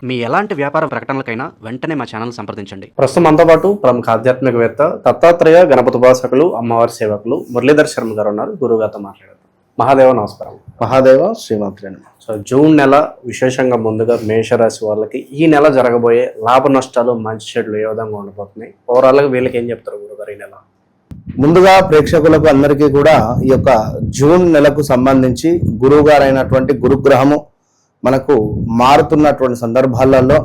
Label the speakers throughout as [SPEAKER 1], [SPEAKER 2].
[SPEAKER 1] మీ ఎలాంటి వ్యాపార ప్రకటనలకైనా వెంటనే మా ఛానల్ సంప్రదించండి.
[SPEAKER 2] ప్రస్తుతం మనతో పాటు ప్రముఖ ఆధ్యాత్మికవేత్త దత్తాత్రేయ గణపతి ఉపాసకులు అమ్మవారి సేవకులు మురళీధర్ శర్మ గారు ఉన్నారు. గురువుగారితో మాట్లాడతారు. మహాదేవ నమస్కారం.
[SPEAKER 3] మహాదేవ శ్రీమాత్రే నమః.
[SPEAKER 2] సో జూన్ నెల విశేషంగా ముందుగా మేషరాశి వాళ్ళకి ఈ నెల జరగబోయే లాభ నష్టాలు మంచి చెడులు ఏ విధంగా ఉండబోతున్నాయి, ఓవరాల్గా వీళ్ళకి ఏం చెప్తారు గురుగారు ఈ నెల?
[SPEAKER 3] ముందుగా ప్రేక్షకులకు అందరికీ కూడా ఈ యొక్క జూన్ నెలకు సంబంధించి గురువు గారు అయినటువంటి గురుగ్రహము మనకు మారుతున్నటువంటి సందర్భాలలో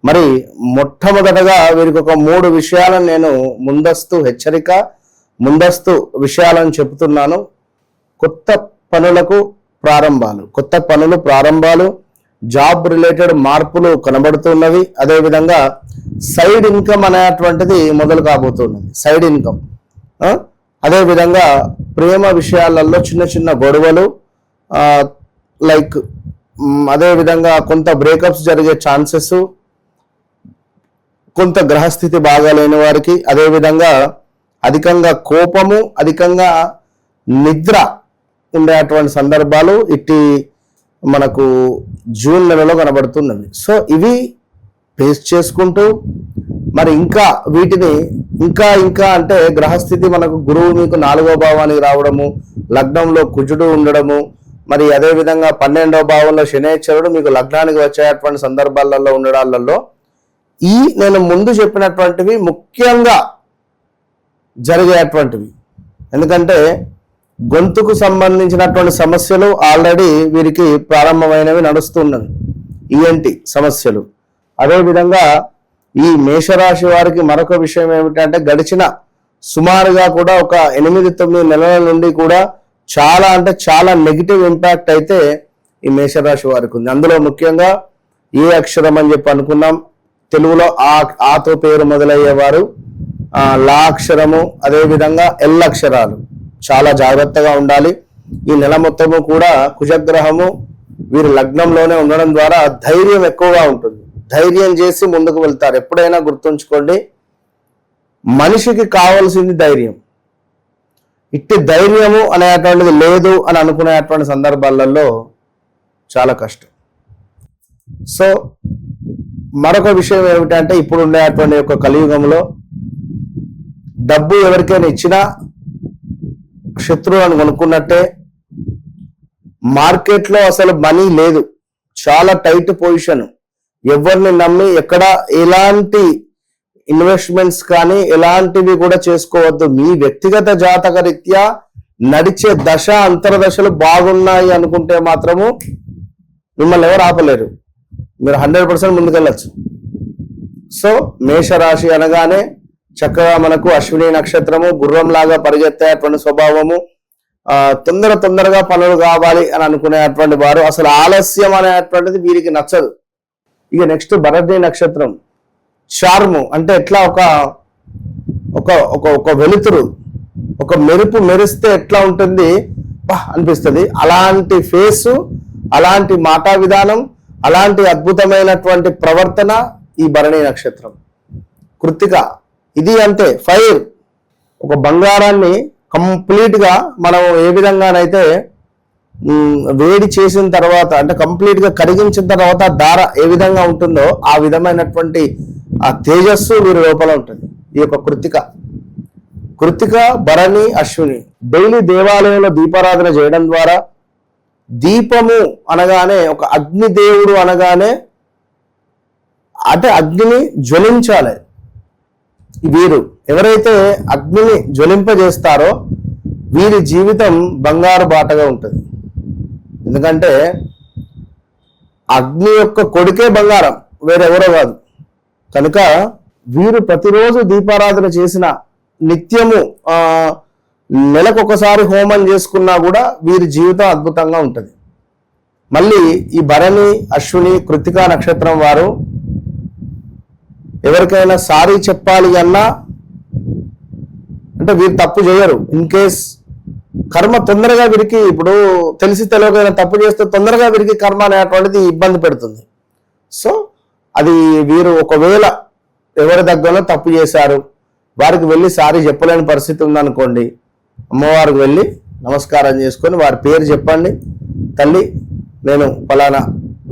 [SPEAKER 3] మరి మొట్టమొదటగా వీరికి ఒక 3 విషయాలను నేను ముందస్తు విషయాలను చెబుతున్నాను. కొత్త పనులు ప్రారంభాలు, జాబ్ రిలేటెడ్ మార్పులు కనబడుతున్నవి. అదేవిధంగా సైడ్ ఇన్కమ్ అనేటువంటిది మొదలు కాబోతున్నది. Side income. అదేవిధంగా ప్రేమ విషయాలలో చిన్న గొడవలు, అదేవిధంగా కొంత బ్రేకప్స్ జరిగే ఛాన్సెస్, కొంత గ్రహస్థితి బాగాలేని వారికి, అదేవిధంగా అధికంగా కోపము, అధికంగా నిద్ర ఉండేటువంటి సందర్భాలు ఇట్టి మనకు జూన్ నెలలో కనబడుతున్నవి. సో ఇవి ఫేస్ చేసుకుంటూ మరి వీటిని ఇంకా అంటే గ్రహస్థితి మనకు గురువు మీకు 4వ భావానికి రావడము, లగ్నంలో కుజుడు ఉండడము, మరి అదేవిధంగా 12వ భావంలో శనేశ్వరుడు మీకు లగ్నానికి వచ్చేటువంటి సందర్భాలలో ఉండడాలలో నేను ముందు చెప్పినటువంటివి ముఖ్యంగా జరిగేటువంటివి. ఎందుకంటే గొంతుకు సంబంధించినటువంటి సమస్యలు ఆల్రెడీ వీరికి ప్రారంభమైనవి, నడుస్తున్నవి. ఈఎన్టి సమస్యలు. అదేవిధంగా ఈ మేషరాశి వారికి మరొక విషయం ఏమిటంటే గడిచిన సుమారుగా కూడా ఒక 8-9 నెలల నుండి కూడా చాలా నెగిటివ్ ఇంపాక్ట్ అయితే ఈ మేషరాశి వారికి ఉంది. అందులో ముఖ్యంగా ఏ అక్షరం అని చెప్పి అనుకున్నాం, తెలుగులో ఆతో పేరు మొదలయ్యేవారు లా అక్షరము, అదేవిధంగా ఎల్ అక్షరాలు చాలా జాగ్రత్తగా ఉండాలి. ఈ నెల మొత్తము కూడా కుజగ్రహము వీరి లగ్నంలోనే ఉండడం ద్వారా ధైర్యం ఎక్కువగా ఉంటుంది. ధైర్యం చేసి ముందుకు వెళ్తారు. ఎప్పుడైనా గుర్తుంచుకోండి, మనిషికి కావాల్సింది ధైర్యం. ఇట్టి ధైర్యము అనేటువంటిది లేదు అని అనుకునేటువంటి సందర్భాలలో చాలా కష్టం. సో మరొక విషయం ఏమిటంటే ఇప్పుడు ఉండేటువంటి యొక్క కలియుగంలో డబ్బు ఎవరికైనా ఇచ్చినా శత్రువులను కొనుక్కున్నట్టే. మార్కెట్లో అసలు మనీ లేదు, చాలా టైట్ పొజిషన్. ఎవరిని నమ్మి ఎక్కడ ఎలాంటి ఇన్వెస్ట్మెంట్స్ కానీ ఎలాంటివి కూడా చేసుకోవద్దు. మీ వ్యక్తిగత జాతక రీత్యా నడిచే అంతర్దశలు బాగున్నాయి అనుకుంటే మాత్రము మిమ్మల్ని ఎవరు ఆపలేరు. మీరు 100% ముందుకెళ్ళచ్చు. సో మేషరాశి అనగానే చక్కగా మనకు అశ్విని నక్షత్రము, గుర్రంలాగా పరిగెత్తేటువంటి స్వభావము, తొందరగా పనులు కావాలి అని అనుకునేటువంటి వారు. అసలు ఆలస్యం అనేటువంటిది వీరికి నచ్చదు. ఇక నెక్స్ట్ భరణి నక్షత్రం. చార్ము అంటే ఎట్లా ఒక వెలుతురు, ఒక మెరుపు మెరిస్తే ఎట్లా ఉంటుంది అనిపిస్తుంది. అలాంటి ఫేసు, అలాంటి మాటా విధానం, అలాంటి అద్భుతమైనటువంటి ప్రవర్తన ఈ భరణి నక్షత్రం. కృత్తిక ఇది అంతే, ఫైర్. ఒక బంగారాన్ని కంప్లీట్గా మనం ఏ విధంగానైతే వేడి చేసిన తర్వాత అంటే కంప్లీట్గా కరిగించిన తర్వాత దార ఏ విధంగా ఉంటుందో ఆ విధమైనటువంటి ఆ తేజస్సు వీరి లోపల ఉంటుంది. ఈ యొక్క కృత్తిక భరణి అశ్విని. డైలీ దేవాలయంలో దీపారాధన చేయడం ద్వారా, దీపము అనగానే ఒక అగ్నిదేవుడు అనగానే అంటే అగ్నిని జ్వలించాలి. వీరు ఎవరైతే అగ్నిని జ్వలింపజేస్తారో వీరి జీవితం బంగారు బాటగా ఉంటుంది. ఎందుకంటే అగ్ని యొక్క కొడుకే బంగారం, వేరెవరో కాదు. కనుక వీరు ప్రతిరోజు దీపారాధన చేసిన, నిత్యము నెలకొకసారి హోమం చేసుకున్నా కూడా వీరి జీవితం అద్భుతంగా ఉంటుంది. మళ్ళీ ఈ భరణి అశ్విని కృత్తికా నక్షత్రం వారు ఎవరికైనా సారీ చెప్పాలి అన్నా అంటే వీరు తప్పు చేయరు. ఇన్ కేస్ కర్మ తొందరగా వీరికి, ఇప్పుడు తెలిసి తెలియకైనా తప్పు చేస్తే తొందరగా వీరికి కర్మ అనేటువంటిది ఇబ్బంది పెడుతుంది. సో అది వీరు ఒకవేళ ఎవరి దగ్గరలో తప్పు చేశారు, వారికి వెళ్ళి సారీ చెప్పలేని పరిస్థితి ఉందనుకోండి, అమ్మవారికి వెళ్ళి నమస్కారం చేసుకొని వారి పేరు చెప్పండి. తల్లి, నేను ఫలానా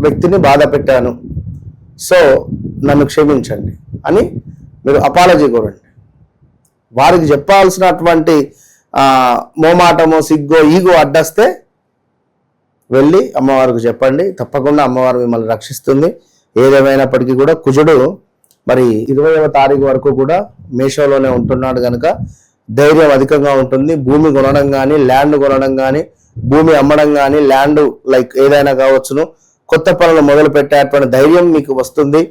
[SPEAKER 3] వ్యక్తిని బాధ పెట్టాను, సో నన్ను క్షమించండి అని మీరు అపాలజీ కోరండి. వారికి చెప్పాల్సినటువంటి మోమాటమో సిగ్గో ఈగో అడ్డస్తే వెళ్ళి అమ్మవారికి చెప్పండి. తప్పకుండా అమ్మవారు మిమ్మల్ని రక్షిస్తుంది. ఏదేమైనప్పటికీ కూడా కుజుడు మరి 20వ తారీఖు వరకు కూడా మేషంలోనే ఉంటున్నాడు కనుక ధైర్యం అధికంగా ఉంటుంది. భూమి కొనడం కానీ, ల్యాండ్ కొనడం కానీ, భూమి అమ్మడం కానీ, ల్యాండ్ లైక్ ఏదైనా కావచ్చును, కొత్త పనులు మొదలు పెట్టేటువంటి ధైర్యం మీకు వస్తుంది.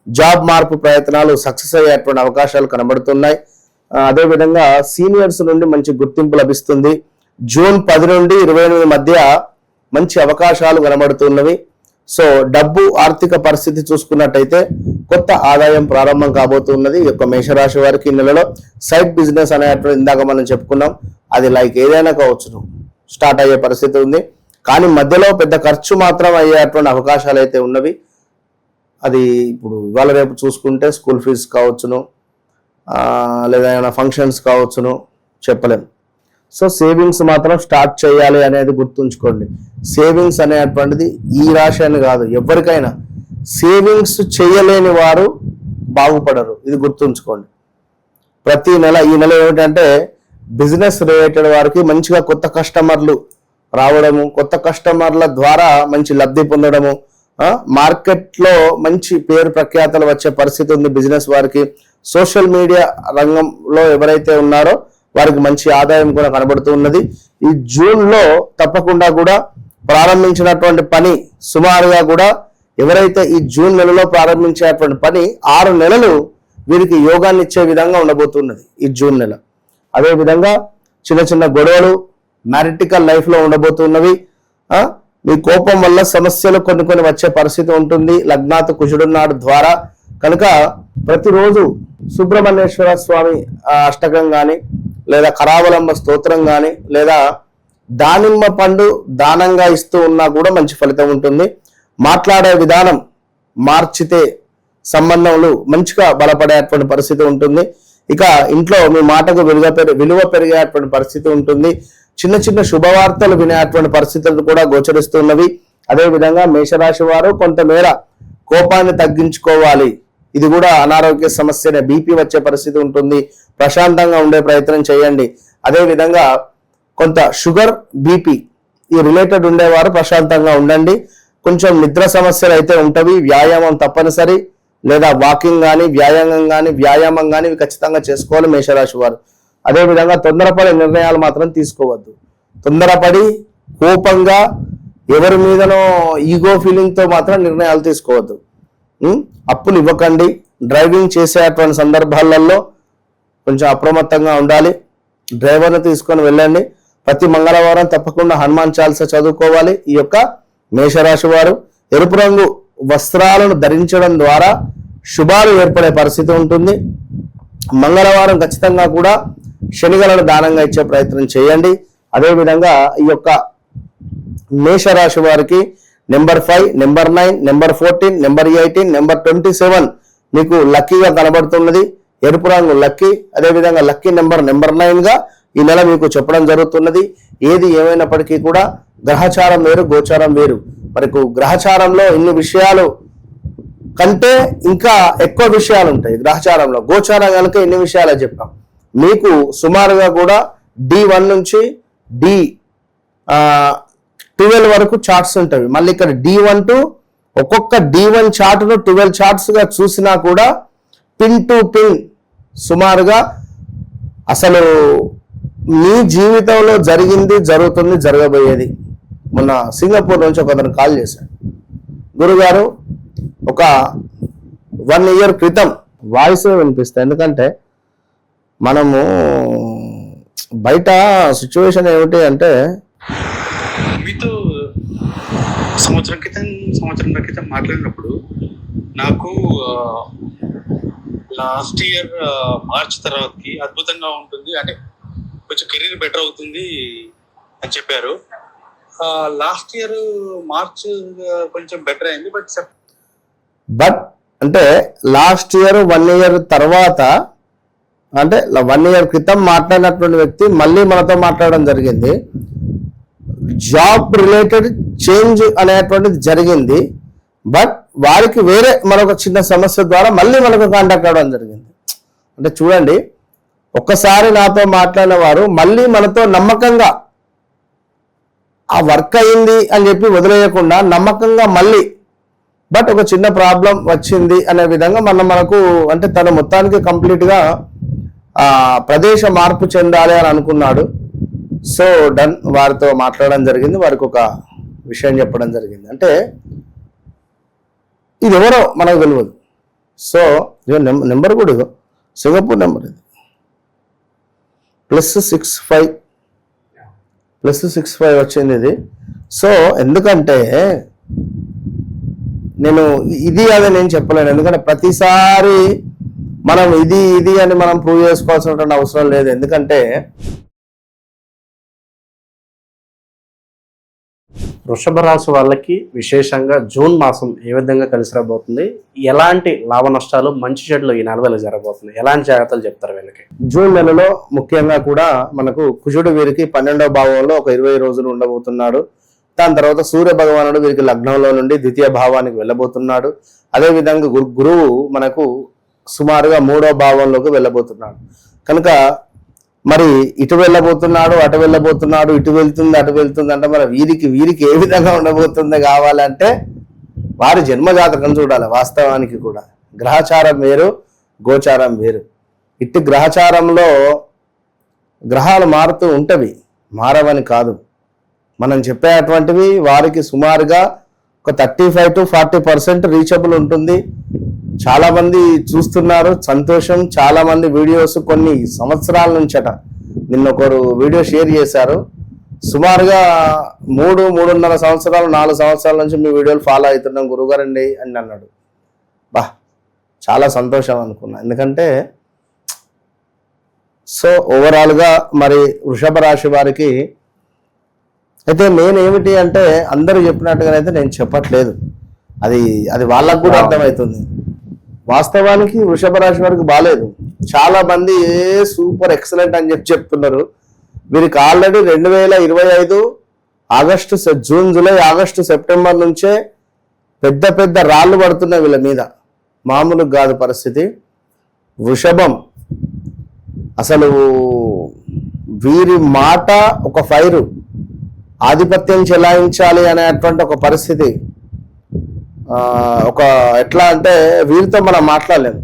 [SPEAKER 3] జాబ్ మార్పు ప్రయత్నాలు సక్సెస్ అయ్యేటువంటి అవకాశాలు కనబడుతున్నాయి. అదేవిధంగా సీనియర్స్ నుండి మంచి గుర్తింపు లభిస్తుంది. జూన్ 10 నుండి 28 మధ్య మంచి అవకాశాలు కనబడుతున్నవి. సో డబ్బు ఆర్థిక పరిస్థితి చూసుకున్నట్టయితే కొత్త ఆదాయం ప్రారంభం కాబోతున్నది. ఈ యొక్క మేషరాశి వారికి ఈ నెలలో సైడ్ బిజినెస్ అనేటువంటి ఇందాక మనం చెప్పుకున్నాం, అది లైక్ ఏదైనా కావచ్చును స్టార్ట్ అయ్యే పరిస్థితి ఉంది. కానీ మధ్యలో పెద్ద ఖర్చు మాత్రం అయ్యేటువంటి అవకాశాలు అయితే ఉన్నవి. అది ఇప్పుడు ఇవాళ రేపు చూసుకుంటే స్కూల్ ఫీజు కావచ్చును, లేదా ఏమైనా ఫంక్షన్స్ కావచ్చును, చెప్పలేం. సో సేవింగ్స్ మాత్రం స్టార్ట్ చేయాలి అనేది గుర్తుంచుకోండి. సేవింగ్స్ అనేటువంటిది ఈ రాశి అని కాదు, ఎవరికైనా సేవింగ్స్ చేయలేని వారు బాగుపడరు, ఇది గుర్తుంచుకోండి. ప్రతి నెల ఈ నెల ఏమిటంటే బిజినెస్ రిలేటెడ్ వారికి మంచిగా కొత్త కస్టమర్లు రావడము, కొత్త కస్టమర్ల ద్వారా మంచి లబ్ధి పొందడము, మార్కెట్లో మంచి పేరు ప్రఖ్యాతలు వచ్చే పరిస్థితి ఉంది బిజినెస్ వారికి. సోషల్ మీడియా రంగంలో ఎవరైతే ఉన్నారో వారికి మంచి ఆదాయం కూడా కనబడుతూ ఉన్నది. ఈ జూన్లో తప్పకుండా కూడా ప్రారంభించినటువంటి పని సుమారుగా కూడా ఎవరైతే ఈ జూన్ నెలలో ప్రారంభించేటువంటి పని 6 నెలలు వీరికి యోగాన్ని ఇచ్చే విధంగా ఉండబోతున్నది ఈ జూన్ నెల. అదేవిధంగా చిన్న చిన్న గొడవలు మ్యారిటికల్ లైఫ్లో ఉండబోతున్నవి. మీ కోపం వల్ల సమస్యలు కొన్ని వచ్చే పరిస్థితి ఉంటుంది లగ్నాత్ కుజుడున్నాడు ద్వారా. కనుక ప్రతిరోజు సుబ్రహ్మణ్యేశ్వర స్వామి అష్టకం కానీ, లేదా కరావలంబ స్తోత్రం కానీ, లేదా దానిమ్మ పండు దానంగా ఇస్తూ ఉన్నా కూడా మంచి ఫలితం ఉంటుంది. మాట్లాడే విధానం మార్చితే సంబంధములు మంచిగా బలపడేటువంటి పరిస్థితి ఉంటుంది. ఇక ఇంట్లో మీ మాటకు విలువ పెరిగేటువంటి పరిస్థితి ఉంటుంది. చిన్న చిన్న శుభవార్తలు వినేటువంటి పరిస్థితులు కూడా గోచరిస్తున్నవి. అదేవిధంగా మేషరాశి వారు కొంతమేర కోపాన్ని తగ్గించుకోవాలి. ఇది కూడా అనారోగ్య సమస్యనే, బీపీ వచ్చే పరిస్థితి ఉంటుంది. ప్రశాంతంగా ఉండే ప్రయత్నం చేయండి. అదేవిధంగా కొంత షుగర్, బీపీ ఈ రిలేటెడ్ ఉండేవారు ప్రశాంతంగా ఉండండి. కొంచెం నిద్ర సమస్యలు అయితే ఉంటవి. వ్యాయామం తప్పనిసరి, లేదా వాకింగ్ కానీ, వ్యాయామం కానీ ఖచ్చితంగా చేసుకోవాలి మేషరాశి వారు. అదేవిధంగా తొందరపడి నిర్ణయాలు మాత్రం తీసుకోవద్దు. తొందరపడి కోపంగా ఎవరి మీదనో ఈగో ఫీలింగ్తో మాత్రం నిర్ణయాలు తీసుకోవద్దు. అప్పులు ఇవ్వకండి. డ్రైవింగ్ చేసేటువంటి సందర్భాలలో కొంచెం అప్రమత్తంగా ఉండాలి. డ్రైవర్ని తీసుకొని వెళ్ళండి. ప్రతి మంగళవారం తప్పకుండా హనుమాన్ చాలీసా చదువుకోవాలి. ఈ యొక్క మేషరాశి వారు ఎరుపు రంగు వస్త్రాలను ధరించడం ద్వారా శుభాలు ఏర్పడే పరిస్థితి ఉంటుంది. మంగళవారం ఖచ్చితంగా కూడా శనిగలను దానంగా ఇచ్చే ప్రయత్నం చేయండి. అదేవిధంగా ఈ యొక్క మేషరాశి వారికి number 5, number 9, number 14, number 18, number 27 మీకు లక్కీగా కనబడుతున్నది. ఎరుపు రంగు లక్కీ. అదేవిధంగా లక్కీ నెంబర్ 9 గా ఈ నెల మీకు చెప్పడం జరుగుతున్నది. ఏది ఏమైనప్పటికీ కూడా గ్రహచారం వేరు, గోచారం వేరు. మనకు గ్రహచారంలో ఇన్ని విషయాలు కంటే ఇంకా ఎక్కువ విషయాలు ఉంటాయి గ్రహచారంలో. గోచారం కనుక ఇన్ని విషయాలు చెప్పాం. మీకు సుమారుగా కూడా D1 నుంచి D12 వరకు చార్ట్స్ ఉంటాయి. మళ్ళీ ఇక్కడ D1 టు ఒక్కొక్క D1 చార్ట్ను 12 చార్ట్స్ గా చూసినా కూడా పిన్ టు పిన్ సుమారుగా అసలు మీ జీవితంలో జరిగింది, జరుగుతుంది, జరగబోయేది. మొన్న సింగపూర్ నుంచి ఒకతను కాల్ చేశాడు. గురుగారు ఒక 1 year క్రితం వాయిస్ వినిపిస్తాయి, ఎందుకంటే మనము బయట సిచ్యువేషన్ ఏమిటి అంటే
[SPEAKER 4] మీతో సంవత్సరం క్రితం మాట్లాడినప్పుడు నాకు లాస్ట్ ఇయర్ మార్చ్ తర్వాతకి అద్భుతంగా ఉంటుంది, అంటే కొంచెం కెరీర్ బెటర్ అవుతుంది అని చెప్పారు. లాస్ట్ ఇయర్ మార్చ్ కొంచెం బెటర్ అయింది, బట్
[SPEAKER 3] అంటే లాస్ట్ ఇయర్ 1 year తర్వాత, అంటే 1 year క్రితం మాట్లాడినటువంటి వ్యక్తి మళ్ళీ మనతో మాట్లాడడం జరిగింది. జాబ్ రిలేటెడ్ చేంజ్ అనేటువంటిది జరిగింది, బట్ వారికి వేరే మరొక చిన్న సమస్య ద్వారా మళ్ళీ మనకు కాంటాక్ట్ అవ్వడం జరిగింది. అంటే చూడండి, ఒక్కసారి నాతో మాట్లాడిన వారు మళ్ళీ మనతో నమ్మకంగా ఆ వర్క్ అయింది అని చెప్పి వదిలేయకుండా నమ్మకంగా మళ్ళీ బట్ ఒక చిన్న ప్రాబ్లం వచ్చింది అనే విధంగా మనకు అంటే తను మొత్తానికి కంప్లీట్గా ప్రదేశ మార్పు చెందాలి అని అనుకున్నాడు. సో డన్, వారితో మాట్లాడడం జరిగింది. వారికి ఒక విషయం చెప్పడం జరిగింది. అంటే ఇది ఎవరో మనకు తెలియదు. సో నెంబర్ కూడా ఇదో సింగపూర్ నెంబర్, ఇది +65 వచ్చింది ఇది. సో ఎందుకంటే నేను ఇది అదే నేను చెప్పలేను, ఎందుకంటే ప్రతిసారి మనం ఇది అని మనం ప్రూవ్ చేసుకోవాల్సినటువంటి అవసరం లేదు. ఎందుకంటే
[SPEAKER 2] వృషభ రాశి వాళ్ళకి విశేషంగా జూన్ మాసం ఏ విధంగా కలిసి రాబోతుంది, ఎలాంటి లాభ నష్టాలు మంచి చెడులు ఈ నెలలో జరగబోతుంది, ఎలాంటి జాగ్రత్తలు చెప్తారు వీళ్ళకి?
[SPEAKER 3] జూన్ నెలలో ముఖ్యంగా కూడా మనకు కుజుడు వీరికి 12వ భావంలో ఒక 20 రోజులు ఉండబోతున్నాడు. దాని తర్వాత సూర్య భగవానుడు వీరికి లగ్నంలో నుండి ద్వితీయ భావానికి వెళ్ళబోతున్నాడు. అదేవిధంగా గురువు మనకు సుమారుగా 3వ భావంలోకి వెళ్ళబోతున్నాడు. కనుక మరి ఇటు వెళ్ళబోతున్నాడు, అటు వెళ్ళబోతున్నాడు, ఇటు వెళ్తుంది, అటు వెళ్తుంది అంటే మరి వీరికి ఏ విధంగా ఉండబోతుంది కావాలంటే వారి జన్మజాతకం చూడాలి. వాస్తవానికి కూడా గ్రహచారం వేరు, గోచారం వేరు. ఇటు గ్రహచారంలో గ్రహాలు మారుతూ ఉంటవి, మారవని కాదు. మనం చెప్పేటువంటివి వారికి సుమారుగా ఒక 35 to 40% రీచబుల్ ఉంటుంది. చాలా మంది చూస్తున్నారు, సంతోషం. చాలా మంది వీడియోస్ కొన్ని సంవత్సరాల నుంచట, నిన్న ఒకరు వీడియో షేర్ చేశారు, సుమారుగా 3.5 సంవత్సరాలు 4 సంవత్సరాల నుంచి మీ వీడియోలు ఫాలో అవుతున్నాం గురుగారండి అని అన్నాడు. చాలా సంతోషం అనుకున్నా. ఎందుకంటే సో ఓవరాల్గా మరి వృషభ రాశి వారికి అయితే నేనేమిటి అంటే అందరూ చెప్పినట్టుగానైతే నేను చెప్పట్లేదు, అది వాళ్ళకు కూడా అర్థమవుతుంది. వాస్తవానికి వృషభ రాశి వారికి బాగాలేదు. చాలా మంది సూపర్ ఎక్సలెంట్ అని చెప్తున్నారు. వీరికి already 2025 August, June, July, August, September నుంచే పెద్ద రాళ్ళు పడుతున్నాయి వీళ్ళ మీద. మామూలు కాదు పరిస్థితి. వృషభం అసలు వీరి మాట ఒక ఫైరు, ఆధిపత్యం చెలాయించాలి అనేటువంటి ఒక పరిస్థితి. ఒక ఎట్లా అంటే వీరితో మనం మాట్లాడలేము.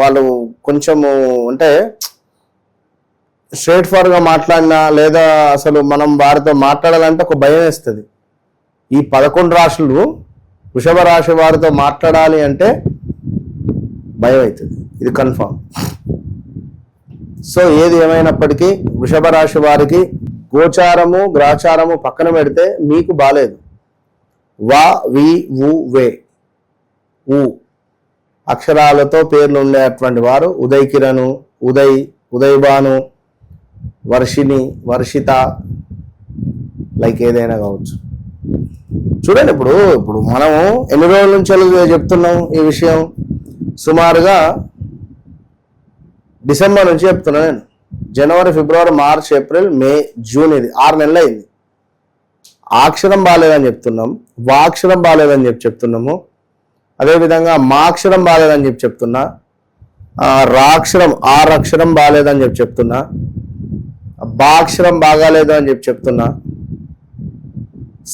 [SPEAKER 3] వాళ్ళు కొంచెము అంటే స్ట్రైట్ ఫార్వర్డ్గా మాట్లాడినా లేదా అసలు మనం వారితో మాట్లాడాలంటే ఒక భయం వేస్తుంది. ఈ 11 రాశులు వృషభ రాశి వారితో మాట్లాడాలి అంటే భయం అవుతుంది, ఇది కన్ఫామ్. సో ఏది ఏమైనప్పటికీ వృషభ రాశి వారికి గోచారము, గ్రహచారము పక్కన పెడితే మీకు బాలేదు. వా, వి, వు, వే, ఊ అక్షరాలతో పేర్లు ఉండేటువంటి వారు ఉదయ్ కిరణ్, ఉదయ్ భాను, వర్షిణి, వర్షిత, లైక్ ఏదైనా కావచ్చు. చూడండి, ఇప్పుడు మనము ఎన్ని రోజుల నుంచి చెప్తున్నాం ఈ విషయం, సుమారుగా డిసెంబర్ నుంచి చెప్తున్నా నేను. జనవరి, ఫిబ్రవరి, మార్చ్, ఏప్రిల్, మే, జూన్, ఇది 6 నెలలు అయింది. అక్షరం బాగాలేదని చెప్తున్నాం, వాక్షరం బాగాలేదని చెప్తున్నాము. అదేవిధంగా మా అక్షరం బాగాలేదని చెప్తున్నా, రాక్షరం 6 అక్షరం బాగాలేదని చెప్తున్నా, బాక్షరం బాగాలేదు అని చెప్తున్నా,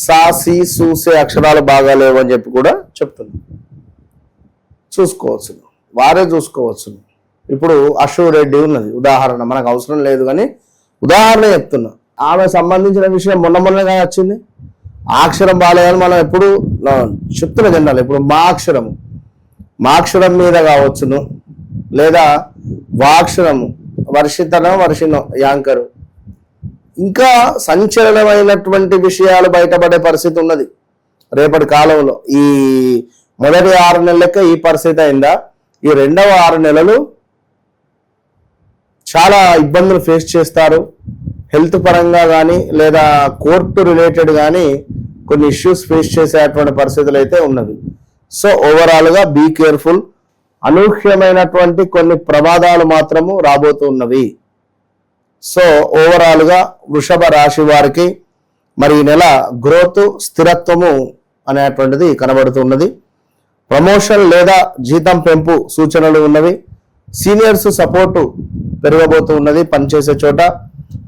[SPEAKER 3] సా, సి, సూసే అక్షరాలు బాగాలేవు అని చెప్పి కూడా చెప్తున్నా. చూసుకోవచ్చు, వారే చూసుకోవచ్చు. ఇప్పుడు అశోరెడ్డి ఉన్నది ఉదాహరణ, మనకు అవసరం లేదు కానీ ఉదాహరణ చెప్తున్నా. ఆమె సంబంధించిన విషయం మొన్నగా వచ్చింది. ఆ అక్షరం బాగాలేదని మనం ఎప్పుడు చెప్తున్న జెండాలు. ఇప్పుడు మా అక్షరం మీద కావచ్చును, లేదా వాక్షరము వర్షిణో యాంకరు, ఇంకా సంచలనమైనటువంటి విషయాలు బయటపడే పరిస్థితి ఉన్నది రేపటి కాలంలో. ఈ మొదటి 6 నెలలకే ఈ పరిస్థితి అయిందా, ఈ రెండవ 6 నెలలు చాలా ఇబ్బందులు ఫేస్ చేస్తారు. హెల్త్ పరంగా కానీ లేదా కోర్టు రిలేటెడ్ కానీ కొన్ని ఇష్యూస్ ఫేస్ చేసేటువంటి పరిస్థితులు అయితే ఉన్నవి. సో ఓవరాల్గా బీ కేర్ఫుల్. అనూహ్యమైనటువంటి కొన్ని ప్రమాదాలు మాత్రము రాబోతున్నవి. సో ఓవరాల్గా వృషభ రాశి వారికి మరి ఈ నెల గ్రోత్, స్థిరత్వము అనేటువంటిది కనబడుతున్నది. ప్రమోషన్ లేదా జీతం పెంపు సూచనలు ఉన్నవి. సీనియర్స్ సపోర్టు పెరగబోతూ ఉన్నది. పనిచేసే చోట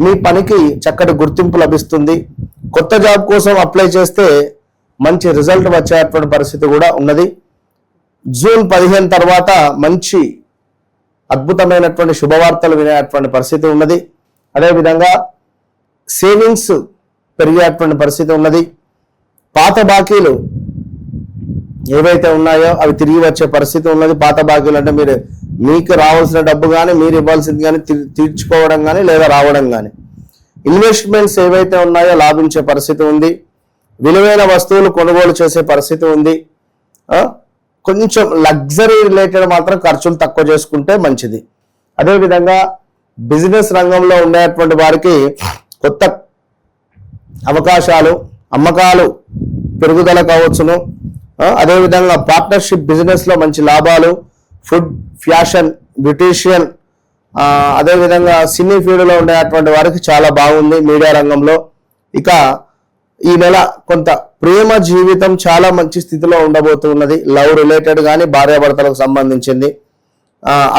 [SPEAKER 3] మీ పనికి చక్కటి గుర్తింపు లభిస్తుంది. కొత్త జాబ్ కోసం అప్లై చేస్తే మంచి రిజల్ట్ వచ్చేటువంటి పరిస్థితి కూడా ఉన్నది. జూన్ 15 తర్వాత మంచి అద్భుతమైనటువంటి శుభవార్తలు వినేటువంటి పరిస్థితి ఉన్నది. అదేవిధంగా సేవింగ్స్ పెరిగేటువంటి పరిస్థితి ఉన్నది. పాత బాకీలు ఏవైతే ఉన్నాయో అవి తిరిగి వచ్చే పరిస్థితి ఉన్నది. పాత బాకీలు అంటే మీకు రావాల్సిన డబ్బు కానీ మీరు ఇవ్వాల్సింది కానీ తీర్చుకోవడం కానీ లేదా రావడం కానీ. ఇన్వెస్ట్మెంట్స్ ఏవైతే ఉన్నాయో లాభించే పరిస్థితి ఉంది. విలువైన వస్తువులు కొనుగోలు చేసే పరిస్థితి ఉంది. కొంచెం లగ్జరీ రిలేటెడ్ మాత్రం ఖర్చులు తక్కువ చేసుకుంటే మంచిది. అదేవిధంగా బిజినెస్ రంగంలో ఉండేటువంటి వారికి కొత్త అవకాశాలు, అమ్మకాలు పెరుగుదల కావచ్చును. అదేవిధంగా పార్ట్నర్షిప్ బిజినెస్లో మంచి లాభాలు. ఫుడ్, ఫ్యాషన్, బ్యూటీషియన్, అదేవిధంగా సినీ ఫీల్డ్లో ఉండేటువంటి వారికి చాలా బాగుంది. మీడియా రంగంలో ఇక ఈ నెల కొంత ప్రేమ జీవితం చాలా మంచి స్థితిలో ఉండబోతున్నది. లవ్ రిలేటెడ్ కానీ భార్యాభర్తలకు సంబంధించింది.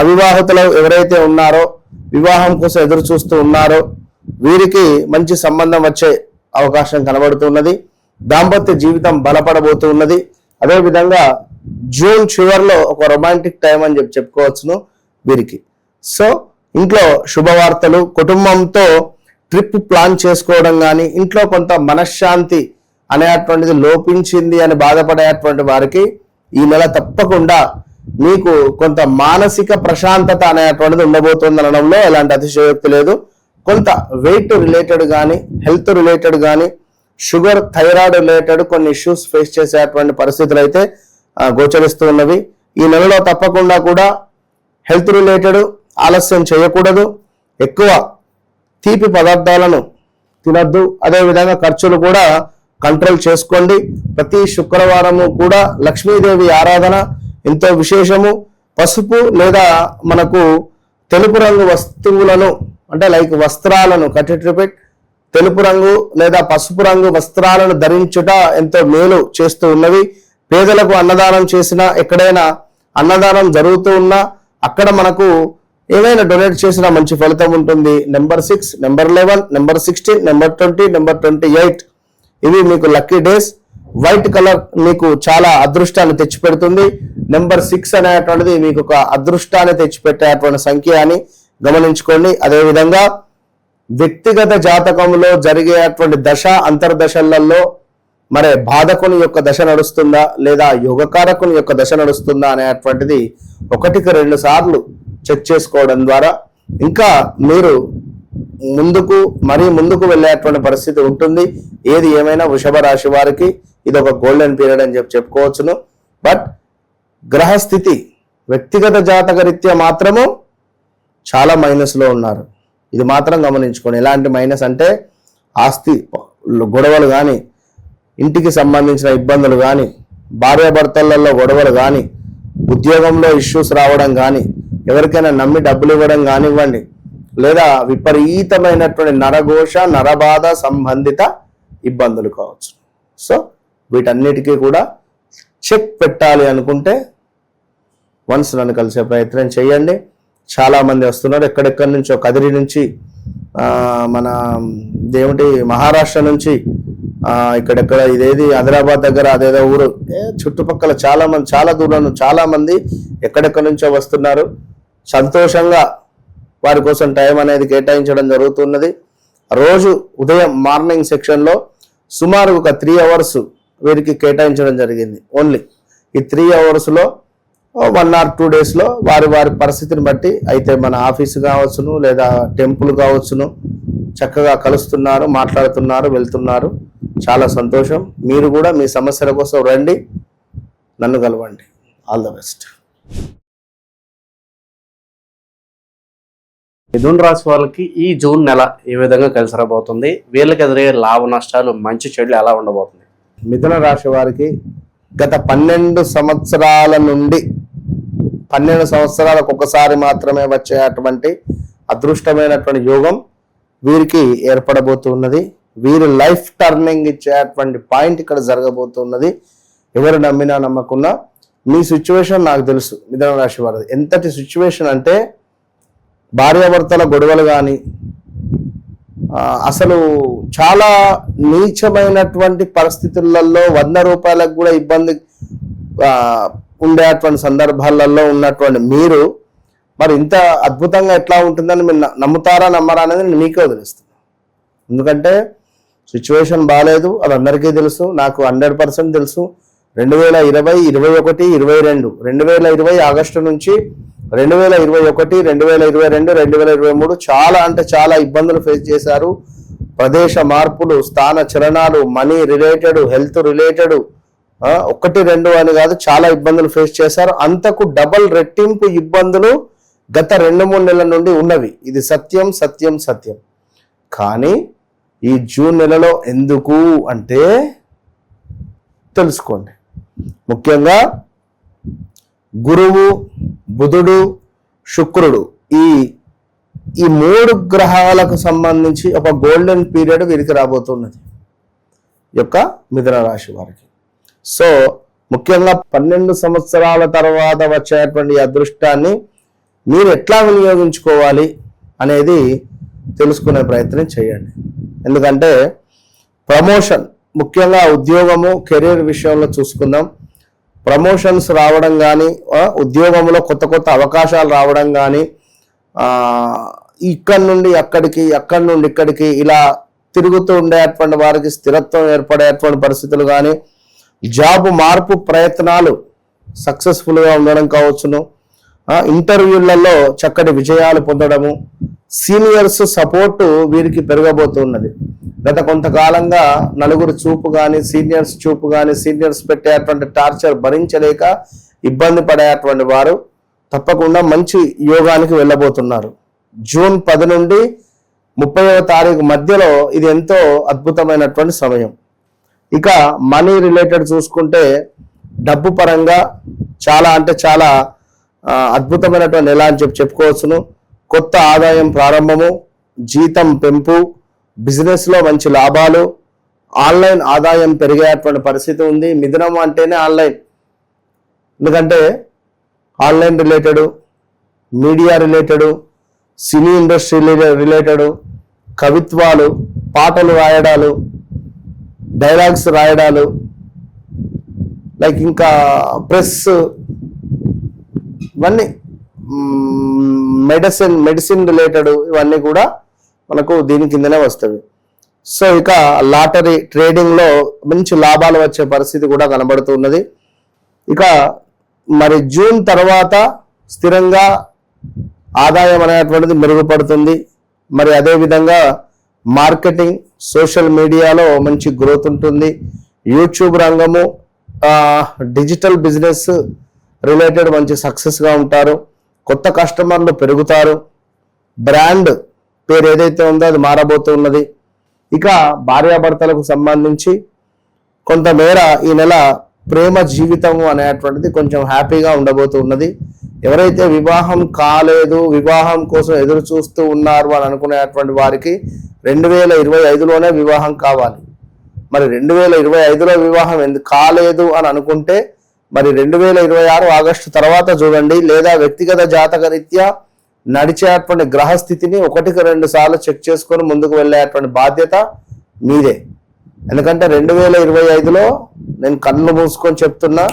[SPEAKER 3] అవివాహితులు ఎవరైతే ఉన్నారో, వివాహం కోసం ఎదురు చూస్తూ ఉన్నారో వీరికి మంచి సంబంధం వచ్చే అవకాశం కనబడుతున్నది. దాంపత్య జీవితం బలపడబోతున్నది. అదేవిధంగా జూన్ చివరిలో ఒక రొమాంటిక్ టైం అని చెప్పుకోవచ్చును వీరికి. సో ఇంట్లో శుభవార్తలు, కుటుంబంతో ట్రిప్ ప్లాన్ చేసుకోవడం కానీ, ఇంట్లో కొంత మనశ్శాంతి అనేటువంటిది లోపించింది అని బాధపడేటువంటి వారికి ఈ నెల తప్పకుండా మీకు కొంత మానసిక ప్రశాంతత అనేటువంటిది ఉండబోతుంది అనడంలో ఎలాంటి అతిశయోక్తి లేదు. కొంత వెయిట్ రిలేటెడ్ కానీ, హెల్త్ రిలేటెడ్ కానీ, షుగర్, థైరాయిడ్ రిలేటెడ్ కొన్ని ఇష్యూస్ ఫేస్ చేసేటువంటి పరిస్థితులు అయితే గోచరిస్తూ ఉన్నవి. ఈ నెలలో తప్పకుండా కూడా హెల్త్ రిలేటెడ్ ఆలస్యం చేయకూడదు. ఎక్కువ తీపి పదార్థాలను తినద్దు. అదేవిధంగా ఖర్చులు కూడా కంట్రోల్ చేసుకోండి. ప్రతి శుక్రవారము కూడా లక్ష్మీదేవి ఆరాధన ఎంతో విశేషము. పసుపు లేదా మనకు తెలుపు రంగు వస్తువులను అంటే లైక్ వస్త్రాలను తెలుపు రంగు లేదా పసుపు రంగు వస్త్రాలను ధరించుట ఎంతో మేలు చేస్తూ ఉన్నవి. పేదలకు అన్నదానం చేసినా, ఎక్కడైనా అన్నదానం జరుగుతూ ఉన్నా అక్కడ మనకు ఏమైనా డొనేట్ చేసినా మంచి ఫలితం ఉంటుంది. Number 6, number 11, number 16, number 20, number 28 ఇవి మీకు లక్కీ డేస్. వైట్ కలర్ మీకు చాలా అదృష్టాన్ని తెచ్చిపెడుతుంది. నెంబర్ 6 అనేటువంటిది మీకు ఒక అదృష్టాన్ని తెచ్చిపెట్టేటువంటి సంఖ్య అని గమనించుకోండి. అదేవిధంగా వ్యక్తిగత జాతకంలో జరిగేటువంటి దశ అంతర్దశలలో మరి బాధకుని యొక్క దశ నడుస్తుందా లేదా యోగకారకుని యొక్క దశ నడుస్తుందా అనేటువంటిది 1-2 సార్లు చెక్ చేసుకోవడం ద్వారా ఇంకా మీరు ముందుకు వెళ్ళేటువంటి పరిస్థితి ఉంటుంది. ఏది ఏమైనా వృషభ రాశి వారికి ఇది ఒక గోల్డెన్ పీరియడ్ అని చెప్పుకోవచ్చును. బట్ గ్రహస్థితి వ్యక్తిగత జాతక రీత్యా మాత్రము చాలా మైనస్లో ఉన్నారు. ఇది మాత్రం గమనించుకోండి. ఎలాంటి మైనస్ అంటే ఆస్తి గొడవలు కానీ, ఇంటికి సంబంధించిన ఇబ్బందులు కానీ, భార్యాభర్తలలో గొడవలు కానీ, ఉద్యోగంలో ఇష్యూస్ రావడం కానీ, ఎవరికైనా నమ్మి డబ్బులు ఇవ్వడం కానివ్వండి, లేదా విపరీతమైనటువంటి నరఘోష, నరబాధ సంబంధిత ఇబ్బందులు కావచ్చు. సో వీటన్నిటికీ కూడా చెక్ పెట్టాలి అనుకుంటే వన్స్ నన్ను కలిసే ప్రయత్నం చేయండి. చాలామంది వస్తున్నారు ఎక్కడెక్కడి నుంచో, కదిరి నుంచి, మన దేవుటి మహారాష్ట్ర నుంచి, ఇక్కడెక్కడ ఇదేది ఆదిలాబాద్ దగ్గర అదేదో ఊరు చుట్టుపక్కల చాలా దూరం చాలా మంది ఎక్కడెక్కడి నుంచో వస్తున్నారు. సంతోషంగా వారి కోసం టైం అనేది కేటాయించడం జరుగుతున్నది. రోజు ఉదయం మార్నింగ్ సెక్షన్లో సుమారు ఒక 3 hours వీరికి కేటాయించడం జరిగింది. ఓన్లీ ఈ 3 hoursలో 1 or 2 daysలో వారి పరిస్థితిని బట్టి అయితే మన ఆఫీసు కావచ్చును లేదా టెంపుల్ కావచ్చును చక్కగా కలుస్తున్నారు, మాట్లాడుతున్నారు, వెళ్తున్నారు. చాలా సంతోషం. మీరు కూడా మీ సమస్యల కోసం రండి, నన్ను కలవండి. All the best.
[SPEAKER 2] మిథున రాశి వాళ్ళకి ఈ జూన్ నెల ఏ విధంగా కలిసి రాబోతుంది? వీళ్ళకి ఎదురయ్యే లాభ నష్టాలు, మంచి చెడులు ఎలా ఉండబోతుంది?
[SPEAKER 3] మిథున రాశి వారికి గత 12 సంవత్సరాల నుండి 12 సంవత్సరాలకు ఒకసారి మాత్రమే వచ్చేటువంటి అదృష్టమైనటువంటి యోగం వీరికి ఏర్పడబోతున్నది. వీరి లైఫ్ టర్నింగ్ ఇచ్చేటువంటి పాయింట్ ఇక్కడ జరగబోతున్నది. ఎవరు నమ్మినా నమ్మకున్నా మీ సిచ్యువేషన్ నాకు తెలుసు. మిథున రాశి వారిది ఎంతటి సిచ్యువేషన్ అంటే భార్యాభర్తల గొడవలు కానీ అసలు చాలా నీచమైనటువంటి పరిస్థితులలో 100 రూపాయలకు కూడా ఇబ్బంది ఉండేటువంటి సందర్భాలలో ఉన్నటువంటి మీరు మరి ఇంత అద్భుతంగా ఎట్లా ఉంటుందని మీరు నమ్ముతారా నమ్మరా అనేది మీకే వదిలేస్తుంది. ఎందుకంటే సిచ్యువేషన్ బాగాలేదు, అది అందరికీ తెలుసు, నాకు 100% తెలుసు. 2020, 21, 22, 2020 ఆగస్టు నుంచి 2021, 2022, 2023 చాలా అంటే చాలా ఇబ్బందులు ఫేస్ చేశారు. ప్రదేశ మార్పులు, స్థాన చలనాలు, మనీ రిలేటెడ్, హెల్త్ రిలేటెడ్, 1, 2 అని కాదు, చాలా ఇబ్బందులు ఫేస్ చేశారు. అంతకు డబల్ రెట్టింపు ఇబ్బందులు గత 2-3 నెలల నుండి ఉన్నవి. ఇది సత్యం సత్యం సత్యం. కానీ ఈ జూన్ నెలలో ఎందుకు అంటే తెలుసుకోండి. ముఖ్యంగా గురువు, బుధుడు, శుక్రుడు ఈ 3 గ్రహాలకు సంబంధించి ఒక గోల్డెన్ పీరియడ్ వీరికి రాబోతున్నది యొక్క మిథున రాశి వారికి. సో ముఖ్యంగా 12 సంవత్సరాల తర్వాత వచ్చేటువంటి అదృష్టాన్ని మీరు ఎట్లా వినియోగించుకోవాలి అనేది తెలుసుకునే ప్రయత్నం చేయండి. ఎందుకంటే ప్రమోషన్, ముఖ్యంగా ఉద్యోగము, కెరీర్ విషయంలో చూసుకుందాం. ప్రమోషన్స్ రావడం కానీ, ఉద్యోగంలో కొత్త కొత్త అవకాశాలు రావడం కానీ, ఇక్కడి నుండి అక్కడికి, అక్కడి నుండి ఇక్కడికి ఇలా తిరుగుతూ ఉండేటువంటి వారికి స్థిరత్వం ఏర్పడేటువంటి పరిస్థితులు కానీ, జాబ్ మార్పు ప్రయత్నాలు సక్సెస్ఫుల్గా ఉండడం కావచ్చును, ఇంటర్వ్యూలలో చక్కటి విజయాలు పొందడము, సీనియర్స్ సపోర్టు వీరికి పెరగబోతున్నది. గత కొంతకాలంగా నలుగురు చూపు కానీ, సీనియర్స్ చూపు కానీ, సీనియర్స్ పెట్టేటువంటి టార్చర్ భరించలేక ఇబ్బంది పడేటువంటి వారు తప్పకుండా మంచి యోగానికి వెళ్ళబోతున్నారు. జూన్ 10 నుండి 30వ తారీఖు మధ్యలో ఇది ఎంతో అద్భుతమైనటువంటి సమయం. ఇక మనీ రిలేటెడ్ చూసుకుంటే డబ్బు పరంగా చాలా అంటే చాలా అద్భుతమైనటువంటి నెల అని చెప్పుకోవచ్చును. కొత్త ఆదాయం ప్రారంభము, జీతం పెంపు, బిజినెస్లో మంచి లాభాలు, ఆన్లైన్ ఆదాయం పెరిగేటువంటి పరిస్థితి ఉంది. మిథునం అంటేనే ఆన్లైన్. ఎందుకంటే online related, media related, cine industry related, కవిత్వాలు, పాటలు రాయడాలు, డైలాగ్స్ రాయడాలు, లైక్ ఇంకా ప్రెస్, ఇవన్నీ మెడిసిన్ రిలేటెడ్, ఇవన్నీ కూడా మనకు దీని కిందనే వస్తుంది. సో ఇక లాటరీ ట్రేడింగ్లో మంచి లాభాలు వచ్చే పరిస్థితి కూడా కనబడుతున్నది. ఇక మరి జూన్ తర్వాత స్థిరంగా ఆదాయం అనేటువంటిది మెరుగుపడుతుంది. మరి అదేవిధంగా మార్కెటింగ్, సోషల్ మీడియాలో మంచి గ్రోత్ ఉంటుంది. యూట్యూబ్ రంగము, డిజిటల్ బిజినెస్ రిలేటెడ్ మంచి సక్సెస్గా ఉంటారు. కొత్త కస్టమర్లు పెరుగుతారు. బ్రాండ్ పేరు ఏదైతే ఉందో అది మారబోతున్నది. ఇక భార్యాభర్తలకు సంబంధించి కొంతమేర ఈ నెల ప్రేమ జీవితం అనేటువంటిది కొంచెం హ్యాపీగా ఉండబోతున్నది. ఎవరైతే వివాహం కాలేదు, వివాహం కోసం ఎదురు చూస్తూ ఉన్నారు అని అనుకునేటువంటి వారికి 2025లోనే వివాహం కావాలి. మరి 2025లో వివాహం ఎందుకు కాలేదు అని అనుకుంటే మరి 2026 ఆగస్టు తర్వాత చూడండి, లేదా వ్యక్తిగత జాతక రీత్యా నడిచేటువంటి గ్రహస్థితిని 1-2 సార్లు చెక్ చేసుకొని ముందుకు వెళ్ళేటువంటి బాధ్యత మీదే. ఎందుకంటే 2025లో నేను కళ్ళు మూసుకొని చెప్తున్నా,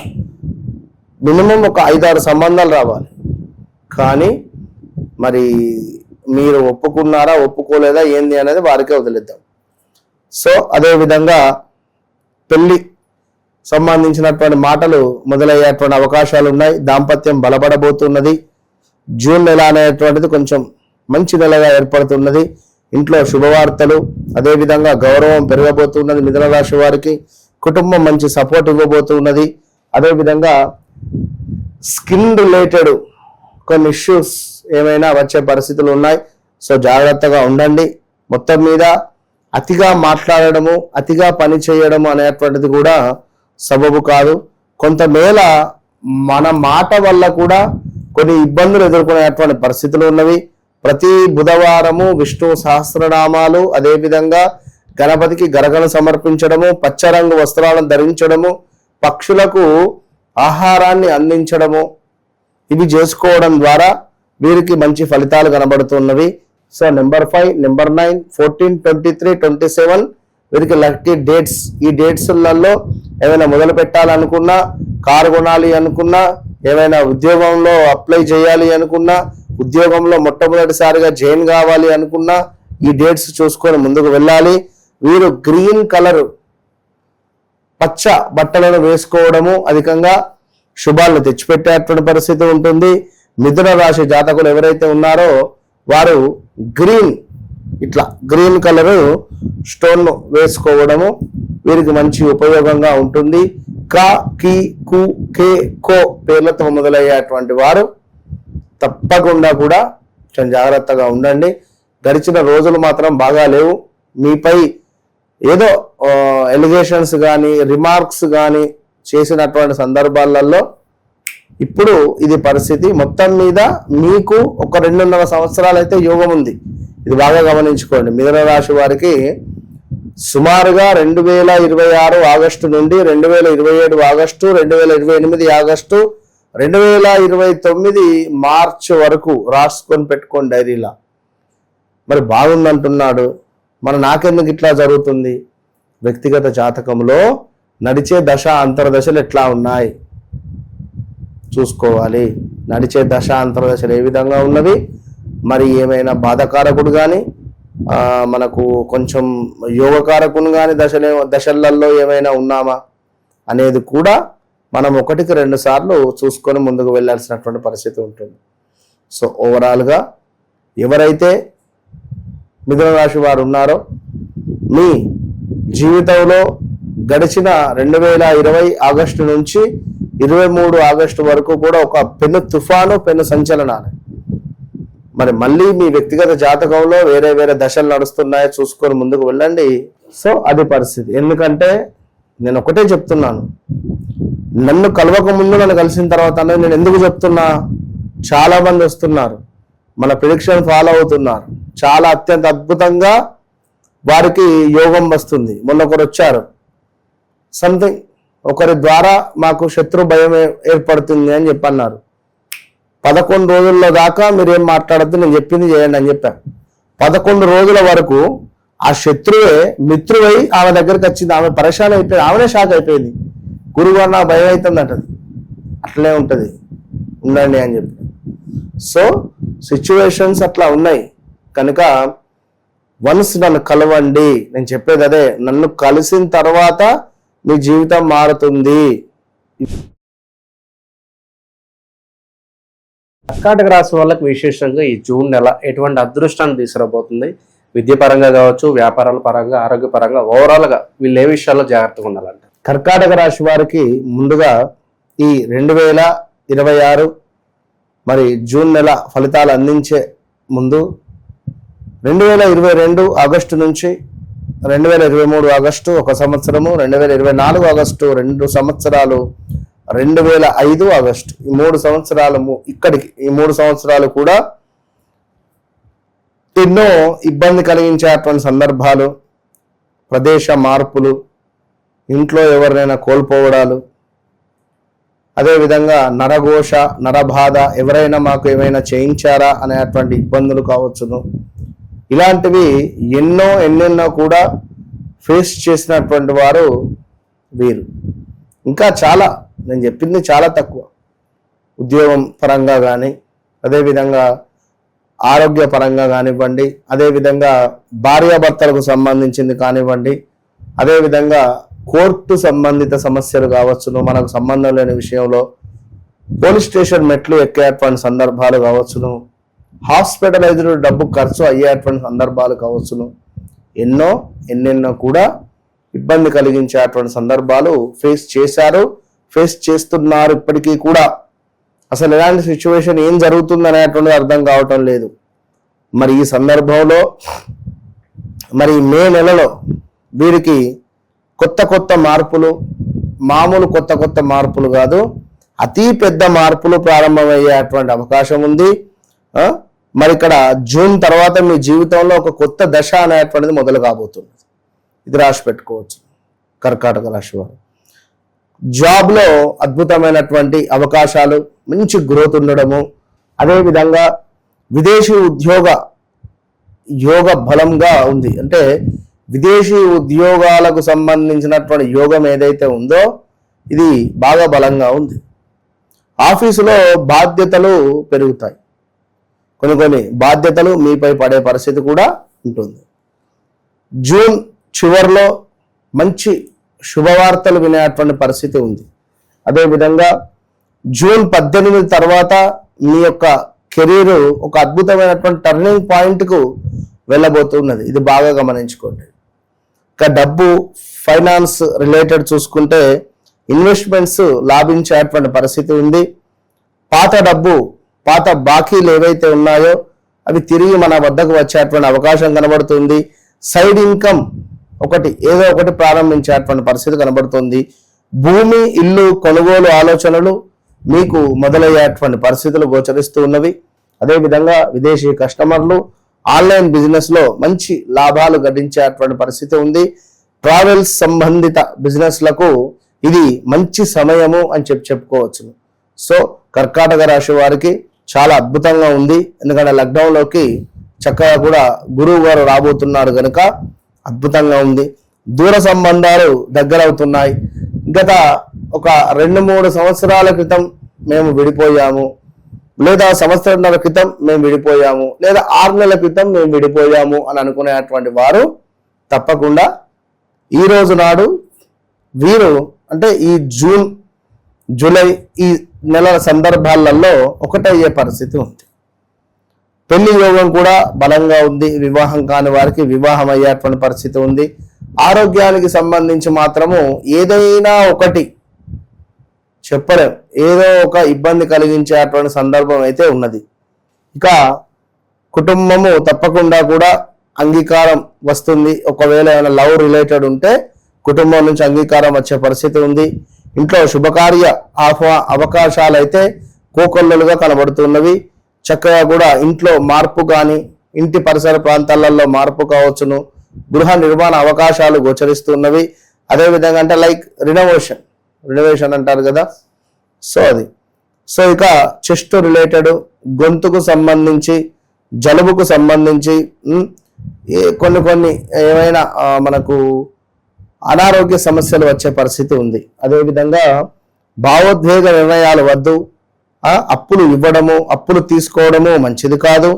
[SPEAKER 3] మినిమం ఒక 5-6 సంబంధాలు రావాలి. కానీ మరి మీరు ఒప్పుకున్నారా, ఒప్పుకోలేదా, ఏంది అనేది వారికే వదిలేద్దాం. సో అదేవిధంగా పెళ్లి సంబంధించినటువంటి మాటలు మొదలయ్యేటువంటి అవకాశాలు ఉన్నాయి. దాంపత్యం బలపడబోతున్నది. జూన్ నెల అనేటువంటిది కొంచెం మంచి నెలగా ఏర్పడుతున్నది. ఇంట్లో శుభవార్తలు, అదేవిధంగా గౌరవం పెరగబోతున్నది. మిథున రాశి వారికి కుటుంబం మంచి సపోర్ట్ ఇవ్వబోతున్నది. అదేవిధంగా స్కిన్ రిలేటెడ్ కొన్ని ఇష్యూస్ ఏమైనా వచ్చే పరిస్థితులు ఉన్నాయి. సో జాగ్రత్తగా ఉండండి. మొత్తం మీద అతిగా మాట్లాడడము, అతిగా పని చేయడము అనేటువంటిది కూడా సబబు కాదు. కొంతమేళ మన మాట వల్ల కూడా కొన్ని ఇబ్బందులు ఎదుర్కొనేటువంటి పరిస్థితులు ఉన్నవి. ప్రతి బుధవారము విష్ణు సహస్రనామాలు, అదేవిధంగా గణపతికి గరగను సమర్పించడము, పచ్చరంగు వస్త్రాలను ధరించడము, పక్షులకు ఆహారాన్ని అందించడము, ఇవి చేసుకోవడం ద్వారా వీరికి మంచి ఫలితాలు కనబడుతున్నవి. సో నెంబర్ 5, నెంబర్ 9, 14, 23, 27 వీరికి లక్కీ డేట్స్. ఈ డేట్స్లలో ఏమైనా మొదలు పెట్టాలనుకున్నా, కారు కొనాలి అనుకున్నా, ఏమైనా ఉద్యోగంలో అప్లై చేయాలి అనుకున్నా, ఉద్యోగంలో మొట్టమొదటిసారిగా జాయిన్ కావాలి అనుకున్నా ఈ డేట్స్ చూసుకొని ముందుకు వెళ్ళాలి. వీరు గ్రీన్ కలర్ పచ్చ బట్టలను వేసుకోవడము అధికంగా శుభాలను తెచ్చిపెట్టేటువంటి పరిస్థితి ఉంటుంది. మిథున రాశి జాతకులు ఎవరైతే ఉన్నారో వారు ఇట్లా గ్రీన్ కలరు స్టోన్ వేసుకోవడము వీరికి మంచి ఉపయోగంగా ఉంటుంది. క, కి, కు, కే, కో పేర్లతో మొదలయ్యేటువంటి వారు తప్పకుండా కూడా కొంచెం జాగ్రత్తగా ఉండండి. గడిచిన రోజులు మాత్రం బాగా లేవు. మీపై ఏదో ఎలిగేషన్స్ కానీ రిమార్క్స్ కానీ చేసినటువంటి సందర్భాలలో ఇప్పుడు ఇది పరిస్థితి. మొత్తం మీద మీకు ఒక 2.5 సంవత్సరాలు అయితే యోగం ఉంది. ఇది బాగా గమనించుకోండి. మిథున రాశి వారికి సుమారుగా 2026 ఆగస్టు నుండి 2027 ఆగస్టు, 2028 ఆగస్టు, 2029 మార్చి వరకు రాసుకొని పెట్టుకోండి డైరీలా. మరి బాగుందంటున్నాడు, నాకెందుకు ఇట్లా జరుగుతుంది? వ్యక్తిగత జాతకంలో నడిచే దశ అంతర్దశలు ఎట్లా ఉన్నాయి చూసుకోవాలి. నడిచే దశ అంతర్దశలు ఏ విధంగా ఉన్నవి, మరి ఏమైనా బాధకారకుడు కానీ మనకు కొంచెం యోగకారకుడు కానీ దశలలో ఏమైనా ఉన్నామా అనేది కూడా మనం 1కి 2 సార్లు చూసుకొని ముందుకు వెళ్ళాల్సినటువంటి పరిస్థితి ఉంటుంది. సో ఓవరాల్గా ఎవరైతే మిథున రాశి వారు ఉన్నారో మీ జీవితంలో గడిచిన 2020 ఆగస్టు నుంచి 23 ఆగస్టు వరకు కూడా ఒక పెను తుఫాను, పెను సంచలనాలు. మరి మళ్ళీ మీ వ్యక్తిగత జాతకంలో వేరే వేరే దశలు నడుస్తున్నాయో చూసుకొని ముందుకు వెళ్ళండి. సో అది పరిస్థితి. ఎందుకంటే నేను ఒకటే చెప్తున్నాను, నన్ను కలవక ముందు నన్ను కలిసిన తర్వాత నేను ఎందుకు చెప్తున్నా, చాలా మంది వస్తున్నారు, మన ప్రిడిక్షన్ ఫాలో అవుతున్నారు, చాలా అత్యంత అద్భుతంగా వారికి యోగం వస్తుంది. మొన్న ఒకరు వచ్చారు, సంథింగ్ ఒకరి ద్వారా మాకు శత్రు భయం ఏర్పడుతుంది అని చెప్పన్నారు. 11 రోజుల్లో దాకా మీరేం మాట్లాడద్దు, నేను చెప్పింది చేయండి అని చెప్పాను. 11 రోజుల వరకు ఆ శత్రువే మిత్రువై ఆమె దగ్గరికి వచ్చింది. ఆమె పరేషాన్ అయిపోయింది, ఆమెనే షాక్ అయిపోయింది. గురువు నా భయం అవుతుంది అంటది. అట్లే ఉంటుంది, ఉండండి అని చెప్పి. సో సిచ్యువేషన్స్ అట్లా ఉన్నాయి కనుక వన్స్ నన్ను కలవండి. నేను చెప్పేది అదే, నన్ను కలిసిన తర్వాత మీ జీవితం మారుతుంది.
[SPEAKER 2] కర్కాటక రాశి వాళ్ళకి విశేషంగా ఈ జూన్ నెల ఎటువంటి అదృష్టాన్ని తీసుకురాబోతుంది? విద్యాపరంగా కావచ్చు, వ్యాపారాల పరంగా, ఆరోగ్యపరంగా, ఓవరాల్గా వీళ్ళు ఏ విషయాల్లో జాగ్రత్తగా ఉండాలంట?
[SPEAKER 3] కర్కాటక రాశి వారికి ముందుగా ఈ 2026 మరి జూన్ నెల ఫలితాలు అందించే ముందు 2022 ఆగస్టు నుంచి 2023 ఆగస్టు 1 సంవత్సరము, 2024 ఆగస్టు 2 సంవత్సరాలు, 2005 ఆగస్టు ఈ 3 సంవత్సరాలు ఇక్కడికి ఈ 3 సంవత్సరాలు కూడా ఎన్నో ఇబ్బంది కలిగించేటువంటి సందర్భాలు, ప్రదేశ మార్పులు, ఇంట్లో ఎవరినైనా కోల్పోవడాలు, అదేవిధంగా నరఘోష, నరబాధ, ఎవరైనా మాకు ఏమైనా చేయించారా అనేటువంటి ఇబ్బందులు కావచ్చును. ఇలాంటివి ఎన్నెన్నో కూడా ఫేస్ చేసినటువంటి వారు వీరు. ఇంకా చాలా, నేను చెప్పింది చాలా తక్కువ. ఉద్యోగం పరంగా కానీ, అదేవిధంగా ఆరోగ్య పరంగా కానివ్వండి, అదేవిధంగా భార్యాభర్తలకు సంబంధించింది కానివ్వండి, అదేవిధంగా కోర్టు సంబంధిత సమస్యలు కావచ్చును, మనకు సంబంధం లేని విషయంలో పోలీస్ స్టేషన్ మెట్లు ఎక్కేటువంటి సందర్భాలు కావచ్చును, హాస్పిటలైజ్డ్ డబ్బు ఖర్చు అయ్యేటువంటి సందర్భాలు కావచ్చును. ఎన్నెన్నో కూడా ఇబ్బంది కలిగించేటువంటి సందర్భాలు ఫేస్ చేశారు, ఫేస్ చేస్తున్నారు ఇప్పటికీ కూడా. అసలు ఎలాంటి సిచ్యువేషన్ ఏం జరుగుతుంది అనేటువంటిది అర్థం కావటం లేదు. మరి ఈ సందర్భంలో మరి మే నెలలో వీరికి కొత్త మార్పులు, మామూలు కొత్త మార్పులు కాదు, అతి పెద్ద మార్పులు ప్రారంభమయ్యేటువంటి అవకాశం ఉంది. మరి ఇక్కడ జూన్ తర్వాత మీ జీవితంలో ఒక కొత్త దశ అనేటువంటిది మొదలు కాబోతుంది. ఇది రాసి పెట్టుకోవచ్చు కర్కాటక రాశి వారు. జాబ్లో అద్భుతమైనటువంటి అవకాశాలు, మంచి గ్రోత్ ఉండడము, అదేవిధంగా విదేశీ యోగ బలంగా ఉంది. అంటే విదేశీ ఉద్యోగాలకు సంబంధించినటువంటి యోగం ఏదైతే ఉందో ఇది బాగా బలంగా ఉంది. ఆఫీసులో బాధ్యతలు పెరుగుతాయి, కొన్ని బాధ్యతలు మీపై పడే పరిస్థితి కూడా ఉంటుంది. జూన్ చివరిలో మంచి శుభవార్తలు వినేటువంటి పరిస్థితి ఉంది. అదేవిధంగా జూన్ 18 తర్వాత మీ యొక్క కెరీర్ ఒక అద్భుతమైనటువంటి టర్నింగ్ పాయింట్కు వెళ్ళబోతున్నది. ఇది బాగా గమనించుకోండి. ఇక డబ్బు, ఫైనాన్స్ రిలేటెడ్ చూసుకుంటే ఇన్వెస్ట్మెంట్స్ లాభించేటువంటి పరిస్థితి ఉంది. పాత డబ్బు, పాత బాకీలు ఏవైతే ఉన్నాయో అవి తిరిగి మన వద్దకు వచ్చేటువంటి అవకాశం కనబడుతుంది. సైడ్ ఇన్కమ్ ఏదో ఒకటి ప్రారంభించేటువంటి పరిస్థితి కనబడుతుంది. భూమి, ఇల్లు కొనుగోలు ఆలోచనలు మీకు మొదలయ్యేటువంటి పరిస్థితులు గోచరిస్తూ ఉన్నవి. అదేవిధంగా విదేశీ కస్టమర్లు, ఆన్లైన్ బిజినెస్ లో మంచి లాభాలు గడించేటువంటి పరిస్థితి ఉంది. ట్రావెల్స్ సంబంధిత బిజినెస్లకు ఇది మంచి సమయము అని చెప్పుకోవచ్చు. సో కర్కాటక రాశి వారికి చాలా అద్భుతంగా ఉంది. ఎందుకంటే లగ్నంలోకి చక్కగా కూడా గురువు గారు రాబోతున్నారు కనుక అద్భుతంగా ఉంది. దూర సంబంధాలు దగ్గర అవుతున్నాయి. గత ఒక 2-3 సంవత్సరాల క్రితం మేము విడిపోయాము, లేదా సంవత్సరంన్నర క్రితం మేము విడిపోయాము, లేదా 6 నెలల క్రితం మేము విడిపోయాము అని అనుకునేటువంటి వారు తప్పకుండా ఈ రోజు నాడు వీరు అంటే ఈ జూన్, జూలై ఈ నెలల సందర్భాలలో ఒకటయ్యే పరిస్థితి ఉంది. పెళ్లి యోగం కూడా బలంగా ఉంది. వివాహం కాని వారికి వివాహం అయ్యేటువంటి పరిస్థితి ఉంది. ఆరోగ్యానికి సంబంధించి మాత్రము ఏదైనా ఒకటి చెప్పలేం, ఏదో ఒక ఇబ్బంది కలిగించేటువంటి సందర్భం అయితే ఉన్నది. ఇక కుటుంబము తప్పకుండా కూడా అంగీకారం వస్తుంది. ఒకవేళ ఏమైనా లవ్ రిలేటెడ్ ఉంటే కుటుంబం నుంచి అంగీకారం వచ్చే పరిస్థితి ఉంది. ఇంట్లో శుభకార్య అవకాశాలు అయితే కోకొల్లలుగా కనబడుతున్నవి. చక్కగా కూడా ఇంట్లో మార్పు కానీ, ఇంటి పరిసర ప్రాంతాలలో మార్పు కావచ్చును, గృహ నిర్మాణ అవకాశాలు గోచరిస్తున్నవి. అదేవిధంగా అంటే లైక్ రినోవేషన్ అంటారు కదా, సో ఇక చెస్ట్ రిలేటెడ్, గొంతుకు సంబంధించి, జలుబుకు సంబంధించి కొన్ని ఏమైనా మనకు అనారోగ్య సమస్యలు వచ్చే పరిస్థితి ఉంది. అదేవిధంగా భావోద్వేగ నిర్ణయాలు వద్దు. అప్పులు ఇవ్వడము, అప్పులు తీసుకోవడము మంచిది కాదు.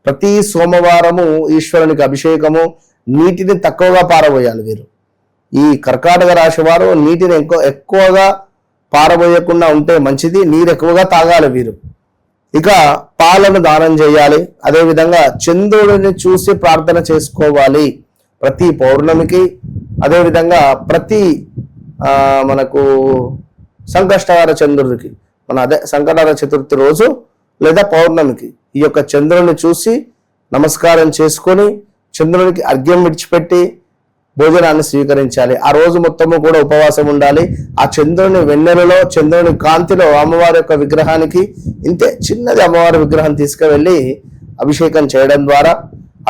[SPEAKER 3] ప్రతి సోమవారము ఈశ్వరునికి అభిషేకము, నీటిని తక్కువగా పారబోయాలి వీరు. ఈ కర్కాటక రాశి వారు నీటిని ఎక్కువగా పారబోయకుండా ఉంటే మంచిది. నీరు ఎక్కువగా తాగాలి వీరు. ఇక పాలను దానం చేయాలి. అదేవిధంగా చంద్రుడిని చూసి ప్రార్థన చేసుకోవాలి ప్రతి పౌర్ణమికి. అదేవిధంగా ప్రతి మనకు సంకష్టహార చంద్రుడికి, సంకటహార చతుర్థి రోజు లేదా పౌర్ణమికి ఈ యొక్క చంద్రుడిని చూసి నమస్కారం చేసుకొని చంద్రునికి అర్ఘ్యం విడిచిపెట్టి భోజనాన్ని స్వీకరించాలి. ఆ రోజు మొత్తము కూడా ఉపవాసం ఉండాలి. ఆ చంద్రుని వెన్నెలలో, చంద్రుని కాంతిలో అమ్మవారి యొక్క విగ్రహానికి ఇంతే చిన్నది అమ్మవారి విగ్రహం తీసుకువెళ్ళి అభిషేకం చేయడం ద్వారా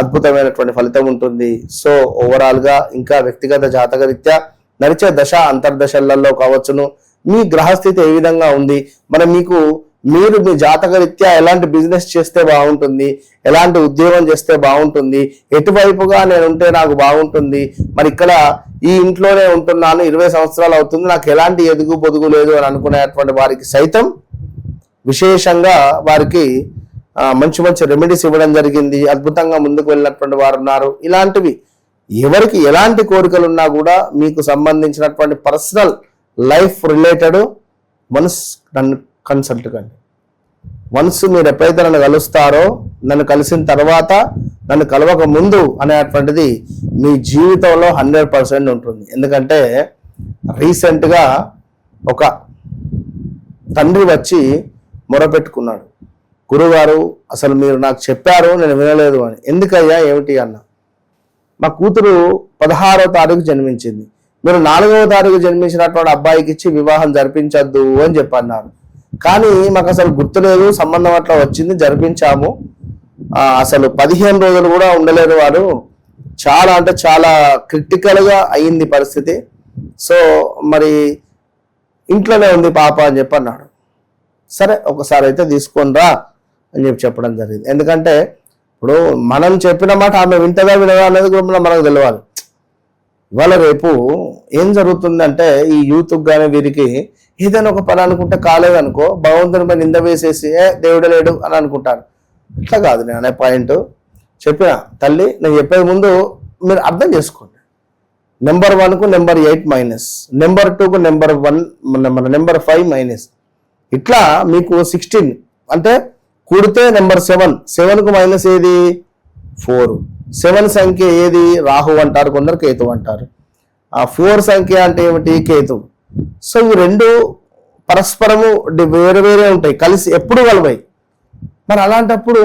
[SPEAKER 3] అద్భుతమైనటువంటి ఫలితం ఉంటుంది. సో ఓవరాల్ గా ఇంకా వ్యక్తిగత జాతకరీత్యా నడిచే దశ అంతర్దశలలో కావచ్చును, మీ గ్రహస్థితి ఏ విధంగా ఉంది, మీరు మీ జాతకరీత్యా ఎలాంటి బిజినెస్ చేస్తే బాగుంటుంది, ఎలాంటి ఉద్యోగం చేస్తే బాగుంటుంది, ఎటువైపుగా నేను ఉంటే నాకు బాగుంటుంది, మరి ఇక్కడ ఈ ఇంట్లోనే ఉంటున్నాను 20 సంవత్సరాలు అవుతుంది, నాకు ఎలాంటి ఎదుగు పొదుగు లేదు అని అనుకునేటువంటి వారికి సైతం విశేషంగా వారికి మంచి రెమెడీస్ ఇవ్వడం జరిగింది. అద్భుతంగా ముందుకు వెళ్ళినటువంటి వారు ఉన్నారు. ఇలాంటివి ఎవరికి ఎలాంటి కోరికలు ఉన్నా కూడా మీకు సంబంధించినటువంటి పర్సనల్ లైఫ్ రిలేటెడ్ వన్స్ నన్ను కన్సల్ట్ కండి. వన్స్ మీరు ఎప్పుడైతే నన్ను కలుస్తారో, నన్ను కలిసిన తర్వాత, నన్ను కలవక ముందు అనేటువంటిది మీ జీవితంలో 100% ఉంటుంది. ఎందుకంటే రీసెంట్గా ఒక తండ్రి వచ్చి మొరపెట్టుకున్నాడు, గురుగారు అసలు మీరు నాకు చెప్పారు నేను వినలేదు అని. ఎందుకయ్యా ఏమిటి అన్న, మా కూతురు 16వ తారీఖు జన్మించింది, మీరు 4వ తారీఖు జన్మించినటువంటి అబ్బాయికి ఇచ్చి వివాహం జరిపించద్దు అని చెప్పన్నారు. కానీ మాకు అసలు గుర్తులేదు, సంబంధం అట్లా వచ్చింది, జరిపించాము. అసలు 15 రోజులు కూడా ఉండలేదు వాడు, చాలా అంటే చాలా క్రిటికల్గా అయింది పరిస్థితి. సో మరి ఇంట్లోనే ఉంది పాప అని చెప్పి అన్నాడు. సరే ఒకసారి అయితే తీసుకొని రా అని చెప్పడం జరిగింది. ఎందుకంటే ఇప్పుడు మనం చెప్పిన మాట ఆమె వింటదా వినదా అనేది కూడా మనకు తెలియాలి. ఇవాళ రేపు ఏం జరుగుతుందంటే ఈ యూత్కి కానీ వీరికి ఏదైనా ఒక పని అనుకుంటే కాలేదనుకో భగవంతుని పై నింద వేసేసి దేవుడు లేడు అని అనుకుంటారు. ఇట్లా కాదు నేను అనే పాయింట్ చెప్పిన. తల్లి నేను చెప్పే ముందు మీరు అర్థం చేసుకోండి. నెంబర్ 1కు నెంబర్ 8 మైనస్, నెంబర్ 2కు నెంబర్ 1 నెంబర్ 5 మైనస్, ఇట్లా మీకు 16 అంటే కూడితే నెంబర్ 7కు మైనస్ ఏది 4. 7 సంఖ్య ఏది రాహు అంటారు, కొందరు కేతు అంటారు. ఆ 4 సంఖ్య అంటే ఏమిటి కేతు. సో ఈ రెండు పరస్పరము వేరే వేరే ఉంటాయి, కలిసి ఎప్పుడు కలవాయి. మరి అలాంటప్పుడు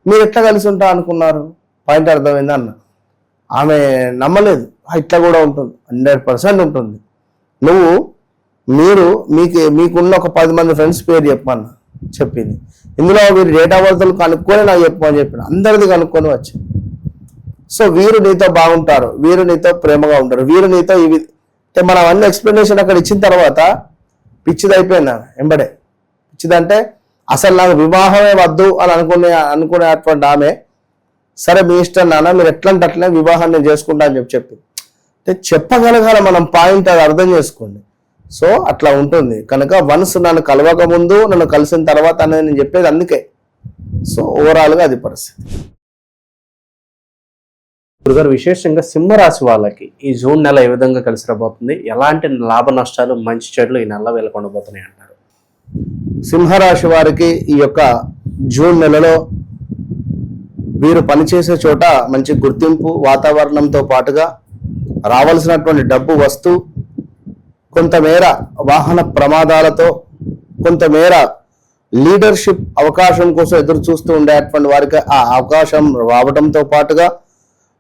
[SPEAKER 3] మీరు ఎట్లా కలిసి ఉంటా అనుకున్నారు? పాయింట్ అర్థమైందా అన్న? ఆమె నమ్మలేదు. ఇట్లా కూడా ఉంటుంది, 100% ఉంటుంది. మీకున్న ఒక 10 మంది ఫ్రెండ్స్ పేరు చెప్పమన్నా చెప్పింది. ఇందులో వీరు డేట్ ఆఫ్ బర్త్లు కనుక్కొని నాకు చెప్పమని చెప్పిన. అందరిది కనుక్కొని వచ్చింది. సో వీరు నీతో బాగుంటారు, వీరు నీతో ప్రేమగా ఉంటారు, వీరు నీతో ఇవి అంటే మనం అన్ని ఎక్స్ప్లెనేషన్ అక్కడ ఇచ్చిన తర్వాత పిచ్చిది అయిపోయింది ఎంబడే. పిచ్చిదంటే అసలు నాకు వివాహమే వద్దు అని అనుకునేటువంటి ఆమె సరే మీ ఇష్టం నాన్న, మీరు ఎట్లంటే అట్లనే వివాహం నేను చేసుకుంటా అని చెప్పింది. అంటే చెప్పగలగాల మనం పాయింట్, అది అర్థం చేసుకోండి. సో అట్లా ఉంటుంది కనుక వన్స్ నన్ను కలవక ముందు నన్ను కలిసిన తర్వాత అనేది నేను చెప్పేది అందుకే. సో ఓవరాల్గా అది పరిస్థితి.
[SPEAKER 2] గురుగారు విశేషంగా సింహరాశి వాళ్ళకి ఈ జూన్ నెల ఏ విధంగా కలిసి రాబోతుంది, ఎలాంటి లాభ నష్టాలు మంచి చెడులు ఈ నెల వెళ్ళకొండబోతున్నాయి అంటారు?
[SPEAKER 3] సింహరాశి వారికి ఈ యొక్క జూన్ నెలలో వీరు పనిచేసే చోట మంచి గుర్తింపు, వాతావరణంతో పాటుగా రావాల్సినటువంటి డబ్బు వస్తూ, కొంతమేర వాహన ప్రమాదాలతో, కొంతమేర లీడర్షిప్ అవకాశం కోసం ఎదురు చూస్తూ ఉండేటువంటి వారికి ఆ అవకాశం రావడంతో పాటుగా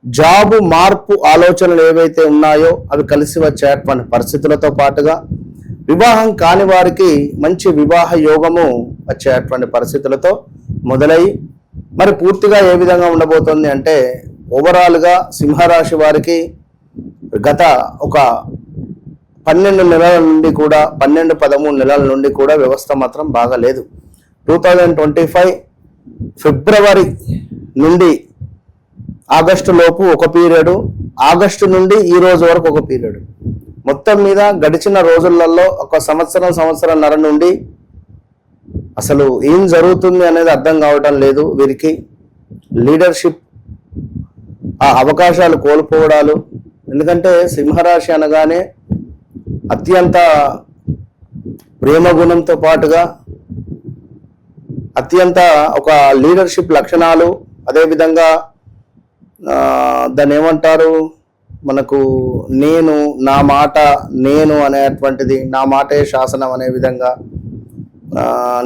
[SPEAKER 3] జాబు మార్పు ఆలోచనలు ఏవైతే ఉన్నాయో అవి కలిసి వచ్చేటువంటి పరిస్థితులతో పాటుగా వివాహం కాని వారికి మంచి వివాహ యోగము వచ్చేటువంటి పరిస్థితులతో మొదలై మరి పూర్తిగా ఏ విధంగా ఉండబోతుంది అంటే ఓవరాల్గా సింహరాశి వారికి గత ఒక 12 నెలల నుండి కూడా 12-13 నెలల నుండి కూడా వ్యవస్థ మాత్రం బాగాలేదు. 2025 ఫిబ్రవరి నుండి ఆగస్టు లోపు ఒక పీరియడ్, ఆగస్టు నుండి ఈ రోజు వరకు ఒక పీరియడ్, మొత్తం మీద గడిచిన రోజులలో ఒక సంవత్సరంన్నర నుండి అసలు ఏం జరుగుతుంది అనేది అర్థం కావటం లేదు. వీరికి లీడర్షిప్ ఆ అవకాశాలు కోల్పోవడాలు. ఎందుకంటే సింహరాశి అనగానే అత్యంత ప్రేమ గుణంతో పాటుగా అత్యంత ఒక లీడర్షిప్ లక్షణాలు, అదేవిధంగా దాన్ని ఏమంటారు మనకు నా మాట నేను అనేటువంటిది, నా మాటే శాసనం అనే విధంగా,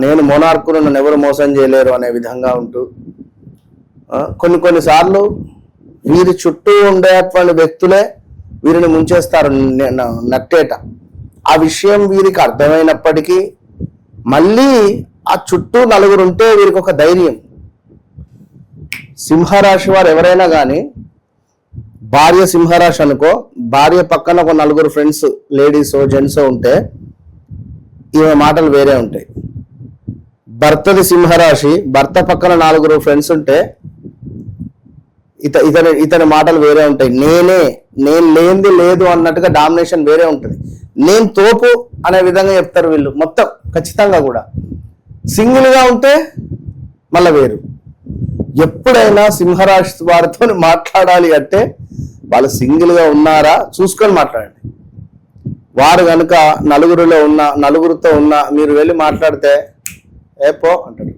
[SPEAKER 3] నేను మోనార్కును నన్ను ఎవరు మోసం చేయలేరు అనే విధంగా ఉంటూ కొన్నిసార్లు వీరి చుట్టూ ఉండేటువంటి వ్యక్తులే వీరిని ముంచేస్తారు నట్టేట. ఆ విషయం వీరికి అర్థమైనప్పటికీ మళ్ళీ ఆ చుట్టూ నలుగురు ఉంటే వీరికి ఒక ధైర్యం. సింహరాశి వారు ఎవరైనా కానీ భార్య సింహరాశి అనుకో, భార్య పక్కన ఒక నలుగురు ఫ్రెండ్స్ లేడీసో జెంట్సో ఉంటే ఈమె మాటలు వేరే ఉంటాయి. భర్తది సింహరాశి, భర్త పక్కన 4 ఫ్రెండ్స్ ఉంటే ఇతని మాటలు వేరే ఉంటాయి. నేను లేనిది లేదు అన్నట్టుగా డామినేషన్ వేరే ఉంటుంది. నేను తోపు అనే విధంగా చెప్తారు వీళ్ళు మొత్తం ఖచ్చితంగా కూడా. సింగిల్గా ఉంటే మళ్ళీ వేరు. ఎప్పుడైనా సింహరాశి వారితో మాట్లాడాలి అంటే వాళ్ళు సింగిల్గా ఉన్నారా చూసుకొని మాట్లాడండి. వారు కనుక నలుగురితో ఉన్న మీరు వెళ్ళి మాట్లాడితే ఏపో అంటాడు.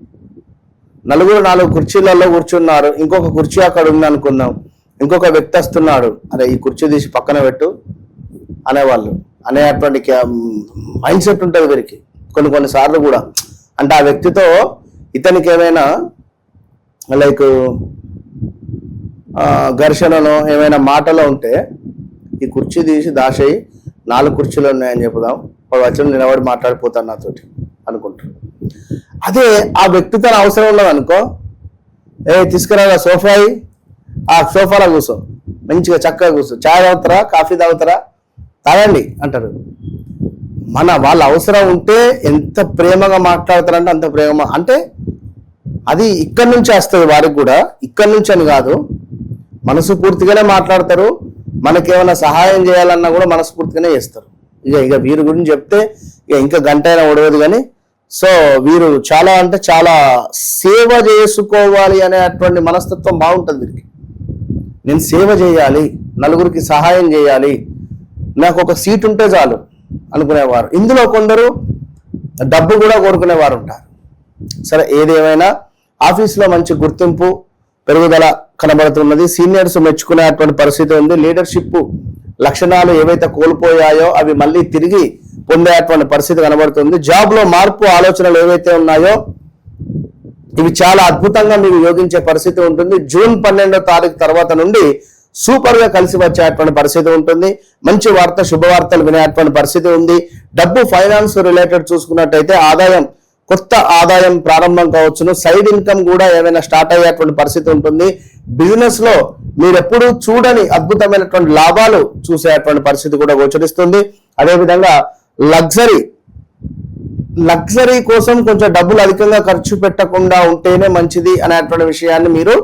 [SPEAKER 3] 4 కుర్చీలలో కూర్చున్నారు, ఇంకొక కుర్చీ అక్కడ ఉంది అనుకుందాం, ఇంకొక వ్యక్తి వస్తున్నాడు, అరే ఈ కుర్చీ తీసి పక్కన పెట్టు అనేవాళ్ళు అనేటువంటి మైండ్ సెట్ ఉంటుంది వీరికి కొన్నిసార్లు కూడా. అంటే ఆ వ్యక్తితో ఇతనికి ఏమైనా లైక్ ఘర్షణలో ఏమైనా మాటలో ఉంటే ఈ కుర్చీ తీసి దాచేయి, 4 కుర్చీలు ఉన్నాయని చెప్పుదాం, వాడు వచ్చి నిలబడి మాట్లాడిపోతాను నాతోటి అనుకుంటారు. అదే ఆ వ్యక్తితో అవసరం ఉన్నది అనుకో, తీసుకురాగా సోఫా, ఆ సోఫాలో కూర్చో, మంచిగా చక్కగా కూర్చో, చాయ్ తాగుతారా, కాఫీ తాగుతారా, తాగండి అంటారు. వాళ్ళ అవసరం ఉంటే ఎంత ప్రేమగా మాట్లాడతారంటే అంత ప్రేమ, అంటే అది ఇక్కడి నుంచి వస్తుంది వారికి కూడా, ఇక్కడి నుంచి అని కాదు, మనసు పూర్తిగానే మాట్లాడతారు. మనకేమైనా సహాయం చేయాలన్నా కూడా మనస్ఫూర్తిగానే చేస్తారు. ఇక వీరి గురించి చెప్తే ఇంకా గంట అయినా ఒడవదు. కానీ సో వీరు చాలా అంటే చాలా సేవ చేసుకోవాలి అనేటువంటి మనస్తత్వం బాగుంటుంది వీరికి. నేను సేవ చేయాలి, నలుగురికి సహాయం చేయాలి, నాకు ఒక సీట్ ఉంటే చాలు అనుకునేవారు. ఇందులో కొందరు డబ్బు కూడా కోరుకునేవారు ఉంటారు. సరే, ఏదేమైనా ఆఫీస్లో మంచి గుర్తింపు పెరుగుదల కనబడుతున్నది. సీనియర్స్ మెచ్చుకునేటువంటి పరిస్థితి ఉంది. లీడర్షిప్ లక్షణాలు ఏవైతే కోల్పోయాయో అవి మళ్ళీ తిరిగి పొందేటువంటి పరిస్థితి కనబడుతుంది. జాబ్ లో మార్పు ఆలోచనలు ఏవైతే ఉన్నాయో ఇవి చాలా అద్భుతంగా మీకు యోగించే పరిస్థితి ఉంటుంది. జూన్ 12వ తారీఖు తర్వాత నుండి సూపర్ గా కలిసి వచ్చేటువంటి పరిస్థితి ఉంటుంది. మంచి వార్త, శుభవార్తలు వినేటువంటి పరిస్థితి ఉంది. డబ్బు, ఫైనాన్స్ రిలేటెడ్ చూసుకున్నట్టయితే ఆదాయం, కొత్త ఆదాయం ప్రారంభం కావచ్చును. సైడ్ ఇన్కమ్ కూడా ఏమైనా స్టార్ట్ అయ్యేటువంటి పరిస్థితి ఉంటుంది. బిజినెస్ లో మీరు ఎప్పుడూ చూడని అద్భుతమైనటువంటి లాభాలు చూసేటువంటి పరిస్థితి కూడా గోచరిస్తుంది. అదేవిధంగా లగ్జరీ కోసం కొంచెం డబ్బులు అధికంగా ఖర్చు పెట్టకుండా ఉంటేనే మంచిది అనేటువంటి విషయాన్ని మీరు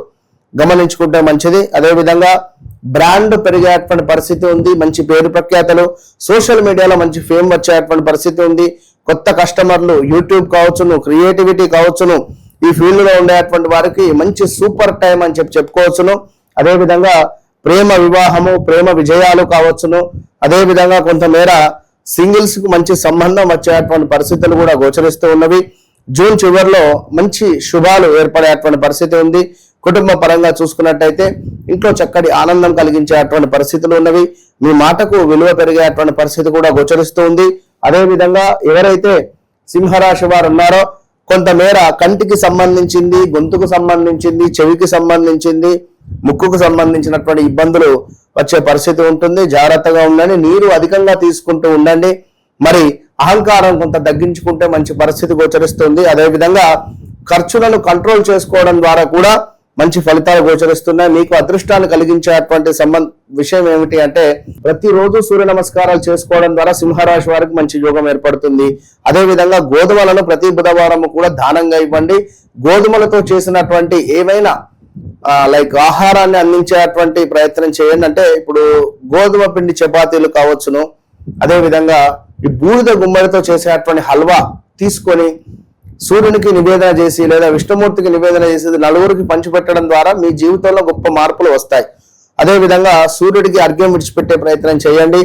[SPEAKER 3] గమనించుకుంటే మంచిది. అదేవిధంగా బ్రాండ్ పెరిగేటువంటి పరిస్థితి ఉంది. మంచి పేరు ప్రఖ్యాతలు, సోషల్ మీడియాలో మంచి ఫేమ్ వచ్చేటువంటి పరిస్థితి ఉంది. కొత్త కస్టమర్లు, యూట్యూబ్ కావచ్చును, క్రియేటివిటీ కావచ్చును, ఈ ఫీల్డ్ లో ఉండేటువంటి వారికి మంచి సూపర్ టైం అని చెప్పుకోవచ్చును. అదేవిధంగా ప్రేమ వివాహము, ప్రేమ విజయాలు కావచ్చును. అదేవిధంగా కొంతమేర సింగిల్స్ కు మంచి సంబంధం వచ్చేటువంటి పరిస్థితులు కూడా గోచరిస్తూ ఉన్నవి. జూన్ చివరిలో మంచి శుభాలు ఏర్పడేటువంటి పరిస్థితి ఉంది. కుటుంబ పరంగా చూసుకున్నట్టయితే ఇంట్లో చక్కటి ఆనందం కలిగించేటువంటి పరిస్థితులు ఉన్నవి. మీ మాటకు విలువ పెరిగేటువంటి పరిస్థితి కూడా గోచరిస్తూ ఉంది. అదేవిధంగా ఎవరైతే సింహరాశి వారు ఉన్నారో కొంతమేర కంటికి సంబంధించింది, గొంతుకు సంబంధించింది, చెవికి సంబంధించింది, ముక్కుకు సంబంధించినటువంటి ఇబ్బందులు వచ్చే పరిస్థితి ఉంటుంది. జాగ్రత్తగా ఉండండి. నీరు అధికంగా తీసుకుంటూ ఉండండి. మరి అహంకారం కొంత తగ్గించుకుంటే మంచి పరిస్థితి గోచరిస్తుంది. అదేవిధంగా ఖర్చులను కంట్రోల్ చేసుకోవడం ద్వారా కూడా మంచి ఫలితాలు గోచరిస్తున్నాయి. మీకు అదృష్టాన్ని కలిగించేటువంటి విషయం ఏమిటి అంటే ప్రతిరోజు సూర్య నమస్కారాలు చేసుకోవడం ద్వారా సింహరాశి వారికి మంచి యోగం ఏర్పడుతుంది. అదేవిధంగా గోధుమలను ప్రతి బుధవారం కూడా దానంగా ఇవ్వండి. గోధుమలతో చేసినటువంటి ఏమైనా ఆహారాన్ని అందించేటువంటి ప్రయత్నం చేయండి. అంటే ఇప్పుడు గోధుమ పిండి చపాతీలు కావచ్చును. అదేవిధంగా ఈ బూడిద గుమ్మడితో చేసేటువంటి హల్వా తీసుకొని సూర్యునికి నివేదన చేసి లేదా విష్ణుమూర్తికి నివేదన చేసి నలుగురికి పంచిపెట్టడం ద్వారా మీ జీవితంలో గొప్ప మార్పులు వస్తాయి. అదేవిధంగా సూర్యుడికి అర్ఘ్యం విడిచిపెట్టే ప్రయత్నం చేయండి.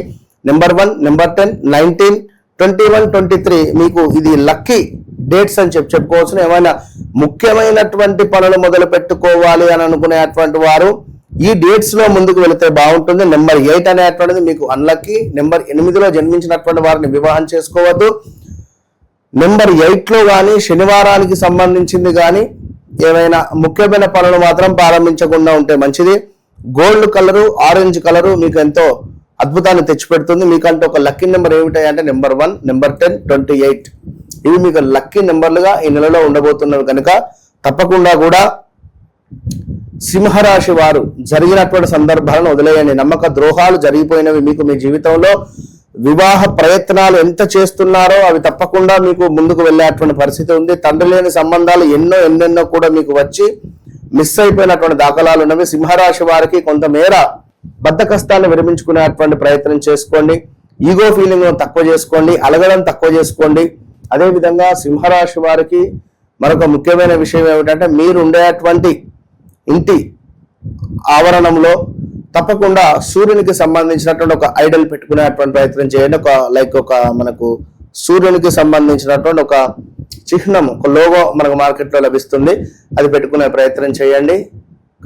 [SPEAKER 3] నెంబర్ 1, నెంబర్ 10, 19, 21, 23 మీకు ఇది లక్కీ డేట్స్ అని చెప్పుకోవచ్చు. ఏమైనా ముఖ్యమైనటువంటి పనులు మొదలు పెట్టుకోవాలి అని అనుకునేటువంటి వారు ఈ డేట్స్ లో ముందుకు వెళితే బాగుంటుంది. నెంబర్ 8 అనేటువంటిది మీకు అన్లక్కీ. నెంబర్ 8లో జన్మించినటువంటి వారిని వివాహం చేసుకోవద్దు. నెంబర్ 8లో కానీ శనివారానికి సంబంధించింది కానీ ఏమైనా ముఖ్యమైన పనులు మాత్రం ప్రారంభించకుండా ఉంటే మంచిది. గోల్డ్ కలరు, ఆరెంజ్ కలరు మీకు ఎంతో అద్భుతాన్ని తెచ్చిపెడుతుంది. మీకంటే ఒక లక్కీ నెంబర్ ఏమిటాయంటే నెంబర్ 1, నెంబర్ 10, 28 ఇవి మీకు లక్కీ నెంబర్లుగా ఈ నెలలో ఉండబోతున్నవి కనుక తప్పకుండా కూడా సింహరాశి వారు జరిగినటువంటి సందర్భాలను వదిలేయండి. నమ్మక ద్రోహాలు జరిగిపోయినవి మీకు మీ జీవితంలో. వివాహ ప్రయత్నాలు ఎంత చేస్తున్నారో అవి తప్పకుండా మీకు ముందుకు వెళ్ళేటువంటి పరిస్థితి ఉంది. తండ్రి లేని సంబంధాలు ఎన్నెన్నో కూడా మీకు వచ్చి మిస్ అయిపోయినటువంటి దాఖలాలు ఉన్నవి. సింహరాశి వారికి కొంతమేర బద్ధకష్టాన్ని విరమించుకునేటువంటి ప్రయత్నం చేసుకోండి. ఈగో ఫీలింగ్ తక్కువ చేసుకోండి, అలగడం తక్కువ చేసుకోండి. అదేవిధంగా సింహరాశి వారికి మరొక ముఖ్యమైన విషయం ఏమిటంటే మీరు ఉండేటువంటి ఇంటి ఆవరణంలో తప్పకుండా సూర్యునికి సంబంధించినటువంటి ఒక ఐడల్ పెట్టుకునేటువంటి ప్రయత్నం చేయండి. ఒక మనకు సూర్యునికి సంబంధించినటువంటి ఒక చిహ్నం, ఒక లోగో మనకు మార్కెట్లో లభిస్తుంది, అది పెట్టుకునే ప్రయత్నం చేయండి.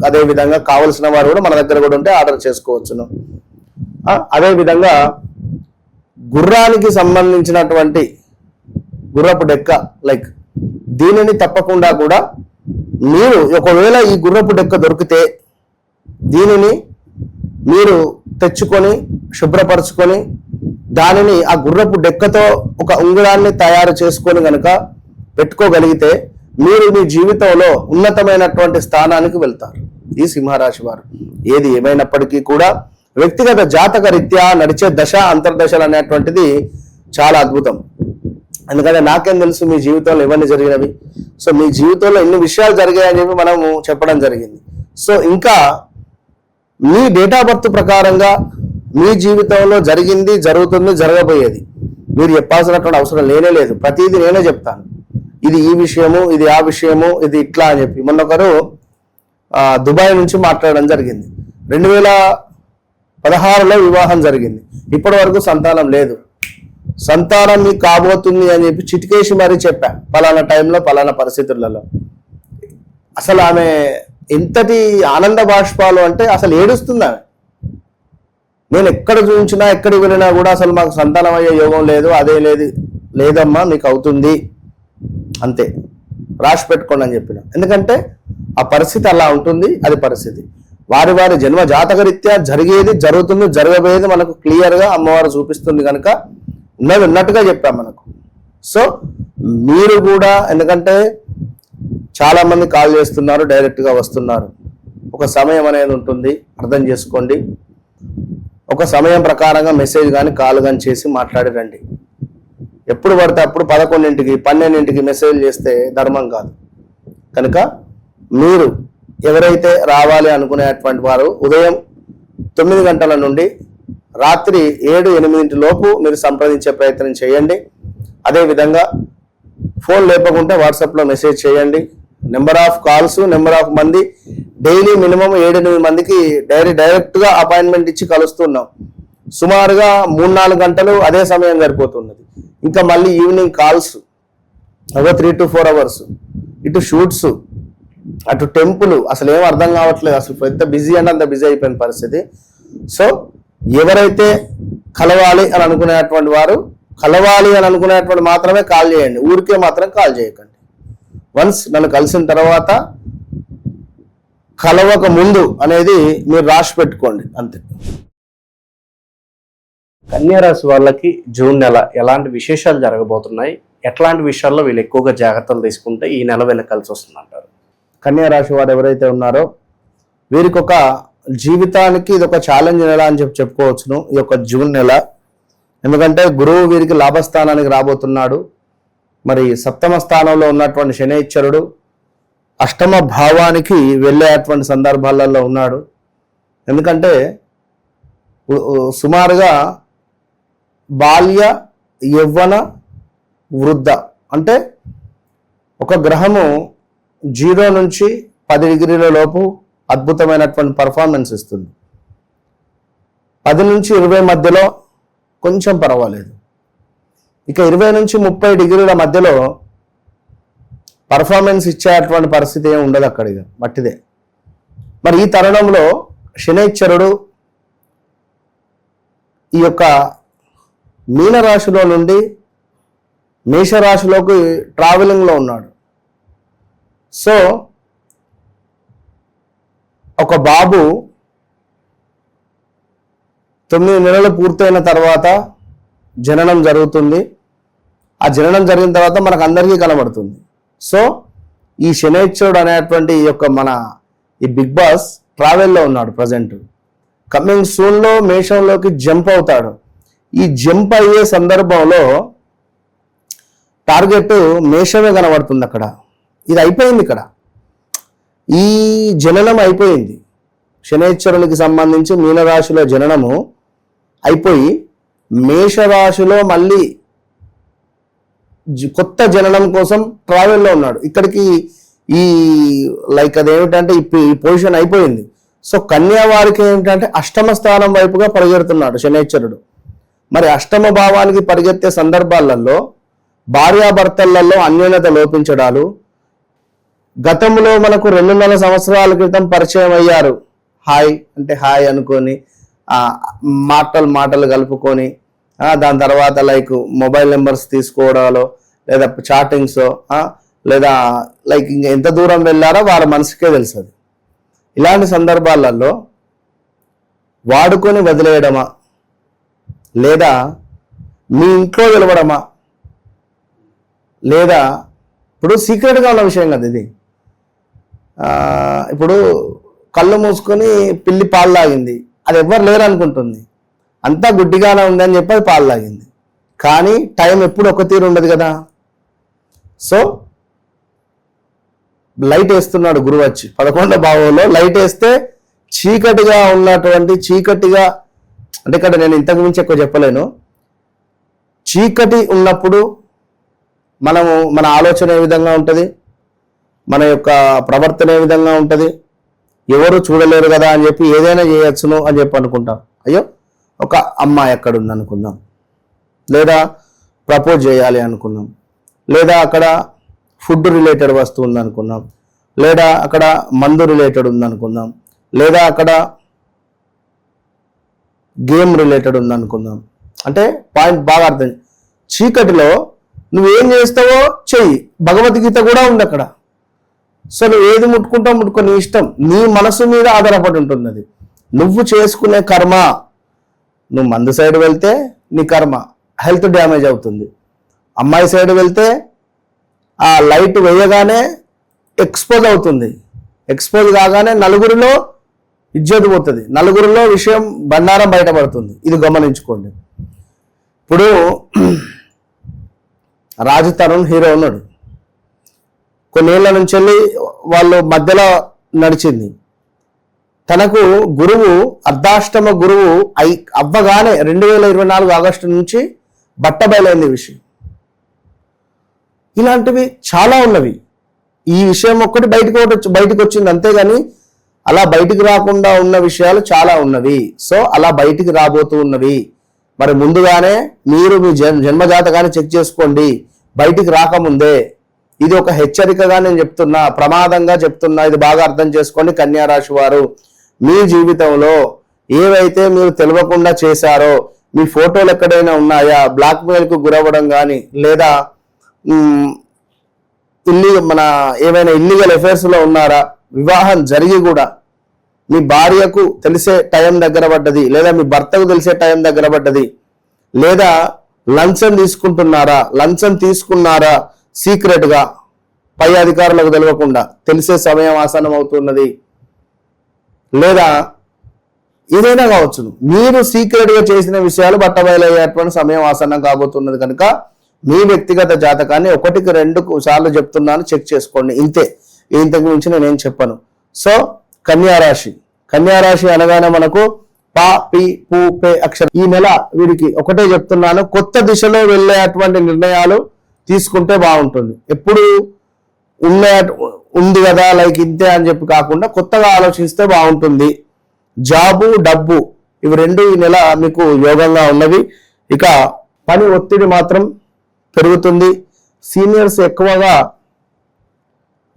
[SPEAKER 3] అదేవిధంగా కావలసిన వారు కూడా మన దగ్గర కూడా ఉంటే ఆర్డర్ చేసుకోవచ్చును. అదేవిధంగా గుర్రానికి సంబంధించినటువంటి గుర్రపు డెక్క దీనిని తప్పకుండా కూడా మీరు ఒకవేళ ఈ గుర్రపు డెక్క దొరికితే దీనిని మీరు తెచ్చుకొని శుభ్రపరచుకొని దానిని ఆ గుర్రపు డెక్కతో ఒక ఉంగరాన్ని తయారు చేసుకొని గనక పెట్టుకోగలిగితే మీరు మీ జీవితంలో ఉన్నతమైనటువంటి స్థానానికి వెళ్తారు. ఈ సింహరాశి వారు. ఏది ఏమైనప్పటికీ కూడా వ్యక్తిగత జాతక రీత్యా నడిచే దశ అంతర్దశలు అనేటువంటిది చాలా అద్భుతం. ఎందుకంటే నాకేం తెలుసు మీ జీవితంలో ఇవన్నీ జరిగినవి. సో మీ జీవితంలో ఎన్ని విషయాలు జరిగాయని చెప్పి మనము చెప్పడం జరిగింది. సో ఇంకా మీ డేట్ ఆఫ్ బర్త్ ప్రకారంగా మీ జీవితంలో జరిగింది, జరుగుతుంది, జరగబోయేది మీరు చెప్పాల్సినటువంటి అవసరం లేనే లేదు. ప్రతిదీ నేనే చెప్తాను. ఇది ఈ విషయము, ఇది ఆ విషయము, ఇది ఇట్లా అని చెప్పి. మొన్న ఒకరు దుబాయ్ నుంచి మాట్లాడడం జరిగింది. 2016లో వివాహం జరిగింది. ఇప్పటి వరకు సంతానం లేదు. సంతానం మీకు కాబోతుంది అని చెప్పి చిటికేసి మరీ చెప్పా, పలానా టైంలో పలానా పరిస్థితులలో. అసలు ఆమె ఎంతటి ఆనంద బాష్పాలు అంటే అసలు ఏడుస్తుంది ఆమె. నేను ఎక్కడ చూపించినా ఎక్కడికి వెళ్ళినా కూడా అసలు మాకు సంతానం అయ్యే యోగం లేదు, అదే లేదు. లేదమ్మా మీకు అవుతుంది, అంతే, రాసి పెట్టుకోండి అని చెప్పిన. ఎందుకంటే ఆ పరిస్థితి అలా ఉంటుంది. అది పరిస్థితి వారి వారి జన్మ జాతక రీత్యా జరిగేది, జరుగుతుంది, జరగబోయేది మనకు క్లియర్గా అమ్మవారు చూపిస్తుంది కనుక ఉన్నది ఉన్నట్టుగా చెప్పాం మనకు. సో మీరు కూడా, ఎందుకంటే చాలా మంది కాల్ చేస్తున్నారు, డైరెక్ట్గా వస్తున్నారు. ఒక సమయం అనేది ఉంటుంది, అర్థం చేసుకోండి. ఒక సమయం ప్రకారంగా మెసేజ్ కానీ కాల్ కానీ చేసి మాట్లాడి రండి. ఎప్పుడు పడితే అప్పుడు 11ంటికి 12ంటికి మెసేజ్ చేస్తే ధర్మం కాదు. కనుక మీరు ఎవరైతే రావాలి అనుకునేటువంటి వారు ఉదయం 9 గంటల నుండి రాత్రి 7-8 లోపు మీరు సంప్రదించే ప్రయత్నం చేయండి. అదేవిధంగా ఫోన్ లేపకుంటే వాట్సాప్లో మెసేజ్ చేయండి. Number of calls, number of మంది డైలీ మినిమం 7-8 మందికి డైరెక్ట్గా అపాయింట్మెంట్ ఇచ్చి కలుస్తున్నాం. సుమారుగా 3-4 గంటలు అదే సమయం సరిపోతున్నది. ఇంకా మళ్ళీ ఈవినింగ్ కాల్స్ ఒక 3 to 4 hours, ఇటు షూట్స్, అటు టెంపుల్, అసలు ఏం అర్థం కావట్లేదు. అసలు ఎంత బిజీ అంటే అంత బిజీ అయిపోయిన పరిస్థితి. సో ఎవరైతే కలవాలి అని అనుకునేటువంటి వారు కలవాలి అని అనుకునేటువంటి మాత్రమే కాల్ చేయండి. ఊరికే మాత్రం కాల్ చేయకండి. వన్స్ నన్ను కలిసిన తర్వాత కలవక ముందు అనేది మీరు రాసి పెట్టుకోండి, అంతే.
[SPEAKER 2] కన్యా రాశి వాళ్ళకి జూన్ నెల ఎలాంటి విశేషాలు జరగబోతున్నాయి, ఎట్లాంటి విషయాల్లో వీళ్ళు ఎక్కువగా జాగ్రత్తలు తీసుకుంటే ఈ నెల వీళ్ళకి కలిసి వస్తుంది అంటారు?
[SPEAKER 3] కన్యా రాశి వారు ఎవరైతే ఉన్నారో వీరికి ఒక జీవితానికి ఇది ఒక ఛాలెంజ్ నెల అని చెప్పుకోవచ్చును ఈ యొక్క జూన్ నెల. ఎందుకంటే గురువు వీరికి లాభస్థానానికి రాబోతున్నాడు. మరి 7వ స్థానంలో ఉన్నటువంటి శనైశ్వరుడు 8వ భావానికి వెళ్ళేటువంటి సందర్భాలలో ఉన్నాడు. ఎందుకంటే సుమారుగా బాల్య, యవ్వన, వృద్ధ అంటే ఒక గ్రహము 0 నుంచి 10 డిగ్రీల లోపు అద్భుతమైనటువంటి పర్ఫార్మెన్స్ ఇస్తుంది. 10 నుంచి 20 మధ్యలో కొంచెం పర్వాలేదు. ఇక 20 నుంచి 30 డిగ్రీల మధ్యలో పర్ఫార్మెన్స్ ఇచ్చేటువంటి పరిస్థితి ఏమి ఉండదు, అక్కడిగా మట్టిదే. మరి ఈ తరుణంలో శనైశ్వరుడు ఈ యొక్క మీనరాశిలో నుండి మేషరాశిలోకి ట్రావెలింగ్లో ఉన్నాడు. సో ఒక బాబు 9 నెలలు పూర్తయిన తర్వాత జననం జరుగుతుంది. ఆ జననం జరిగిన తర్వాత మనకు అందరికీ కనబడుతుంది. సో ఈ శనైశ్వరుడు అనేటువంటి ఈ యొక్క మన ఈ బిగ్ బాస్ ట్రావెల్లో ఉన్నాడు ప్రజెంట్. కమింగ్ సూన్లో మేషంలోకి జంప్ అవుతాడు. ఈ జంప్ అయ్యే సందర్భంలో టార్గెట్ మేషమే కనబడుతుంది. అక్కడ ఇది అయిపోయింది. ఇక్కడ ఈ జననం అయిపోయింది. శనైశ్వరునికి సంబంధించి మీనరాశిలో జననము అయిపోయి మేషరాశిలో మళ్ళీ కొత్త జననం కోసం ట్రావెల్లో ఉన్నాడు. ఇక్కడికి ఈ లైక్ అదేమిటంటే ఈ పొజిషన్ అయిపోయింది. సో కన్యా వారికి ఏమిటంటే 8వ స్థానం వైపుగా పరిగెడుతున్నాడు శనైశ్వరుడు. మరి 8వ భావానికి పరిగెత్తే సందర్భాలలో భార్యాభర్తలలో అన్యోన్యత లోపించడాలు, గతంలో మనకు 2.5 సంవత్సరాల క్రితం పరిచయం అయ్యారు, హాయ్ అంటే హాయ్ అనుకొని మాటలు కలుపుకొని దాని తర్వాత లైక్ మొబైల్ నెంబర్స్ తీసుకోవడాలో లేదా చాటింగ్స్ లేదా లైక్ ఇంకా ఎంత దూరం వెళ్ళారో వాళ్ళ మనసుకే తెలుస్తుంది. ఇలాంటి సందర్భాలలో వాడుకొని వదిలేయడమా లేదా మీ ఇంట్లో వెలవడమా లేదా ఇప్పుడు సీక్రెట్గా ఉన్న విషయం కదా ఇది. ఇప్పుడు కళ్ళు మూసుకొని పిల్లి పాలు తాగింది, అది ఎవ్వరు లేరు అనుకుంటుంది, అంతా గుడ్డిగానే ఉందని చెప్పి అది పాలు తాగింది. కానీ టైం ఎప్పుడు ఒక తీరు ఉండదు కదా. సో లైట్ వేస్తున్నాడు గురువు వచ్చి 11వ భావంలో లైట్ వేస్తే చీకటిగా ఉన్నటువంటి చీకటిగా, అంటే ఇక్కడ నేను ఇంతకు మించి ఎక్కువ చెప్పలేను. చీకటి ఉన్నప్పుడు మన ఆలోచన ఏ విధంగా ఉంటుంది, మన యొక్క ప్రవర్తన ఏ విధంగా ఉంటుంది, ఎవరు చూడలేరు కదా అని చెప్పి ఏదైనా చేయొచ్చును అని చెప్పి అనుకుంటాం. అయ్యో ఒక అమ్మాయి ఎక్కడ ఉంది అనుకుందాం, లేదా ప్రపోజ్ చేయాలి అనుకున్నాం, లేదా అక్కడ ఫుడ్ రిలేటెడ్ వస్తువు ఉంది అనుకున్నాం, లేదా అక్కడ మందు రిలేటెడ్ ఉంది అనుకుందాం, లేదా అక్కడ గేమ్ రిలేటెడ్ ఉంది అనుకుందాం. అంటే పాయింట్ బాగా అర్థం. చీకటిలో నువ్వేం చేస్తావో చెయ్యి, భగవద్గీత కూడా ఉంది అక్కడ. సో నువ్వు ఏది ముట్టుకుంటావు ముట్టుకో, నీ ఇష్టం, నీ మనసు మీద ఆధారపడి ఉంటుంది అది. నువ్వు చేసుకునే కర్మ, నువ్వు మందు సైడ్ వెళ్తే నీ కర్మ హెల్త్ డ్యామేజ్ అవుతుంది. అమ్మాయి సైడ్ వెళ్తే ఆ లైట్ వేయగానే ఎక్స్పోజ్ అవుతుంది, ఎక్స్పోజ్ కాగానే నలుగురిలో ఇజ్జత్ పోతుంది, నలుగురిలో విషయం బండారం బయటపడుతుంది. ఇది గమనించుకోండి. ఇప్పుడు రాజు తరుణ్ హీరో ఉన్నాడు, కొన్నేళ్ల నుంచి వెళ్ళి వాళ్ళు మధ్యలో నడిచింది. తనకు గురువు అర్ధాష్టమ గురువు అవ్వగానే 2024 ఆగస్టు నుంచి బట్టబయలైంది విషయం. ఇలాంటివి చాలా ఉన్నవి. ఈ విషయం ఒక్కటి బయటకు వచ్చింది అంతేగాని అలా బయటికి రాకుండా ఉన్న విషయాలు చాలా ఉన్నవి. సో అలా బయటికి రాబోతూ ఉన్నవి. మరి ముందుగానే మీరు మీ జన్మజాతకాన్ని చెక్ చేసుకోండి, బయటికి రాకముందే. ఇది ఒక హెచ్చరికగా నేను చెప్తున్నా, ప్రమాదంగా చెప్తున్నా. ఇది బాగా అర్థం చేసుకోండి కన్యా రాశి వారు. మీ జీవితంలో ఏవైతే మీరు తెలియకుండా చేశారో, మీ ఫోటోలు ఎక్కడైనా ఉన్నాయా, బ్లాక్మెయిల్కు గురవ్వడం కానీ, లేదా ఏమైనా ఇల్లీగల్ అఫైర్స్లో ఉన్నారా, వివాహం జరిగి కూడా మీ భార్యకు తెలిసే టైం దగ్గర పడ్డది, లేదా మీ భర్తకు తెలిసే టైం దగ్గర పడ్డది, లేదా లంచం తీసుకున్నారా సీక్రెట్ గా పై అధికారులకు తెలియకుండా తెలిసే సమయం ఆసనం అవుతున్నది, లేదా ఏదైనా కావచ్చును. మీరు సీక్రెట్ గా చేసిన విషయాలు బట్టబయలయ్యేటువంటి సమయం ఆసనం కాబోతున్నది. కనుక మీ వ్యక్తిగత జాతకాన్ని 1కి 2 సార్లు చెప్తున్నాను, చెక్ చేసుకోండి. ఇంతే, ఇంతకు మించి నేనేం చెప్పను. సో కన్యారాశి అనగానే మనకు పా పి పు పే అక్షరం. ఈ నెల వీరికి ఒకటే చెప్తున్నాను, కొత్త దిశలో వెళ్ళేటువంటి నిర్ణయాలు తీసుకుంటే బాగుంటుంది. ఎప్పుడు ఉంది కదా లైక్ ఇంతే అని చెప్పి కాకుండా కొత్తగా ఆలోచిస్తే బాగుంటుంది. జాబు డబ్బు ఇవి 2 ఈ నెల మీకు యోగంగా ఉన్నవి. ఇక పని ఒత్తిడి మాత్రం పెరుగుతుంది. సీనియర్స్ ఎక్కువగా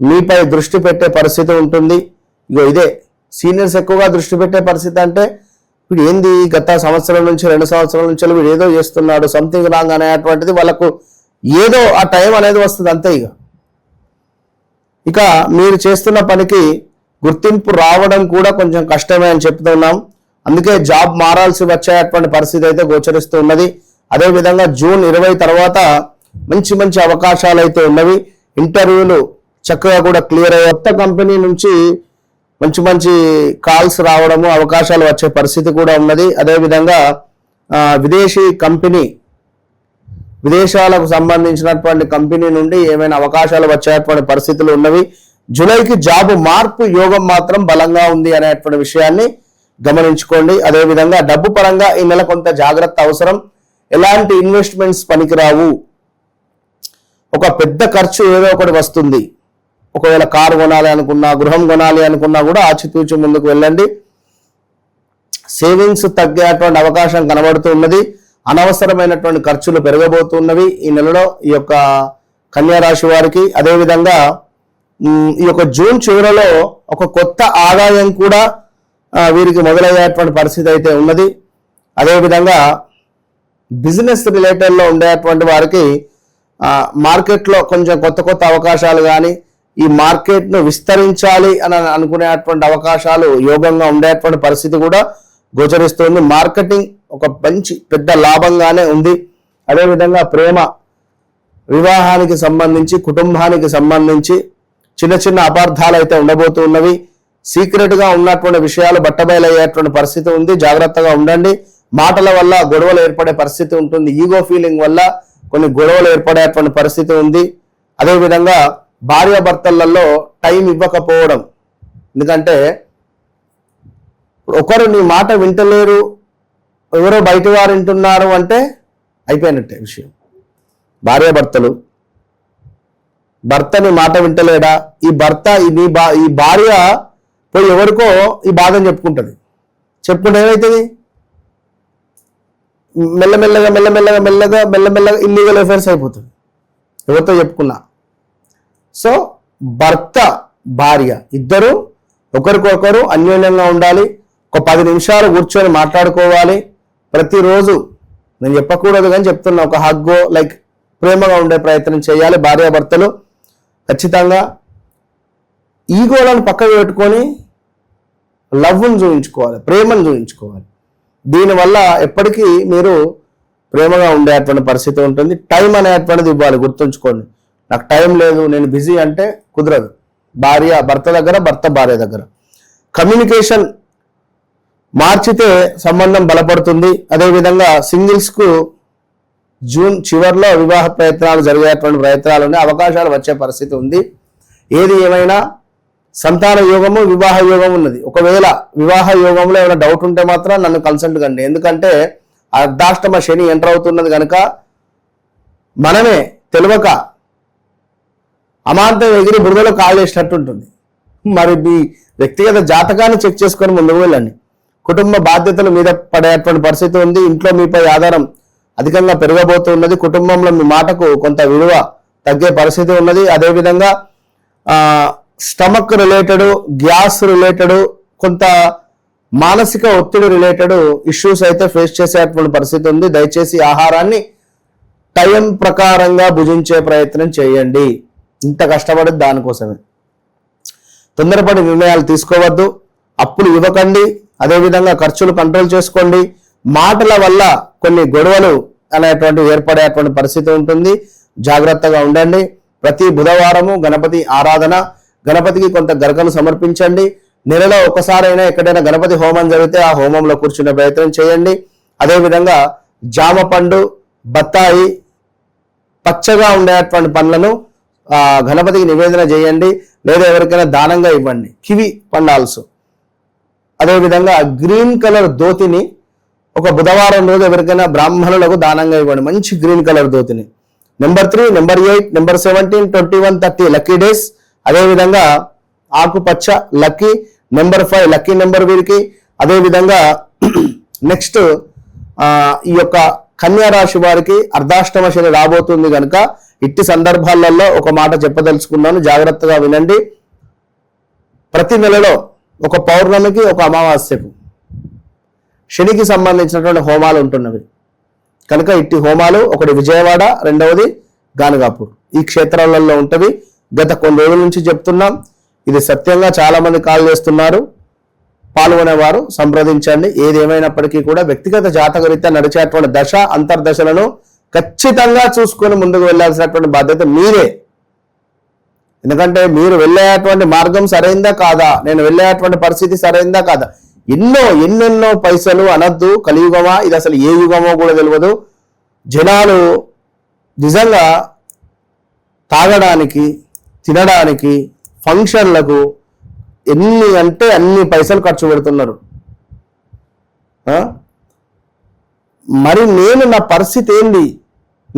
[SPEAKER 3] మీపై దృష్టి పెట్టే పరిస్థితి ఉంటుంది. ఇదే సీనియర్స్ ఎక్కువగా దృష్టి పెట్టే పరిస్థితి అంటే వీడు ఏంది గత సంవత్సరం నుంచి 2 సంవత్సరాల నుంచి వీడు ఏదో చేస్తున్నాడు, సంథింగ్ రాంగ్ అనేటువంటిది వాళ్ళకు ఏదో ఆ టైం అనేది వస్తుంది అంతే. ఇక మీరు చేస్తున్న పనికి గుర్తింపు రావడం కూడా కొంచెం కష్టమే అని చెప్తున్నాం. అందుకే జాబ్ మారాల్సి వచ్చేటువంటి పరిస్థితి అయితే గోచరిస్తూ ఉన్నది. అదేవిధంగా జూన్ 20 తర్వాత మంచి అవకాశాలు అయితే ఉన్నవి. ఇంటర్వ్యూలు చక్కగా కూడా క్లియర్ అయ్యే, కొత్త కంపెనీ నుంచి మంచి కాల్స్ రావడము, అవకాశాలు వచ్చే పరిస్థితి కూడా ఉన్నది. అదేవిధంగా విదేశీ కంపెనీ, విదేశాలకు సంబంధించినటువంటి కంపెనీ నుండి ఏమైనా అవకాశాలు వచ్చేటువంటి పరిస్థితులు ఉన్నవి. జూలైకి జాబ్ మార్పు యోగం మాత్రం బలంగా ఉంది అనేటువంటి విషయాన్ని గమనించుకోండి. అదేవిధంగా డబ్బు పరంగా ఈ నెల కొంత జాగ్రత్త అవసరం. ఎలాంటి ఇన్వెస్ట్మెంట్స్ పనికిరావు. ఒక పెద్ద ఖర్చు ఏదో ఒకటి వస్తుంది. ఒకవేళ కారు కొనాలి అనుకున్నా, గృహం కొనాలి అనుకున్నా కూడా ఆచితూచి ముందుకు వెళ్ళండి. సేవింగ్స్ తగ్గేటువంటి అవకాశం కనబడుతూ ఉన్నది. అనవసరమైనటువంటి ఖర్చులు పెరగబోతున్నవి ఈ నెలలో ఈ యొక్క కన్యా రాశి వారికి. అదేవిధంగా ఈ యొక్క జూన్ చివరిలో ఒక కొత్త ఆదాయం కూడా వీరికి మొదలయ్యేటువంటి పరిస్థితి అయితే ఉన్నది. అదేవిధంగా బిజినెస్ రిలేటెడ్లో ఉండేటువంటి వారికి మార్కెట్లో కొంచెం కొత్త అవకాశాలు కానీ, ఈ మార్కెట్ను విస్తరించాలి అని అనుకునేటువంటి అవకాశాలు యోగంగా ఉండేటువంటి పరిస్థితి కూడా గోచరిస్తుంది. మార్కెటింగ్ ఒక మంచి పెద్ద లాభంగానే ఉంది. అదేవిధంగా ప్రేమ, వివాహానికి సంబంధించి, కుటుంబానికి సంబంధించి చిన్న అపార్థాలు అయితే ఉండబోతున్నవి. సీక్రెట్గా ఉన్నటువంటి విషయాలు బట్టబయలయ్యేటువంటి పరిస్థితి ఉంది. జాగ్రత్తగా ఉండండి. మాటల వల్ల గొడవలు ఏర్పడే పరిస్థితి ఉంటుంది. ఈగో ఫీలింగ్ వల్ల కొన్ని గొడవలు ఏర్పడేటువంటి పరిస్థితి ఉంది. అదేవిధంగా భార్యాభర్తలలో టైం ఇవ్వకపోవడం. ఎందుకంటే ఒకరు నీ మాట వింటలేరు, ఎవరో బయట వారు వింటున్నారు అంటే అయిపోయినట్టే విషయం. భార్యాభర్తలు, భర్తని మాట వింటలేడా, ఈ భర్త ఈ భార్య పోయి ఎవరికో ఈ బాధని చెప్పుకుంటుంది. చెప్పుకుంటే ఏమవుతుంది? మెల్లమెల్లగా ఇల్లీగల్ అఫైర్స్ అయిపోతుంది ఎవరితో చెప్పుకున్నా. సో భర్త భార్య ఇద్దరు ఒకరికొకరు అన్యోన్యంగా ఉండాలి. ఒక 10 నిమిషాలు కూర్చొని మాట్లాడుకోవాలి. ప్రతిరోజు నేను చెప్పకూడదు కానీ చెప్తున్నా, ఒక హగ్గో లైక్ ప్రేమగా ఉండే ప్రయత్నం చేయాలి. భార్యాభర్తలు ఖచ్చితంగా ఈగోలను పక్కకు పెట్టుకొని లవ్ను చూపించుకోవాలి, ప్రేమను చూపించుకోవాలి. దీనివల్ల ఎప్పటికీ మీరు ప్రేమగా ఉండేటువంటి పరిస్థితి ఉంటుంది. టైం అనేటువంటిది ఇవ్వాలి. గుర్తుంచుకోండి, నాకు టైం లేదు, నేను బిజీ అంటే కుదరదు. భార్య భర్త దగ్గర, భర్త భార్య దగ్గర కమ్యూనికేషన్ మార్చితే సంబంధం బలపడుతుంది. అదేవిధంగా సింగిల్స్కు జూన్ చివరిలో వివాహ ప్రయత్నాలు జరిగేటువంటి ప్రయత్నాలునే అవకాశాలు వచ్చే పరిస్థితి ఉంది. ఏది ఏమైనా సంతాన యోగము, వివాహ యోగం ఉన్నది. ఒకవేళ వివాహ యోగంలో ఏమైనా డౌట్ ఉంటే మాత్రం నన్ను కన్సల్ట్ కండి. ఎందుకంటే అర్ధాష్టమ శని ఎంటర్ అవుతున్నది కనుక మనమే తెలియక అమాంతం ఎగిరి బురదలో కాలు వేసినట్టు ఉంటుంది. మరి మీ వ్యక్తిగత జాతకాన్ని చెక్ చేసుకొని ముందుకు వెళ్ళండి. కుటుంబ బాధ్యతలు మీద పడేటువంటి పరిస్థితి ఉంది. ఇంట్లో మీపై ఆధారం అధికంగా పెరగబోతున్నది. కుటుంబంలో మీ మాటకు కొంత విలువ తగ్గే పరిస్థితి ఉన్నది. అదేవిధంగా స్టమక్ రిలేటెడ్, గ్యాస్ రిలేటెడ్, కొంత మానసిక ఒత్తిడి రిలేటెడ్ ఇష్యూస్ అయితే ఫేస్ చేసేటువంటి పరిస్థితి ఉంది. దయచేసి ఆహారాన్ని టైం ప్రకారంగా భుజించే ప్రయత్నం చేయండి. ఇంత కష్టపడేది దానికోసమే. తొందరపడి నిర్ణయాలు తీసుకోవద్దు. అప్పులు ఇవ్వకండి. అదేవిధంగా ఖర్చులు కంట్రోల్ చేసుకోండి. మాటల వల్ల కొన్ని గొడవలు అనేటువంటి ఏర్పడేటువంటి పరిస్థితి ఉంటుంది. జాగ్రత్తగా ఉండండి. ప్రతి బుధవారము గణపతి ఆరాధన, గణపతికి కొంత గరకను సమర్పించండి. నెలలో ఒకసారైనా ఎక్కడైనా గణపతి హోమం జరిగితే ఆ హోమంలో కూర్చునే ప్రయత్నం చేయండి. అదేవిధంగా జామ పండు, బత్తాయి, పచ్చగా ఉండేటువంటి పండ్లను గణపతికి నివేదన చేయండి. లేదా ఎవరికైనా దానంగా ఇవ్వండి. కివి పండాల్సు. అదేవిధంగా గ్రీన్ కలర్ ధోతిని ఒక బుధవారం రోజు ఎవరికైనా బ్రాహ్మణులకు దానంగా ఇవ్వండి. మంచి గ్రీన్ కలర్ ధోతిని. Number 3, number 8, number 17, 21, 30 lucky days. అదేవిధంగా ఆకుపచ్చ లక్కీ. నెంబర్ 5 లక్కీ నెంబర్ వీరికి. అదేవిధంగా నెక్స్ట్ ఈ యొక్క కన్యా రాశి వారికి అర్ధాష్టమ శని రాబోతుంది కనుక ఇట్టి సందర్భాలలో ఒక మాట చెప్పదలుచుకున్నాను, జాగ్రత్తగా వినండి. ప్రతి నెలలో ఒక పౌర్ణమికి, ఒక అమావాస్యకు శనికి సంబంధించినటువంటి హోమాలు ఉంటున్నవి కనుక ఇట్టి హోమాలు ఒకటి విజయవాడ, రెండవది గానగాపూర్, ఈ క్షేత్రాలలో ఉంటవి. గత కొన్ని రోజుల నుంచి చెప్తున్నాం. ఇది సత్యంగా చాలా మంది కాల్ చేస్తున్నారు. పాల్గొనేవారు సంప్రదించండి. ఏది ఏమైనప్పటికీ కూడా వ్యక్తిగత జాతకరీత్యా నడిచేటువంటి దశ అంతర్దశలను ఖచ్చితంగా చూసుకొని ముందుకు వెళ్ళాల్సినటువంటి బాధ్యత మీరే. ఎందుకంటే మీరు వెళ్ళేటువంటి మార్గం సరైందా కాదా, నేను వెళ్ళేటువంటి పరిస్థితి సరైందా కాదా, ఎన్నెన్నో పైసలు అనద్దు. కలియుగమా ఇది, అసలు ఏ యుగమో కూడా తెలియదు. జనాలు నిజంగా తాగడానికి, తినడానికి, ఫంక్షన్లకు ఎన్ని అంటే అన్ని పైసలు ఖర్చు పెడుతున్నారు. మరి నా పరిస్థితి ఏంది?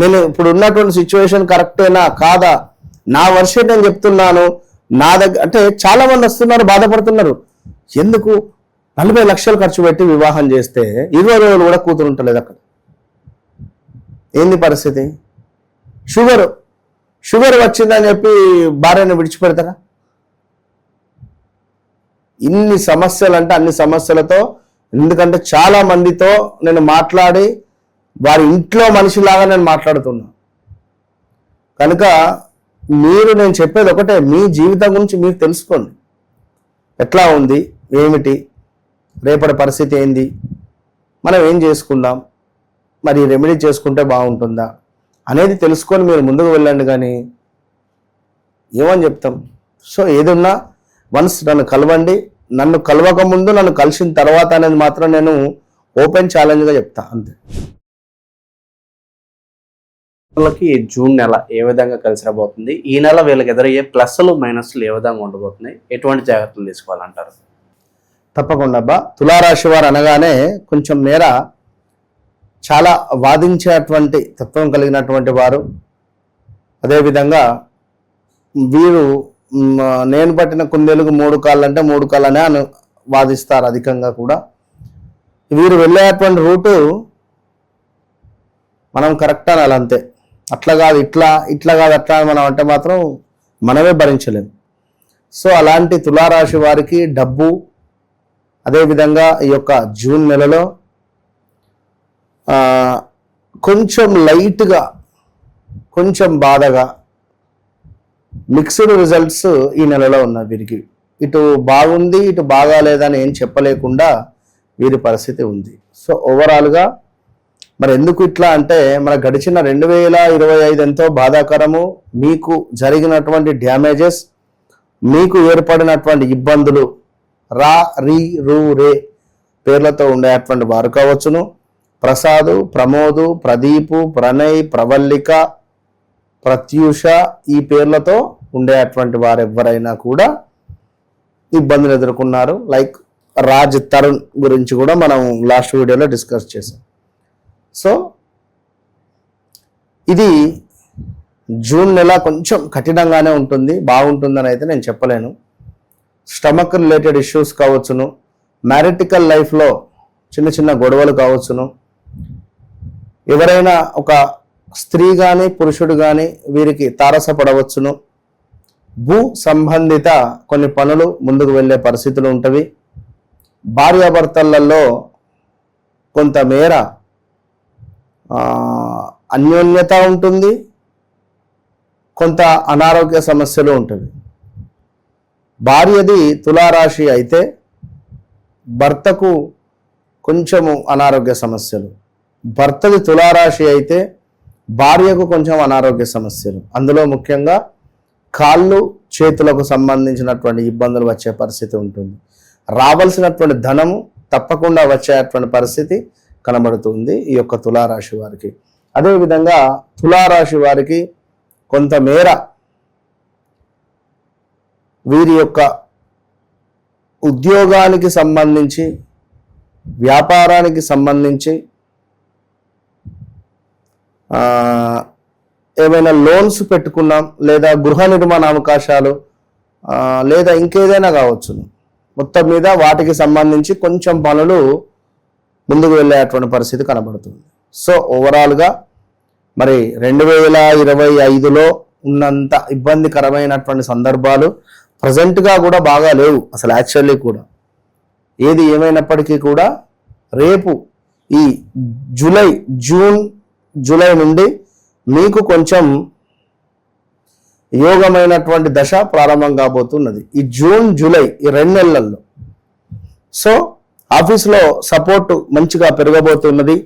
[SPEAKER 3] నేను ఇప్పుడు ఉన్నటువంటి సిచ్యువేషన్ కరెక్టేనా కాదా? నా వర్షం నేను చెప్తున్నాను. నా దగ్గర అంటే చాలా మంది వస్తున్నారు, బాధపడుతున్నారు. ఎందుకు 40 లక్షలు ఖర్చు పెట్టి వివాహం చేస్తే 20 రోజులు కూడా కూతురు ఉంటలేదు అక్కడ. ఏంది పరిస్థితి? షుగర్ వచ్చిందని చెప్పి భార్యను విడిచిపెడతారా? ఇన్ని సమస్యలు అంటే అన్ని సమస్యలతో, ఎందుకంటే చాలా మందితో నేను మాట్లాడి వారి ఇంట్లో మనిషిలాగా నేను మాట్లాడుతున్నా కనుక నేను చెప్పేది ఒకటే, మీ జీవితం గురించి మీరు తెలుసుకోండి. ఎట్లా ఉంది, ఏమిటి, రేపటి పరిస్థితి ఏంది, మనం ఏం చేసుకుందాం, మరి రెమెడీ చేసుకుంటే బాగుంటుందా అనేది తెలుసుకొని మీరు ముందుకు వెళ్ళండి. కానీ ఏమని చెప్తాం? సో ఏదున్నా వన్స్ నన్ను కలవండి, నన్ను కలవక ముందు, నన్ను కలిసిన తర్వాత అనేది మాత్రం నేను ఓపెన్ ఛాలెంజ్గా చెప్తా అంతే.
[SPEAKER 2] వాళ్ళకి జూన్ నెల ఏ విధంగా కలిసి రాబోతుంది, ఈ నెల వీళ్ళకి ఎదురయ్యే ప్లస్లు మైనస్లు ఏ విధంగా ఉండబోతున్నాయి, ఎటువంటి జాగ్రత్తలు తీసుకోవాలంటారు?
[SPEAKER 3] తప్పకుండా అబ్బా. తులారాశి వారు అనగానే కొంచెం మేర చాలా వాదించేటువంటి తత్వం కలిగినటువంటి వారు. అదేవిధంగా వీరు నేను పట్టిన కుందేలుకు 3 కాళ్ళు అంటే 3 కాళ్ళనే అని వాదిస్తారు అధికంగా కూడా. వీరు వెళ్ళేటువంటి రూటు మనం కరెక్ట్ అనాలి అంతే. అట్లా కాదు ఇట్లా కాదు అట్లా మనం అంటే మాత్రం మనమే భరించలేము. సో అలాంటి తులారాశి వారికి డబ్బు, అదేవిధంగా ఈ యొక్క జూన్ నెలలో కొంచెం లైట్గా, కొంచెం బాధగా మిక్స్డ్ రిజల్ట్స్ ఈ నెలలో ఉన్నాయి వీరికి. ఇటు బాగుంది, ఇటు బాగాలేదని ఏం చెప్పలేకుండా వీరి పరిస్థితి ఉంది. సో ఓవరాల్గా మరి ఎందుకు ఇట్లా అంటే, మన గడిచిన 2025 ఎంతో బాధాకరము. మీకు జరిగినటువంటి డ్యామేజెస్, మీకు ఏర్పడినటువంటి ఇబ్బందులు, రా రీ రూ రే పేర్లతో ఉండేటువంటి వారు కావచ్చును. ప్రసాదు, ప్రమోదు, ప్రదీపు, ప్రణయ్, ప్రవల్లిక, ప్రత్యూష ఈ పేర్లతో ఉండేటువంటి వారు ఎవరైనా కూడా ఇబ్బందులు ఎదుర్కొన్నారు. లైక్ రాజ్ తరుణ్ గురించి కూడా మనం లాస్ట్ వీడియోలో డిస్కస్ చేసాం. సో ఇది జూన్ నెల కొంచెం కఠినంగానే ఉంటుంది, బాగుంటుందని అయితే నేను చెప్పలేను. స్టమక్ రిలేటెడ్ ఇష్యూస్ కావచ్చును, మ్యారిటికల్ లైఫ్లో చిన్న చిన్న గొడవలు కావచ్చును, ఎవరైనా ఒక స్త్రీ కానీ పురుషుడు కానీ వీరికి తారసపడవచ్చును, భూ సంబంధిత కొన్ని పనులు ముందుకు వెళ్ళే పరిస్థితులు ఉంటవి, భార్యాభర్తలలో కొంతమేర అన్యోన్యత ఉంటుంది, కొంత అనారోగ్య సమస్యలు ఉంటుంది. భార్యది తులారాశి అయితే భర్తకు కొంచెము అనారోగ్య సమస్యలు, భర్తది తులారాశి అయితే భార్యకు కొంచెం అనారోగ్య సమస్యలు, అందులో ముఖ్యంగా కాళ్ళు చేతులకు సంబంధించినటువంటి ఇబ్బందులు వచ్చే పరిస్థితి ఉంటుంది. రావాల్సినటువంటి ధనము తప్పకుండా వచ్చేటువంటి పరిస్థితి కనబడుతుంది ఈ యొక్క తులారాశి వారికి. అదేవిధంగా తులారాశి వారికి కొంతమేర వీరి యొక్క ఉద్యోగానికి సంబంధించి, వ్యాపారానికి సంబంధించి ఏమైనా లోన్స్ పెట్టుకున్నాం, లేదా గృహ నిర్మాణ అవకాశాలు, లేదా ఇంకేదైనా కావచ్చు, మొత్తం మీద వాటికి సంబంధించి కొంచెం పనులు ముందుకు వెళ్ళేటువంటి పరిస్థితి కనబడుతుంది. సో ఓవరాల్గా మరి 2025లో ఉన్నంత ఇబ్బందికరమైనటువంటి సందర్భాలు ప్రజెంట్గా కూడా బాగా లేవు అసలు. యాక్చువల్లీ కూడా ఏది ఏమైనప్పటికీ కూడా రేపు ఈ జూలై నుండి మీకు కొంచెం యోగమైనటువంటి దశ ప్రారంభం కాబోతున్నది ఈ జూన్ జూలై ఈ 2 నెలల్లో. సో ఆఫీస్లో సపోర్ట్ మంచిగా పెరగబోతున్నది.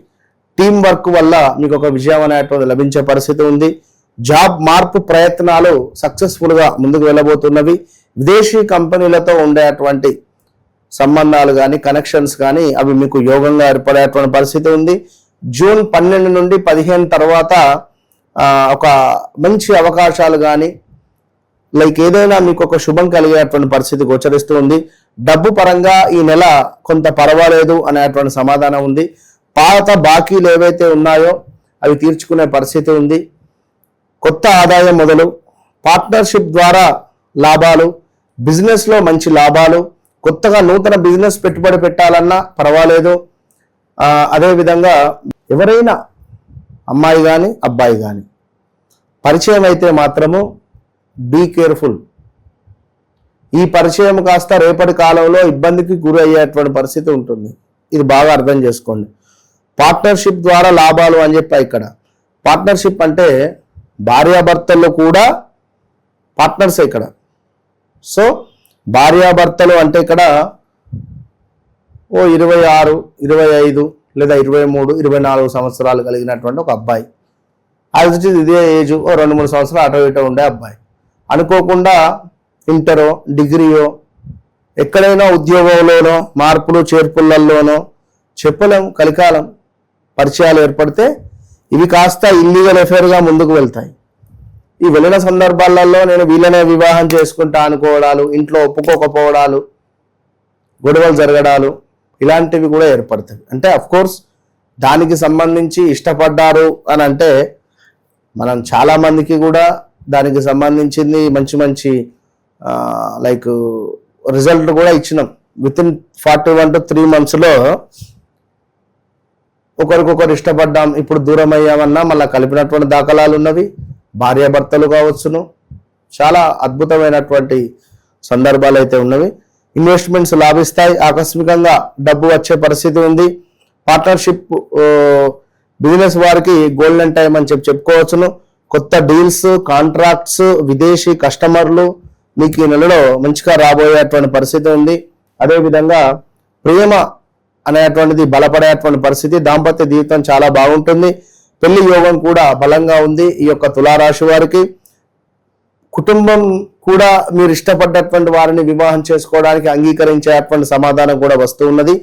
[SPEAKER 3] టీం వర్క్ వల్ల మీకు ఒక విజయం అనేటువంటి లభించే పరిస్థితి ఉంది. జాబ్ మార్పు ప్రయత్నాలు సక్సెస్ఫుల్గా ముందుకు వెళ్ళబోతున్నవి. విదేశీ కంపెనీలతో ఉండేటువంటి సంబంధాలు కానీ కనెక్షన్స్ కానీ అవి మీకు యోగంగా ఏర్పడేటువంటి పరిస్థితి ఉంది. జూన్ 12 నుండి 15 తర్వాత ఒక మంచి అవకాశాలు కానీ లైక్ ఏదైనా మీకు ఒక శుభం కలిగేటువంటి పరిస్థితి గోచరిస్తూ ఉంది. డబ్బు పరంగా ఈ నెల కొంత పర్వాలేదు అనేటువంటి సమాధానం ఉంది. పాత బాకీలు ఏవైతే ఉన్నాయో అవి తీర్చుకునే పరిస్థితి ఉంది. కొత్త ఆదాయం మొదలు, పార్ట్నర్షిప్ ద్వారా లాభాలు, బిజినెస్లో మంచి లాభాలు, కొత్తగా నూతన బిజినెస్ పెట్టుబడి పెట్టాలన్నా పర్వాలేదు. అదేవిధంగా ఎవరైనా అమ్మాయి కానీ అబ్బాయి కానీ పరిచయం అయితే మాత్రము బీ కేర్ఫుల్. ఈ పరిచయం కాస్త రేపటి కాలంలో ఇబ్బందికి గురి అయ్యేటువంటి పరిస్థితి ఉంటుంది. ఇది బాగా అర్థం చేసుకోండి. పార్ట్నర్షిప్ ద్వారా లాభాలు అని చెప్పి ఇక్కడ పార్ట్నర్షిప్ అంటే భార్యాభర్తలు కూడా పార్ట్నర్స్ ఇక్కడ. సో భార్యాభర్తలు అంటే ఇక్కడ 26, 25 లేదా 23, 24 సంవత్సరాలు కలిగినటువంటి ఒక అబ్బాయి, అది ఇదే ఏజ్ 2-3 సంవత్సరాలు అటో ఇటో ఉండే అబ్బాయి, అనుకోకుండా ఇంటరో డిగ్రీయో ఎక్కడైనా ఉద్యోగంలోనో మార్పులు చేర్పులలోనో చెప్పలేం, కలికాలం పరిచయాలు ఏర్పడితే ఇవి కాస్త ఇల్లీగల్ అఫేర్గా ముందుకు వెళ్తాయి. ఈ వెళ్ళిన సందర్భాలలో నేను వీళ్ళనే వివాహం చేసుకుంటా అనుకోవడాలు, ఇంట్లో ఒప్పుకోకపోవడాలు, గొడవలు జరగడాలు ఇలాంటివి కూడా ఏర్పడతాయి. అంటే కోర్స్ దానికి సంబంధించి ఇష్టపడ్డారు అని అంటే మనం చాలా మందికి కూడా దానికి సంబంధించింది మంచి మంచి లైక్ రిజల్ట్ కూడా ఇచ్చినాం. వితిన్ 41 to 3 months ఒకరికొకరు ఇష్టపడ్డాం, ఇప్పుడు దూరం అయ్యామన్నా మళ్ళీ కలిపినటువంటి దాఖలాలు ఉన్నవి. భార్యాభర్తలు కావచ్చును, చాలా అద్భుతమైనటువంటి సందర్భాలు అయితే ఉన్నవి. ఇన్వెస్ట్మెంట్స్ లాభిస్తాయి, ఆకస్మికంగా డబ్బు వచ్చే పరిస్థితి ఉంది. పార్ట్నర్షిప్ బిజినెస్ వారికి గోల్డెన్ టైం అని చెప్పుకోవచ్చును. కొత్త డీల్స్, కాంట్రాక్ట్స్, విదేశీ కస్టమర్లు మీకు ఈ నెలలో మంచిగా రాబోయేటువంటి పరిస్థితి ఉంది. అదేవిధంగా ప్రేమ అనేటువంటిది బలపడేటువంటి పరిస్థితి, దాంపత్య జీవితం చాలా బాగుంటుంది. పెళ్లి యోగం కూడా బలంగా ఉంది ఈ యొక్క తులారాశి వారికి. కుటుంబం కూడా మీరు ఇష్టపడ్డటువంటి వారిని వివాహం చేసుకోవడానికి అంగీకరించేటువంటి సమాధానం కూడా వస్తూ ఉన్నది.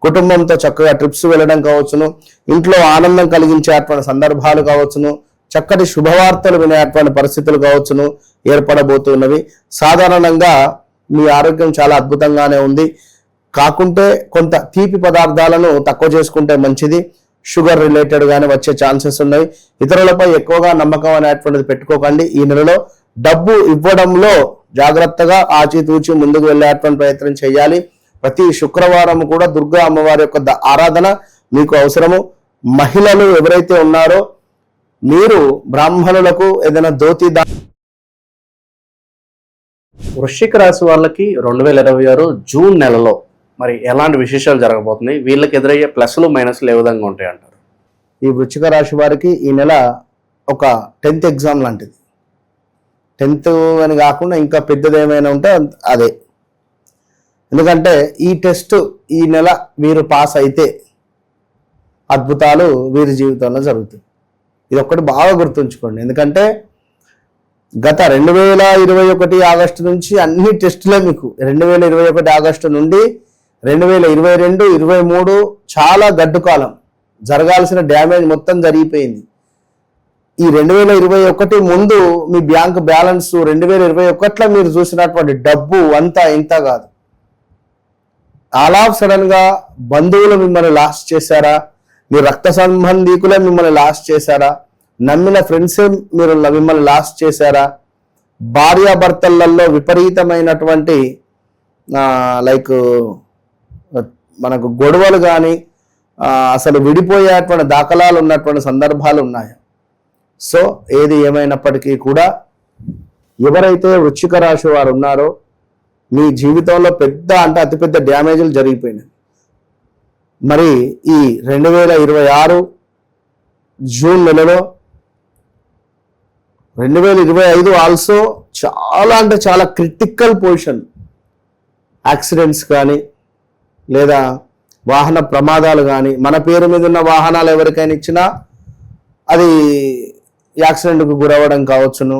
[SPEAKER 3] కుటుంబంతో చక్కగా ట్రిప్స్ వెళ్ళడం కావచ్చును, ఇంట్లో ఆనందం కలిగించేటువంటి సందర్భాలు కావచ్చును, చక్కటి శుభవార్తలు వినేటువంటి పరిస్థితులు కావచ్చును ఏర్పడబోతున్నవి. సాధారణంగా మీ ఆరోగ్యం చాలా అద్భుతంగానే ఉంది. కాకుంటే కొంత తీపి పదార్థాలను తక్కువ చేసుకుంటే మంచిది. షుగర్ రిలేటెడ్ గానే వచ్చే ఛాన్సెస్ ఉన్నాయి. ఇతరులపై ఎక్కువగా నమ్మకం అనేటువంటిది పెట్టుకోకండి. ఈ నెలలో డబ్బు ఇవ్వడంలో జాగ్రత్తగా ఆచితూచి ముందుకు వెళ్ళేటువంటి ప్రయత్నం చేయాలి. ప్రతి శుక్రవారం కూడా దుర్గా అమ్మవారి యొక్క ఆరాధన మీకు అవసరము. మహిళలు ఎవరైతే ఉన్నారో మీరు బ్రాహ్మణులకు ఏదైనా ధోతి
[SPEAKER 2] వృశ్చిక రాశి వాళ్ళకి 2026 జూన్ నెలలో మరి ఎలాంటి విశేషాలు జరగబోతున్నాయి, వీళ్ళకి ఎదురయ్యే ప్లస్లు మైనస్లు ఏ విధంగా ఉంటాయి అంటారు?
[SPEAKER 3] ఈ వృశ్చిక రాశి వారికి ఈ నెల ఒక 10th ఎగ్జామ్ లాంటిది. 10th అని కాకుండా ఇంకా పెద్దది ఏమైనా ఉంటే అదే. ఎందుకంటే ఈ టెస్ట్ ఈ నెల వీరు పాస్ అయితే అద్భుతాలు వీరి జీవితంలో జరుగుతాయి. ఇది ఒక్కటి బాగా గుర్తుంచుకోండి. ఎందుకంటే గత 2021 ఆగస్టు నుంచి అన్ని టెస్టులే మీకు 2021 ఆగస్టు నుండి 2022, 23 చాలా గడ్డు కాలం, జరగాల్సిన డ్యామేజ్ మొత్తం జరిగిపోయింది. ఈ 2021 ముందు మీ బ్యాంక్ బ్యాలెన్స్ 2021లో మీరు చూసినటువంటి డబ్బు అంతా ఇంత కాదు. ఆల్ ఆఫ్ సడన్ గా బంధువులు మిమ్మల్ని లాస్ట్ చేశారా, మీ రక్త సంబంధీకులే మిమ్మల్ని లాస్ట్ చేశారా, నమ్మిన ఫ్రెండ్సే మీరు మిమ్మల్ని లాస్ట్ చేశారా, భార్యాభర్తలలో విపరీతమైనటువంటి లైక్ మనకు గొడవలు కానీ అసలు విడిపోయేటువంటి దాఖలాలు ఉన్నటువంటి సందర్భాలు ఉన్నాయి. సో ఏది ఏమైనప్పటికీ కూడా ఎవరైతే వృశ్చిక రాశి వారు ఉన్నారో మీ జీవితంలో పెద్ద అంటే అతిపెద్ద డ్యామేజ్లు జరిగిపోయినాయి. మరి ఈ 2026 జూన్ నెలలో 2025 ఆల్సో చాలా అంటే చాలా క్రిటికల్ పొజిషన్. యాక్సిడెంట్స్ కానీ లేదా వాహన ప్రమాదాలు కానీ, మన పేరు మీద ఉన్న వాహనాలు ఎవరికైనా ఇచ్చినా అది యాక్సిడెంట్కు గురవ్వడం కావచ్చును.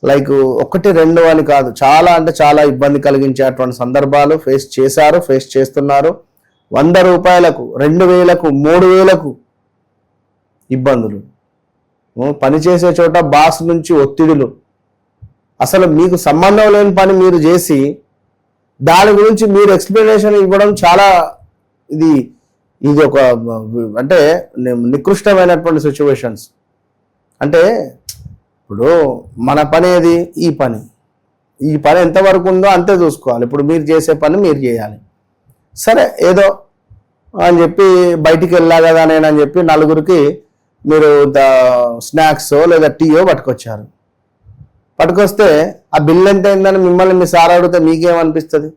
[SPEAKER 3] లైక్ 1, 2 అని కాదు, చాలా అంటే చాలా ఇబ్బంది కలిగించేటువంటి సందర్భాలు ఫేస్ చేశారు, ఫేస్ చేస్తున్నారు. 100 రూపాయలకు, 2000కు, 3000కు ఇబ్బందులు, పనిచేసే చోట బాస్ నుంచి ఒత్తిడులు, అసలు మీకు సంబంధం లేని పని మీరు చేసి దాని గురించి మీరు ఎక్స్ప్లెనేషన్ ఇవ్వడం చాలా ఇది ఒక అంటే నికృష్టమైనటువంటి సిచ్యువేషన్స్. అంటే ఇప్పుడు మన పని ఏది, ఈ పని ఎంతవరకు ఉందో అంతే చూసుకోవాలి. ఇప్పుడు మీరు చేసే పని మీరు చేయాలి. సరే ఏదో అని చెప్పి బయటికి వెళ్ళా కదా నేనని చెప్పి నలుగురికి మీరు స్నాక్స్ లేదా టీయో పట్టుకొచ్చారు. పట్టుకొస్తే ఆ బిల్ ఎంత అయిందని మిమ్మల్ని మీ సార్ అడిగితే మీకేమనిపిస్తుంది?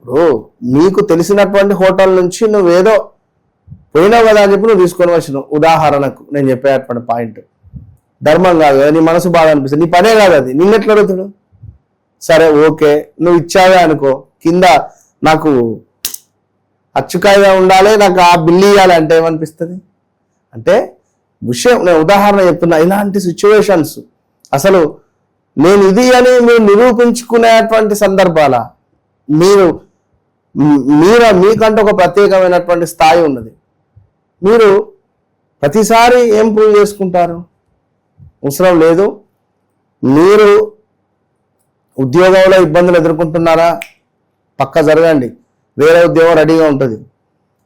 [SPEAKER 3] ఇప్పుడు మీకు తెలిసినటువంటి హోటల్ నుంచి నువ్వేదో పోయినావు కదా అని చెప్పి నువ్వు తీసుకొని వచ్చినావు. ఉదాహరణకు నేను చెప్పేటువంటి పాయింట్ ధర్మం కాదు, నీ మనసు బాగా అనిపిస్తుంది, నీ పనే కాదు అది, నిన్నెట్లు అడుగుతాడు? సరే ఓకే, నువ్వు ఇచ్చావే అనుకో, కింద నాకు అచ్చుకాయగా ఉండాలి, నాకు ఆ బిల్లు ఇవ్వాలి అంటే ఏమనిపిస్తుంది? అంటే విషయం నేను ఉదాహరణ చెప్తున్నా. ఇలాంటి సిచ్యువేషన్స్ అసలు నేను ఇది అని మీరు నిరూపించుకునేటువంటి సందర్భాల మీకంటూ ఒక ప్రత్యేకమైనటువంటి స్థాయి ఉన్నది. మీరు ప్రతిసారి ఏం ప్రూవ్ చేసుకుంటారు? అవసరం లేదు. మీరు ఉద్యోగంలో ఇబ్బందులు ఎదుర్కొంటున్నారా? పక్క జరగండి, వేరే ఉద్యోగం రెడీగా ఉంటుంది.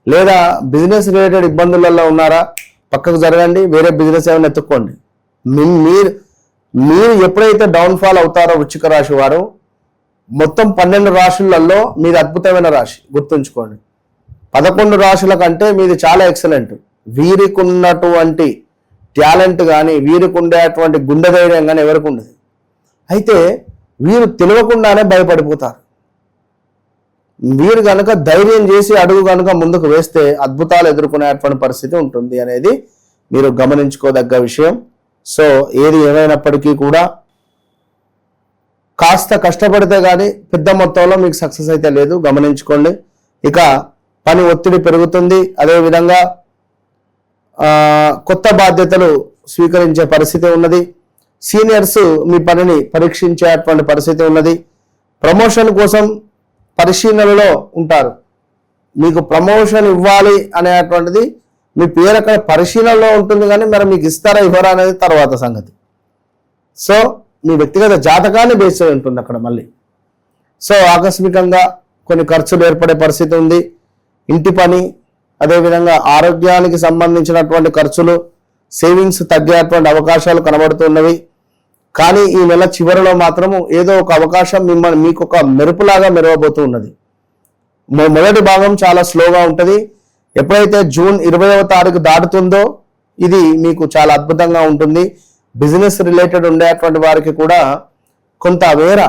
[SPEAKER 3] లేదా బిజినెస్ రిలేటెడ్ ఇబ్బందులలో ఉన్నారా? పక్కకు జరగండి, వేరే బిజినెస్ ఏమైనా ఎత్తుక్కోండి. మీరు ఎప్పుడైతే డౌన్ఫాల్ అవుతారో వృశ్చిక రాశి వారు, మొత్తం 12 రాశులలో మీది అద్భుతమైన రాశి, గుర్తుంచుకోండి. 11 రాశుల కంటే మీది చాలా ఎక్సలెంట్. వీరికి ఉన్నటువంటి టాలెంట్ కానీ, వీరికి ఉండేటువంటి గుండె ధైర్యం కానీ ఎవరికి ఉండదు. అయితే వీరు తెలియకుండానే భయపడిపోతారు. వీరు కనుక ధైర్యం చేసి అడుగు కనుక ముందుకు వేస్తే అద్భుతాలు ఎదుర్కొనేటువంటి పరిస్థితి ఉంటుంది అనేది మీరు గమనించుకోదగ్గ విషయం. సో ఏది ఏమైనప్పటికీ కూడా కాస్త కష్టపడితే కానీ పెద్ద మొత్తంలో మీకు సక్సెస్ అయితే లేదు, గమనించుకోండి. ఇక పని ఒత్తిడి పెరుగుతుంది. అదేవిధంగా కొత్త బాధ్యతలు స్వీకరించే పరిస్థితి ఉన్నది. సీనియర్స్ మీ పనిని పరీక్షించేటువంటి పరిస్థితి ఉన్నది. ప్రమోషన్ కోసం పరిశీలనలో ఉంటారు. మీకు ప్రమోషన్ ఇవ్వాలి అనేటువంటిది మీ పేరు అక్కడ పరిశీలనలో ఉంటుంది, కానీ మరి మీకు ఇస్తారా ఇవ్వరా అనేది తర్వాత సంగతి. సో మీ వ్యక్తిగత జాతకాన్ని బేస్ అయి ఉంటుంది అక్కడ మళ్ళీ. సో ఆకస్మికంగా కొన్ని ఖర్చులు ఏర్పడే పరిస్థితి ఉంది. ఇంటి పని, అదేవిధంగా ఆరోగ్యానికి సంబంధించినటువంటి ఖర్చులు, సేవింగ్స్ తగ్గేటువంటి అవకాశాలు కనబడుతున్నవి. కానీ ఈ నెల చివరిలో మాత్రము ఏదో ఒక అవకాశం మీకు ఒక మెరుపులాగా మెరవబోతూ ఉన్నది. మొదటి భాగం చాలా స్లోగా ఉంటుంది. ఎప్పుడైతే జూన్ 20వ తారీఖు దాటుతుందో ఇది మీకు చాలా అద్భుతంగా ఉంటుంది. బిజినెస్ రిలేటెడ్ ఉండేటువంటి వారికి కూడా కొంతమేర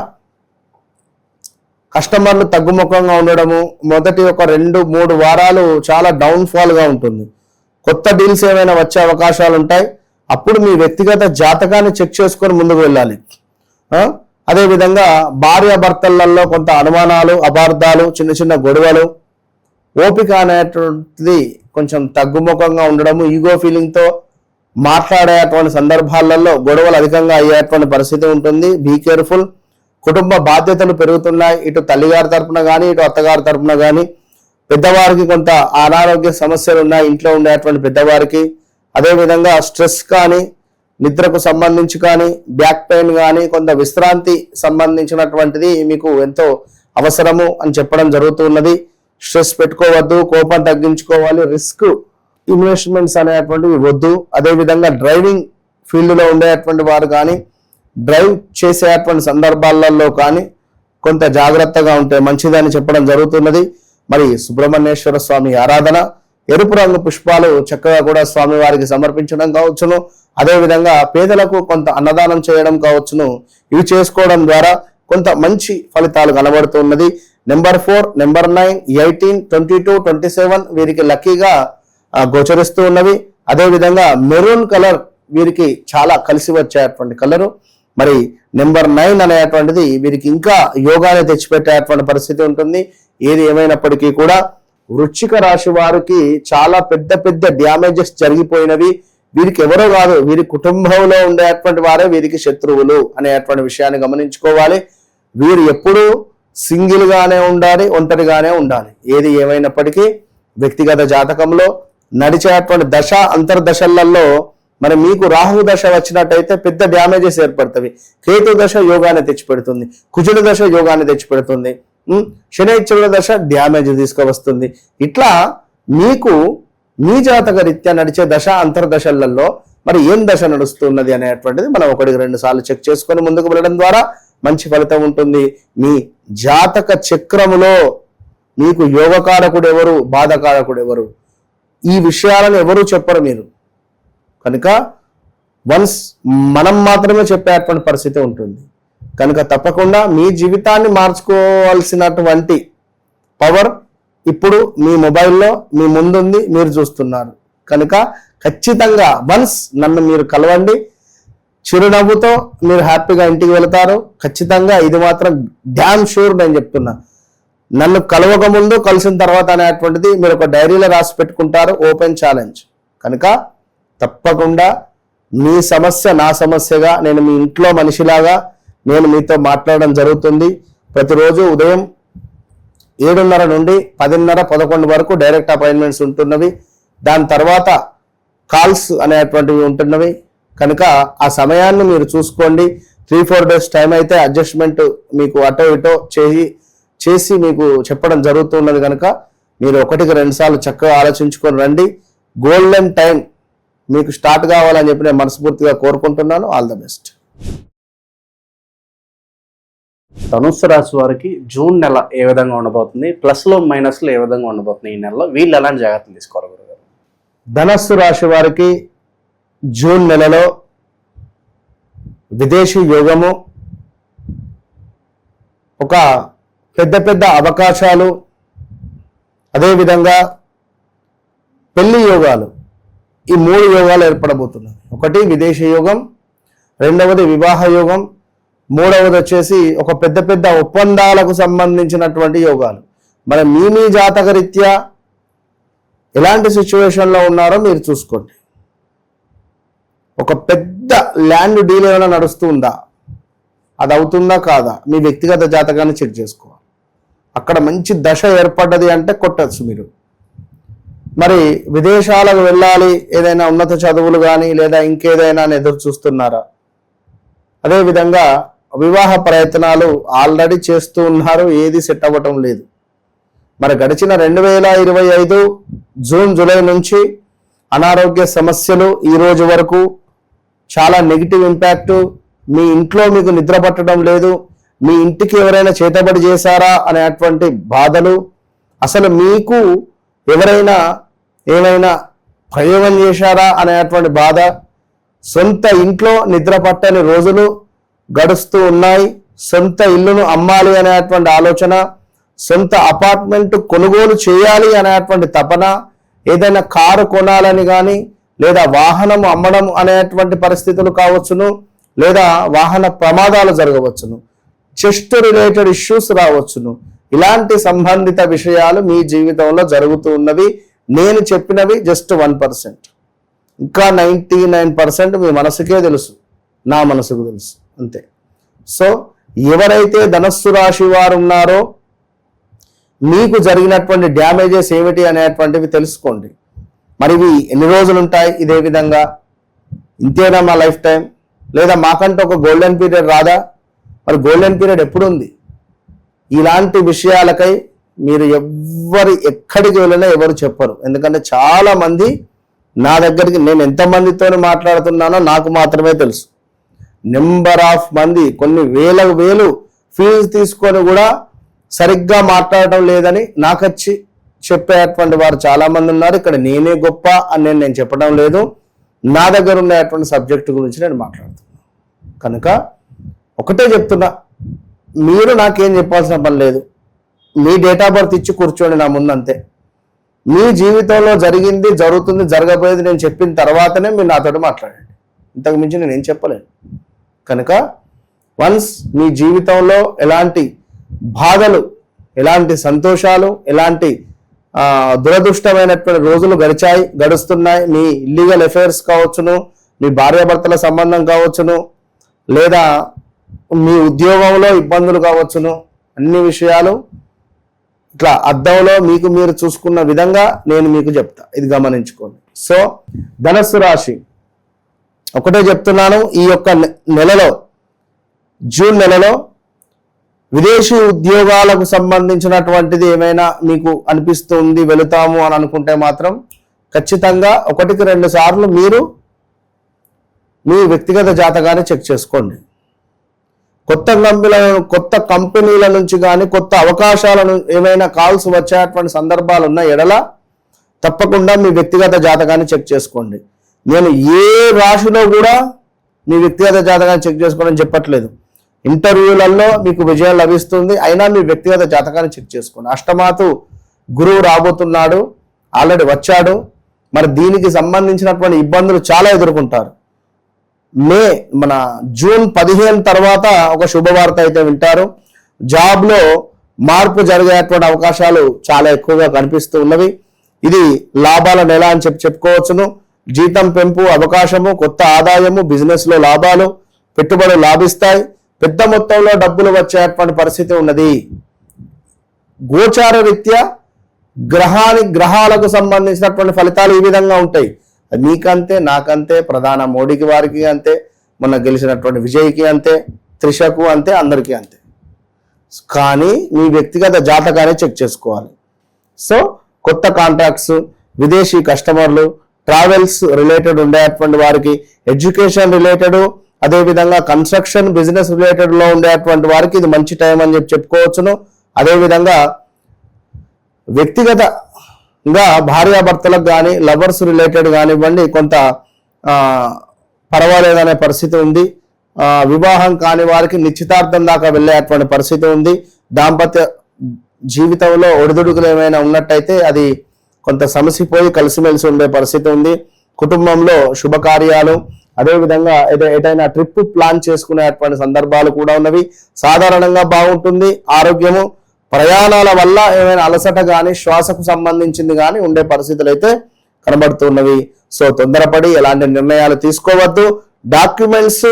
[SPEAKER 3] కస్టమర్లు తగ్గుముఖంగా ఉండడము, మొదటి ఒక 2-3 వారాలు చాలా డౌన్ఫాల్గా ఉంటుంది. కొత్త డీల్స్ ఏమైనా వచ్చే అవకాశాలు ఉంటాయి. అప్పుడు మీ వ్యక్తిగత జాతకాన్ని చెక్ చేసుకొని ముందుకు వెళ్ళాలి. అదేవిధంగా భార్యాభర్తలలో కొంత అనుమానాలు, అపార్థాలు, చిన్న చిన్న గొడవలు, ఓపిక అనేటువంటిది కొంచెం తగ్గుముఖంగా ఉండడము, ఈగో ఫీలింగ్తో మాట్లాడేటువంటి సందర్భాలలో గొడవలు అధికంగా అయ్యేటువంటి పరిస్థితి ఉంటుంది. Be careful. కుటుంబ బాధ్యతలు పెరుగుతున్నాయి. ఇటు తల్లిగారి తరపున కానీ, ఇటు అత్తగారి తరపున కానీ. పెద్దవారికి కొంత అనారోగ్య సమస్యలు ఉన్నాయి ఇంట్లో ఉండేటువంటి పెద్దవారికి. అదేవిధంగా స్ట్రెస్ కానీ, నిద్రకు సంబంధించి కానీ, బ్యాక్ పెయిన్ కానీ, కొంత విశ్రాంతి సంబంధించినటువంటిది మీకు ఎంతో అవసరము అని చెప్పడం జరుగుతున్నది. స్ట్రెస్ పెట్టుకోవద్దు, కోపం తగ్గించుకోవాలి, రిస్క్ ఇన్వెస్ట్మెంట్స్ అనేటువంటివి వద్దు. అదేవిధంగా డ్రైవింగ్ ఫీల్డ్లో ఉండేటువంటి వారు కానీ, డ్రైవ్ చేసేటువంటి సందర్భాలలో కానీ కొంత జాగ్రత్తగా ఉంటే మంచిదని చెప్పడం జరుగుతున్నది. మరి సుబ్రహ్మణ్యేశ్వర స్వామి ఆరాధన, ఎరుపు రంగు పుష్పాలు చక్కగా కూడా స్వామి వారికి సమర్పించడం కావచ్చును. అదేవిధంగా పేదలకు కొంత అన్నదానం చేయడం కావచ్చును. ఇవి చేసుకోవడం ద్వారా కొంత మంచి ఫలితాలు కనబడుతున్నది. నెంబర్ 4, నెంబర్ 9, 18, 22, 27 వీరికి లక్కీగా గోచరిస్తూ ఉన్నవి. అదేవిధంగా మెరూన్ కలర్ వీరికి చాలా కలిసి వచ్చేటువంటి కలరు. మరి నెంబర్ 9 అనేటువంటిది వీరికి ఇంకా యోగాన్ని తెచ్చిపెట్టేటువంటి పరిస్థితి ఉంటుంది. ఏది ఏమైనప్పటికీ కూడా వృశ్చిక రాశి వారికి చాలా పెద్ద పెద్ద డ్యామేజెస్ జరిగిపోయినవి. వీరికి ఎవరో కాదు, వీరి కుటుంబంలో ఉండేటువంటి వారే వీరికి శత్రువులు అనేటువంటి విషయాన్ని గమనించుకోవాలి. వీరు ఎప్పుడూ సింగిల్ గానే ఉండాలి, ఒంటరిగానే ఉండాలి. ఏది ఏమైనప్పటికీ వ్యక్తిగత జాతకంలో నడిచేటువంటి దశ అంతర్దశలలో మరి మీకు రాహు దశ వచ్చినట్టయితే పెద్ద డ్యామేజెస్ ఏర్పడుతుంది. కేతు దశ యోగాన్ని తెచ్చిపెడుతుంది, కుజుడు దశ యోగాన్ని తెచ్చిపెడుతుంది, శనైశ్వరుల దశ డ్యామేజ్ తీసుకువస్తుంది. ఇట్లా మీకు మీ జాతక రీత్యా నడిచే దశ అంతర్దశలలో మరి ఏం దశ నడుస్తున్నది అనేటువంటిది మనం 1-2 సార్లు చెక్ చేసుకొని ముందుకు వెళ్ళడం ద్వారా మంచి ఫలితం ఉంటుంది. మీ జాతక చక్రములో మీకు యోగకారకుడు ఎవరు, బాధకారకుడు ఎవరు, ఈ విషయాలను ఎవరు చెప్పరు మీరు. కనుక వన్స్ మనం మాత్రమే చెప్పేటువంటి పరిస్థితి ఉంటుంది. కనుక తప్పకుండా మీ జీవితాన్ని మార్చుకోవాల్సినటువంటి పవర్ ఇప్పుడు మీ మొబైల్లో మీ ముందుంది, మీరు చూస్తున్నారు. కనుక ఖచ్చితంగా వన్స్ నన్ను మీరు కలవండి, చిరునవ్వుతో మీరు హ్యాపీగా ఇంటికి వెళతారు. ఖచ్చితంగా ఇది మాత్రం డ్యామ్ షూర్ నేను చెప్తున్నా. నన్ను కలవక ముందు కలిసిన తర్వాత అనేటువంటిది మీరు ఒక డైరీలో రాసి పెట్టుకుంటారు, ఓపెన్ ఛాలెంజ్. కనుక తప్పకుండా మీ సమస్య నా సమస్యగా, నేను మీ ఇంట్లో మనిషిలాగా నేను మీతో మాట్లాడడం జరుగుతుంది. ప్రతిరోజు ఉదయం 7:30 నుండి 10:30, 11 వరకు డైరెక్ట్ అపాయింట్మెంట్స్ ఉంటున్నవి. దాని తర్వాత కాల్స్ అనేటువంటివి ఉంటున్నవి. కనుక ఆ సమయాన్ని మీరు చూసుకోండి. 3-4 డేస్ టైం అయితే అడ్జస్ట్మెంట్ మీకు అటో ఇటో చేసి మీకు చెప్పడం జరుగుతున్నది. కనుక మీరు 1-2 సార్లు చక్కగా ఆలోచించుకొని రండి. గోల్డెన్ టైం మీకు స్టార్ట్ కావాలని చెప్పి నేను మనస్ఫూర్తిగా కోరుకుంటున్నాను. All the best.
[SPEAKER 2] ధనుస్సు రాశి వారికి జూన్ నెల ఏ విధంగా ఉండబోతుంది, ప్లస్లో మైనస్లో ఏ విధంగా ఉండబోతుంది ఈ నెలలో, వీళ్ళు ఎలాంటి జాగ్రత్తలు తీసుకోవాలి గురుగారు?
[SPEAKER 3] ధనస్సు రాశి వారికి జూన్ నెలలో విదేశీ యోగము, ఒక పెద్ద అవకాశాలు, అదేవిధంగా పెళ్లి యోగాలు, ఈ 3 యోగాలు ఏర్పడబోతున్నాయి. ఒకటి విదేశీ యోగం, రెండవది వివాహ యోగం, మూడవది వచ్చేసి ఒక పెద్ద ఒప్పందాలకు సంబంధించినటువంటి యోగాలు. మరి మీ జాతక రీత్యా ఎలాంటి సిచ్యువేషన్లో ఉన్నారో మీరు చూసుకోండి. ఒక పెద్ద ల్యాండ్ డీల్ ఏమైనా నడుస్తూ ఉందా, అది అవుతుందా కాదా, మీ వ్యక్తిగత జాతకాన్ని చెక్ చేసుకోవాలి. అక్కడ మంచి దశ ఏర్పడ్డది అంటే కొట్టచ్చు మీరు. మరి విదేశాలకు వెళ్ళాలి, ఏదైనా ఉన్నత చదువులు కానీ లేదా ఇంకేదైనా ఎదురు చూస్తున్నారా? అదేవిధంగా వివాహ ప్రయత్నాలు ఆల్రెడీ చేస్తూ ఉన్నారు, ఏది సెట్ అవ్వటం లేదు. మరి గడిచిన 2025 జూన్ జూలై నుంచి అనారోగ్య సమస్యలు ఈ రోజు వరకు చాలా నెగిటివ్ ఇంపాక్ట్. మీ ఇంట్లో మీకు నిద్ర పట్టడం లేదు, మీ ఇంటికి ఎవరైనా చేతబడి చేశారా అనేటువంటి బాధలు, అసలు మీకు ఎవరైనా ఏమైనా ప్రయోగం చేశారా అనేటువంటి బాధ, సొంత ఇంట్లో నిద్ర పట్టని రోజులు గడుస్తూ ఉన్నాయి. సొంత ఇల్లును అమ్మాలి అనేటువంటి ఆలోచన, సొంత అపార్ట్మెంట్ కొనుగోలు చేయాలి అనేటువంటి తపన, ఏదైనా కారు కొనాలని కానీ లేదా వాహనం అమ్మడం అనేటువంటి పరిస్థితులు కావచ్చును, లేదా వాహన ప్రమాదాలు జరగవచ్చును, చెస్ట్ రిలేటెడ్ ఇష్యూస్ రావచ్చును. ఇలాంటి సంబంధిత విషయాలు మీ జీవితంలో జరుగుతూ ఉన్నవి. నేను చెప్పినవి జస్ట్ 1%, ఇంకా 99% మీ మనసుకే తెలుసు, నా మనసుకు తెలుసు, అంతే. సో ఎవరైతే ధనస్సు రాశి వారు ఉన్నారో మీకు జరిగినటువంటి డ్యామేజెస్ ఏమిటి అనేటువంటివి తెలుసుకోండి. మరి ఇవి ఎన్ని రోజులు ఉంటాయి ఇదే విధంగా, ఇంతేనా మా లైఫ్ టైం, లేదా మాకంటే ఒక గోల్డెన్ పీరియడ్ రాదా? మరి గోల్డెన్ పీరియడ్ ఎప్పుడు ఉంది? ఇలాంటి విషయాలకై మీరు ఎక్కడికి వెళ్ళినా ఎవరు చెప్పరు. ఎందుకంటే చాలా మంది నా దగ్గరికి, నేను ఎంతమందితో మాట్లాడుతున్నానో నాకు మాత్రమే తెలుసు. నెంబర్ ఆఫ్ మంది కొన్ని వేలు ఫీజు తీసుకొని కూడా సరిగ్గా మాట్లాడటం లేదని నాకు వచ్చి చెప్పేటువంటి వారు చాలా మంది ఉన్నారు. ఇక్కడ నేనే గొప్ప అని నేను చెప్పడం లేదు, నా దగ్గర ఉండేటువంటి సబ్జెక్టు గురించి నేను మాట్లాడుతున్నాను. కనుక ఒకటే చెప్తున్నా, మీరు నాకేం చెప్పాల్సిన పని లేదు. మీ డేట్ ఆఫ్ బర్త్ ఇచ్చి కూర్చోండి నా ముందు, అంతే. మీ జీవితంలో జరిగింది, జరుగుతుంది, జరగబోయేది నేను చెప్పిన తర్వాతనే మీరు నాతో మాట్లాడండి. ఇంతకు మించి నేనేం చెప్పలేను. కనుక వన్స్ మీ జీవితంలో ఎలాంటి బాధలు, ఎలాంటి సంతోషాలు, ఎలాంటి దురదృష్టమైనటువంటి రోజులు గడుస్తున్నాయి, మీ ఇల్లీగల్ అఫైర్స్ కావచ్చును, మీ భార్యాభర్తల సంబంధం కావచ్చును, లేదా మీ ఉద్యోగంలో ఇబ్బందులు కావచ్చును, అన్ని విషయాలు ఇట్లా అద్దంలో మీకు మీరు చూసుకున్న విధంగా నేను మీకు చెప్తా, ఇది గమనించుకోండి. సో ధనస్సు రాశి ఒకటే చెప్తున్నాను, ఈ యొక్క నెలలో, జూన్ నెలలో విదేశీ ఉద్యోగాలకు సంబంధించినటువంటిది ఏమైనా మీకు అనిపిస్తుంది వెళుతాము అని అనుకుంటే మాత్రం ఖచ్చితంగా 1-2 సార్లు మీరు మీ వ్యక్తిగత జాతకాన్ని చెక్ చేసుకోండి. కొత్త కంపెనీల నుంచి కానీ కొత్త అవకాశాలను ఏమైనా కాల్స్ వచ్చేటువంటి సందర్భాలు ఉన్న ఎడల తప్పకుండా మీ వ్యక్తిగత జాతకాన్ని చెక్ చేసుకోండి. నేను ఏ రాశిలో కూడా మీ వ్యక్తిగత జాతకాన్ని చెక్ చేసుకోవడం చెప్పట్లేదు. ఇంటర్వ్యూలలో మీకు విజయం లభిస్తుంది, అయినా మీ వ్యక్తిగత జాతకాన్ని చెక్ చేసుకోండి. అష్టమాతు గురువు రాబోతున్నాడు, ఆల్రెడీ వచ్చాడు. మరి దీనికి సంబంధించినటువంటి ఇబ్బందులు చాలా ఎదుర్కొంటారు. మన జూన్ 15 తర్వాత ఒక శుభవార్త అయితే వింటారు. జాబ్లో మార్పు జరిగేటువంటి అవకాశాలు చాలా ఎక్కువగా కనిపిస్తూ ఉన్నవి. ఇది లాభాల నెల అని చెప్పుకోవచ్చును. జీతం పెంపు అవకాశము, కొత్త ఆదాయము, బిజినెస్లో లాభాలు, పెట్టుబడులు లాభిస్తాయి, పెద్ద మొత్తంలో డబ్బులు వచ్చేటువంటి పరిస్థితి ఉన్నది. గోచార రీత్యా గ్రహాలకు సంబంధించినటువంటి ఫలితాలు ఈ విధంగా ఉంటాయి. నీకంతే, నాకంతే, ప్రధాన మోడీకి వారికి అంతే, మొన్న గెలిచినటువంటి విజయ్కి అంతే, త్రిషకు అంతే, అందరికీ అంతే. కానీ మీ వ్యక్తిగత జాతకాన్ని చెక్ చేసుకోవాలి. సో కొత్త కాంట్రాక్ట్స్, విదేశీ కస్టమర్లు, ట్రావెల్స్ రిలేటెడ్ ఉండేటువంటి వారికి, ఎడ్యుకేషన్ రిలేటెడ్, అదేవిధంగా కన్స్ట్రక్షన్ బిజినెస్ రిలేటెడ్లో ఉండేటువంటి వారికి ఇది మంచి టైం అని చెప్పుకోవచ్చును. అదేవిధంగా వ్యక్తిగతంగా భార్యాభర్తలకు కానీ, లవర్స్ రిలేటెడ్ కానివ్వండి, కొంత పర్వాలేదనే పరిస్థితి ఉంది. వివాహం కాని వారికి నిశ్చితార్థం దాకా వెళ్ళేటువంటి పరిస్థితి ఉంది. దాంపత్య జీవితంలో ఒడిదుడుకులు ఏమైనా ఉన్నట్టయితే అది కొంత సమసిపోయి కలిసిమెలిసి ఉండే పరిస్థితి ఉంది. కుటుంబంలో శుభకార్యాలు, అదేవిధంగా ఏదైనా ట్రిప్ ప్లాన్ చేసుకునేటువంటి సందర్భాలు కూడా ఉన్నవి. సాధారణంగా బాగుంటుంది. ఆరోగ్యము, ప్రయాణాల వల్ల ఏమైనా అలసట కానీ, శ్వాసకు సంబంధించింది కానీ ఉండే పరిస్థితులు అయితే కనబడుతున్నవి. సో తొందరపడి ఎలాంటి నిర్ణయాలు తీసుకోవద్దు. డాక్యుమెంట్స్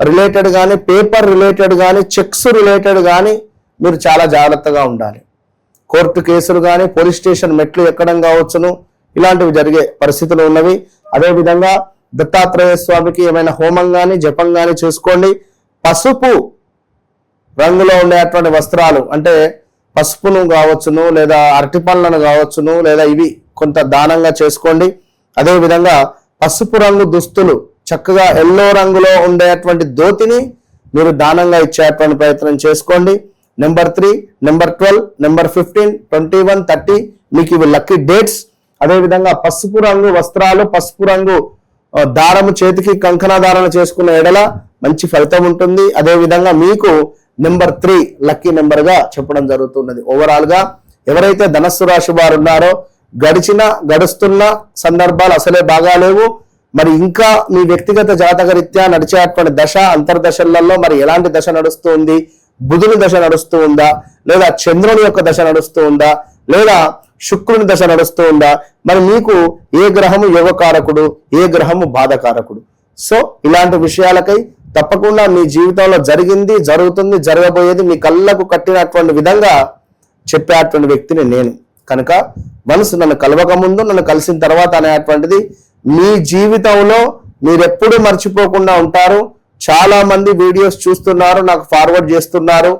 [SPEAKER 3] రిలేటెడ్ కానీ, పేపర్ రిలేటెడ్ కానీ, చెక్స్ రిలేటెడ్ కానీ మీరు చాలా జాగ్రత్తగా ఉండాలి. కోర్టు కేసులు కానీ, పోలీస్ స్టేషన్ మెట్లు ఎక్కడం కావచ్చును, ఇలాంటివి జరిగే పరిస్థితులు ఉన్నవి. అదేవిధంగా దత్తాత్రేయ స్వామికి ఏమైనా హోమం కానీ, జపం కానీ చేసుకోండి. పసుపు రంగులో ఉండేటువంటి వస్త్రాలు, అంటే పసుపును కావచ్చును, లేదా అరటి పళ్ళను కావచ్చును, లేదా ఇవి కొంత దానంగా చేసుకోండి. అదేవిధంగా పసుపు రంగు దుస్తులు, చక్కగా ఎల్లో రంగులో ఉండేటువంటి ధోతిని మీరు దానంగా ఇచ్చేటువంటి ప్రయత్నం చేసుకోండి. నెంబర్ 3, నెంబర్ 12, నెంబర్ 15, 21, 30 మీకు ఇవి లక్కీ డేట్స్. అదేవిధంగా పసుపు రంగు వస్త్రాలు, పసుపు రంగు దారము, చేతికి కంకణ ధారణ చేసుకున్న ఎడల మంచి ఫలితం ఉంటుంది. అదేవిధంగా మీకు నెంబర్ 3 లక్కీ నెంబర్ గా చెప్పడం జరుగుతున్నది. ఓవరాల్ గా ఎవరైతే ధనస్సు రాశి వారు ఉన్నారో గడుస్తున్న సందర్భాలు అసలే బాగాలేవు. మరి ఇంకా మీ వ్యక్తిగత జాతక రీత్యా నడిచేటువంటి దశ, అంతర్దశలలో మరి ఎలాంటి దశ నడుస్తుంది, బుధుని దశ నడుస్తూ ఉందా, లేదా చంద్రుని యొక్క దశ నడుస్తూ ఉందా, లేదా శుక్రుని దశ నడుస్తూ ఉందా, మరి మీకు ఏ గ్రహము యోగకారకుడు, ఏ గ్రహము బాధకారకుడు. సో ఇలాంటి విషయాలకై తప్పకుండా మీ జీవితంలో జరిగింది, జరుగుతుంది, జరగబోయేది మీ కళ్ళకు కట్టినటువంటి విధంగా చెప్పేటువంటి వ్యక్తిని నేను. కనుక మనసు నన్ను కలవక ముందు, నన్ను కలిసిన తర్వాత అనేటువంటిది మీ జీవితంలో మీరెప్పుడు మర్చిపోకుండా ఉంటారు. చాలా మంది వీడియోస్ చూస్తున్నారు, నాకు ఫార్వర్డ్ చేస్తున్నారు,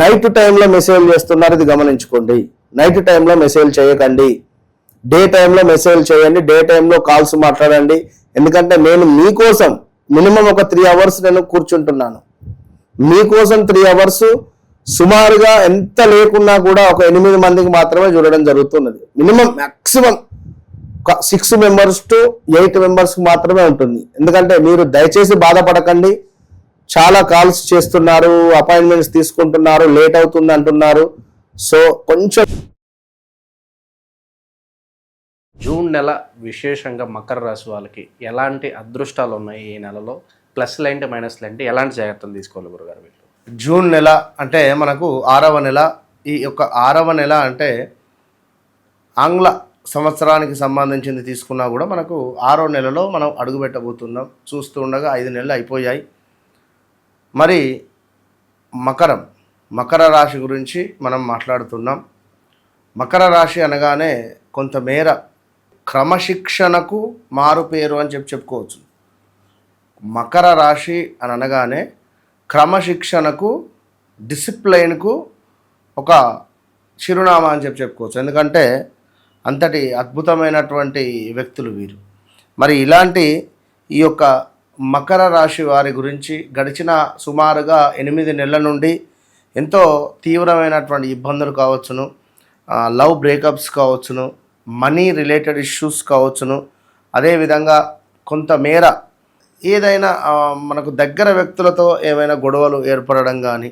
[SPEAKER 3] నైట్ టైంలో మెసేజ్ చేస్తున్నారు. ఇది గమనించుకోండి. నైట్ టైంలో మెసేజ్ చేయకండి, డే టైంలో మెసేజ్ చేయండి, డే టైంలో కాల్స్ మాట్లాడండి. ఎందుకంటే నేను మీకోసం మినిమం ఒక 3 hours నేను కూర్చుంటున్నాను. మీకోసం 3 hours సుమారుగా ఎంత లేకున్నా కూడా ఒక 8 మందికి మాత్రమే చూడడం జరుగుతున్నది. Minimum maximum 6 members to 8 members మాత్రమే ఉంటుంది. ఎందుకంటే మీరు దయచేసి బాధపడకండి. చాలా కాల్స్ చేస్తున్నారు, అపాయింట్మెంట్స్ తీసుకుంటున్నారు, లేట్ అవుతుంది అంటున్నారు. సో కొంచెం
[SPEAKER 2] జూన్ నెల విశేషంగా మకర రాశి వాళ్ళకి ఎలాంటి అదృష్టాలు ఉన్నాయి ఈ నెలలో, ప్లస్లు ఏంటి, మైనస్లు ఏంటి, ఎలాంటి జాగ్రత్తలు తీసుకోవాలి గురుగారు వీళ్ళు?
[SPEAKER 3] జూన్ నెల అంటే మనకు 6వ నెల. ఈ యొక్క 6వ నెల అంటే ఆంగ్ల సంవత్సరానికి సంబంధించింది తీసుకున్నా కూడా మనకు 6వ నెలలో మనం అడుగుపెట్టబోతున్నాం. చూస్తూ ఉండగా 5 నెలలు అయిపోయాయి. మరి మకర రాశి గురించి మనం మాట్లాడుతున్నాం. మకర రాశి అనగానే కొంతమేర క్రమశిక్షణకు మారుపేరు అని చెప్పుకోవచ్చు. మకర రాశి అని అనగానే క్రమశిక్షణకు, డిసిప్లైన్కు ఒక చిరునామా అని చెప్పుకోవచ్చు. ఎందుకంటే అంతటి అద్భుతమైనటువంటి వ్యక్తులు వీరు. మరి ఇలాంటి ఈ యొక్క మకర రాశి వారి గురించి గడిచిన సుమారుగా 8 నెలల నుండి ఎంతో తీవ్రమైనటువంటి ఇబ్బందులు కావచ్చును, లవ్ బ్రేకప్స్ కావచ్చును, మనీ రిలేటెడ్ ఇష్యూస్ కావచ్చును, అదేవిధంగా కొంతమేర ఏదైనా మనకు దగ్గర వ్యక్తులతో ఏమైనా గొడవలు ఏర్పడడం కానీ,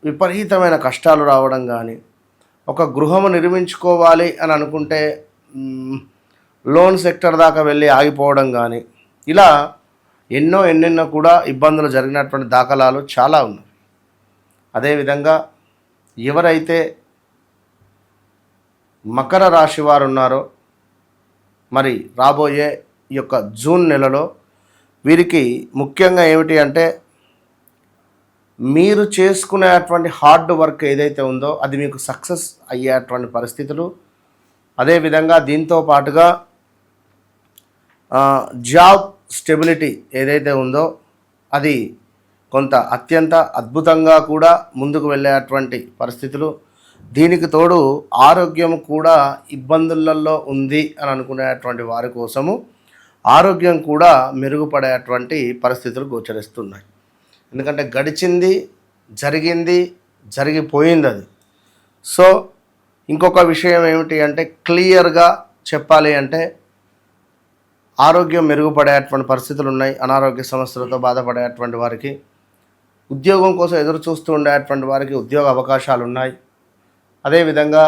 [SPEAKER 3] విపరీతమైన కష్టాలు రావడం కానీ, ఒక గృహము నిర్మించుకోవాలి అని అనుకుంటే లోన్ సెక్టర్ దాకా వెళ్ళి ఆగిపోవడం కానీ, ఇలా ఎన్నెన్నో కూడా ఇబ్బందులు జరిగినటువంటి దాఖలాలు చాలా ఉన్నాయి. అదేవిధంగా ఎవరైతే మకర రాశి వారు ఉన్నారో మరి రాబోయే ఈ యొక్క జూన్ నెలలో వీరికి ముఖ్యంగా ఏమిటి అంటే మీరు చేసుకునేటువంటి హార్డ్ వర్క్ ఏదైతే ఉందో అది మీకు సక్సెస్ అయ్యేటువంటి పరిస్థితులు, అదేవిధంగా దీంతో పాటుగా జాబ్ స్టెబిలిటీ ఏదైతే ఉందో అది కొంత అత్యంత అద్భుతంగా కూడా ముందుకు వెళ్ళేటువంటి పరిస్థితులు, దీనికి తోడు ఆరోగ్యం కూడా ఇబ్బందులలో ఉంది అని అనుకునేటువంటి వారి కోసము ఆరోగ్యం కూడా మెరుగుపడేటువంటి పరిస్థితులు గోచరిస్తున్నాయి. ఎందుకంటే గడిచింది, జరిగింది, జరిగిపోయింది అది. సో ఇంకొక విషయం ఏమిటి అంటే క్లియర్గా చెప్పాలి అంటే ఆరోగ్యం మెరుగుపడేటువంటి పరిస్థితులు ఉన్నాయి. అనారోగ్య సమస్యలతో బాధపడేటువంటి వారికి, ఉద్యోగం కోసం ఎదురు చూస్తూ ఉండేటువంటి వారికి ఉద్యోగ అవకాశాలు ఉన్నాయి. అదేవిధంగా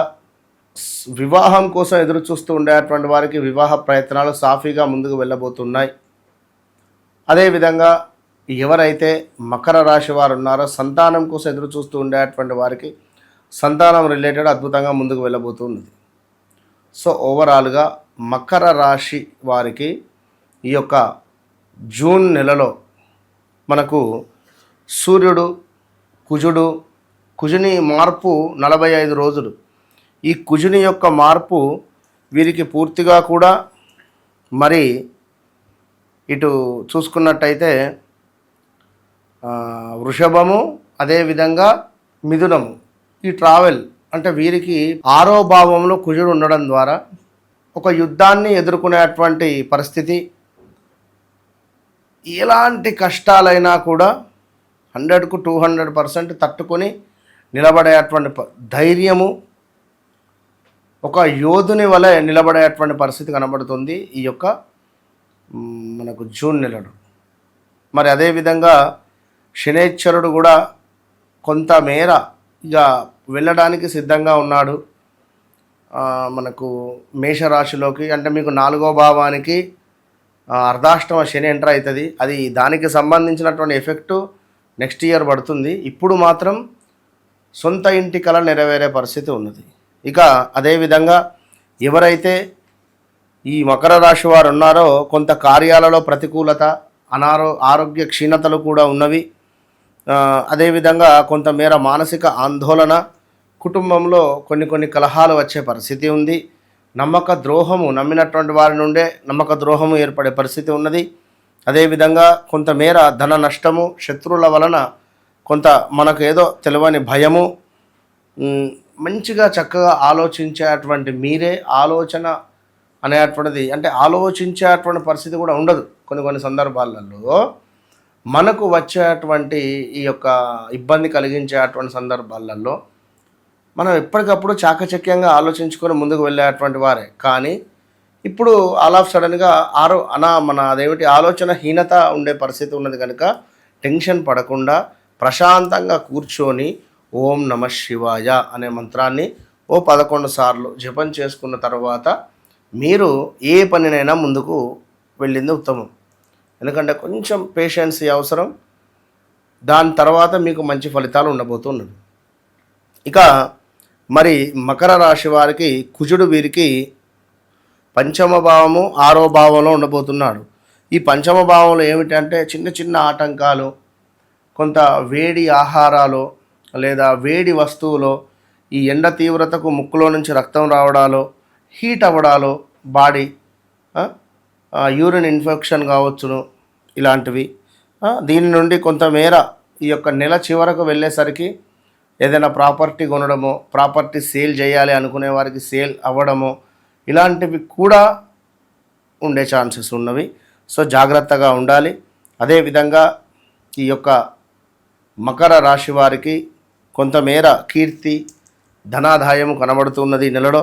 [SPEAKER 3] వివాహం కోసం ఎదురు చూస్తూ ఉండేటువంటి వారికి వివాహ ప్రయత్నాలు సాఫీగా ముందుకు వెళ్ళబోతున్నాయి. అదేవిధంగా ఎవరైతే మకర రాశి వారు ఉన్నారో సంతానం కోసం ఎదురు చూస్తూ ఉండేటువంటి వారికి సంతానం రిలేటెడ్ అద్భుతంగా ముందుకు వెళ్ళబోతున్నది. సో ఓవరాల్గా మకర రాశి వారికి ఈ యొక్క జూన్ నెలలో మనకు సూర్యుడు, కుజుని మార్పు 45 రోజులు. ఈ కుజుని యొక్క మార్పు వీరికి పూర్తిగా కూడా మరి ఇటు చూసుకున్నట్టయితే వృషభము, అదేవిధంగా మిథునము, ఈ ట్రావెల్ అంటే వీరికి 6వ భావంలో కుజుడు ఉండడం ద్వారా ఒక యుద్ధాన్ని ఎదుర్కొనేటువంటి పరిస్థితి, ఎలాంటి కష్టాలైనా కూడా 100కు 200% తట్టుకొని నిలబడేటువంటి ధైర్యము, ఒక యోధుని వలె నిలబడేటువంటి పరిస్థితి కనబడుతుంది ఈ యొక్క మనకు జూన్ నెలలో. మరి అదేవిధంగా శనేశ్వరుడు కూడా కొంతమేర ఇక వెళ్ళడానికి సిద్ధంగా ఉన్నాడు మనకు మేషరాశిలోకి. అంటే మీకు 4వ భావానికి అర్ధాష్టమ శని ఎంటర్ అవుతుంది. అది దానికి సంబంధించినటువంటి ఎఫెక్టు నెక్స్ట్ ఇయర్ పడుతుంది. ఇప్పుడు మాత్రం సొంత ఇంటి కల నెరవేరే పరిస్థితి ఉన్నది. ఇక అదేవిధంగా ఎవరైతే ఈ మకర రాశి వారు ఉన్నారో కొంత కార్యాలలో ప్రతికూలత, ఆరోగ్య క్షీణతలు కూడా ఉన్నవి. అదేవిధంగా కొంతమేర మానసిక ఆందోళన, కుటుంబంలో కొన్ని కలహాలు వచ్చే పరిస్థితి ఉంది. నమ్మక ద్రోహము, నమ్మినటువంటి వారి నుండే నమ్మక ద్రోహము ఏర్పడే పరిస్థితి ఉన్నది. అదేవిధంగా కొంతమేర ధన నష్టము, శత్రువుల వలన కొంత మనకు ఏదో తెలియని భయము. మంచిగా చక్కగా ఆలోచించేటువంటి మీరే ఆలోచన అనేటువంటిది అంటే ఆలోచించేటువంటి పరిస్థితి కూడా ఉండదు. కొన్ని సందర్భాలలో మనకు వచ్చేటువంటి ఈ యొక్క ఇబ్బంది కలిగించేటువంటి సందర్భాలలో మనం ఎప్పటికప్పుడు చాకచక్యంగా ఆలోచించుకొని ముందుకు వెళ్ళేటువంటి వారే. కానీ ఇప్పుడు ఆల్ ఆఫ్ సడన్గా మన అదేమిటి ఆలోచన హీనత ఉండే పరిస్థితి ఉన్నది కనుక టెన్షన్ పడకుండా ప్రశాంతంగా కూర్చొని ఓం నమ శివాయ అనే మంత్రాన్ని 11 సార్లు జపం చేసుకున్న తర్వాత మీరు ఏ పనినైనా ముందుకు వెళ్ళింది ఉత్తమం. ఎందుకంటే కొంచెం పేషెన్సీ అవసరం. దాని తర్వాత మీకు మంచి ఫలితాలు ఉండబోతున్నది. ఇక మరి మకర రాశి వారికి కుజుడు వీరికి 5వ భావము 6వ భావంలో ఉండబోతున్నాడు. ఈ 5వ భావంలో ఏమిటంటే చిన్న ఆటంకాలు, కొంత వేడి ఆహారాలు లేదా వేడి వస్తువులో ఈ ఎండ తీవ్రతకు ముక్కులో నుంచి రక్తం రావడాలో, హీట్ అవ్వడాలో, బాడీ యూరిన్ ఇన్ఫెక్షన్ కావచ్చును, ఇలాంటివి. దీని నుండి కొంతమేర ఈ యొక్క నెల చివరకు వెళ్ళేసరికి ఏదైనా ప్రాపర్టీ కొనడమో, ప్రాపర్టీ సేల్ చేయాలి అనుకునే వారికి సేల్ అవ్వడమో, ఇలాంటివి కూడా ఉండే ఛాన్సెస్ ఉన్నవి. సో జాగ్రత్తగా ఉండాలి. అదేవిధంగా ఈ యొక్క మకర రాశి వారికి కొంతమేర కీర్తి, ధనాదాయము కనబడుతున్నది నెలలో.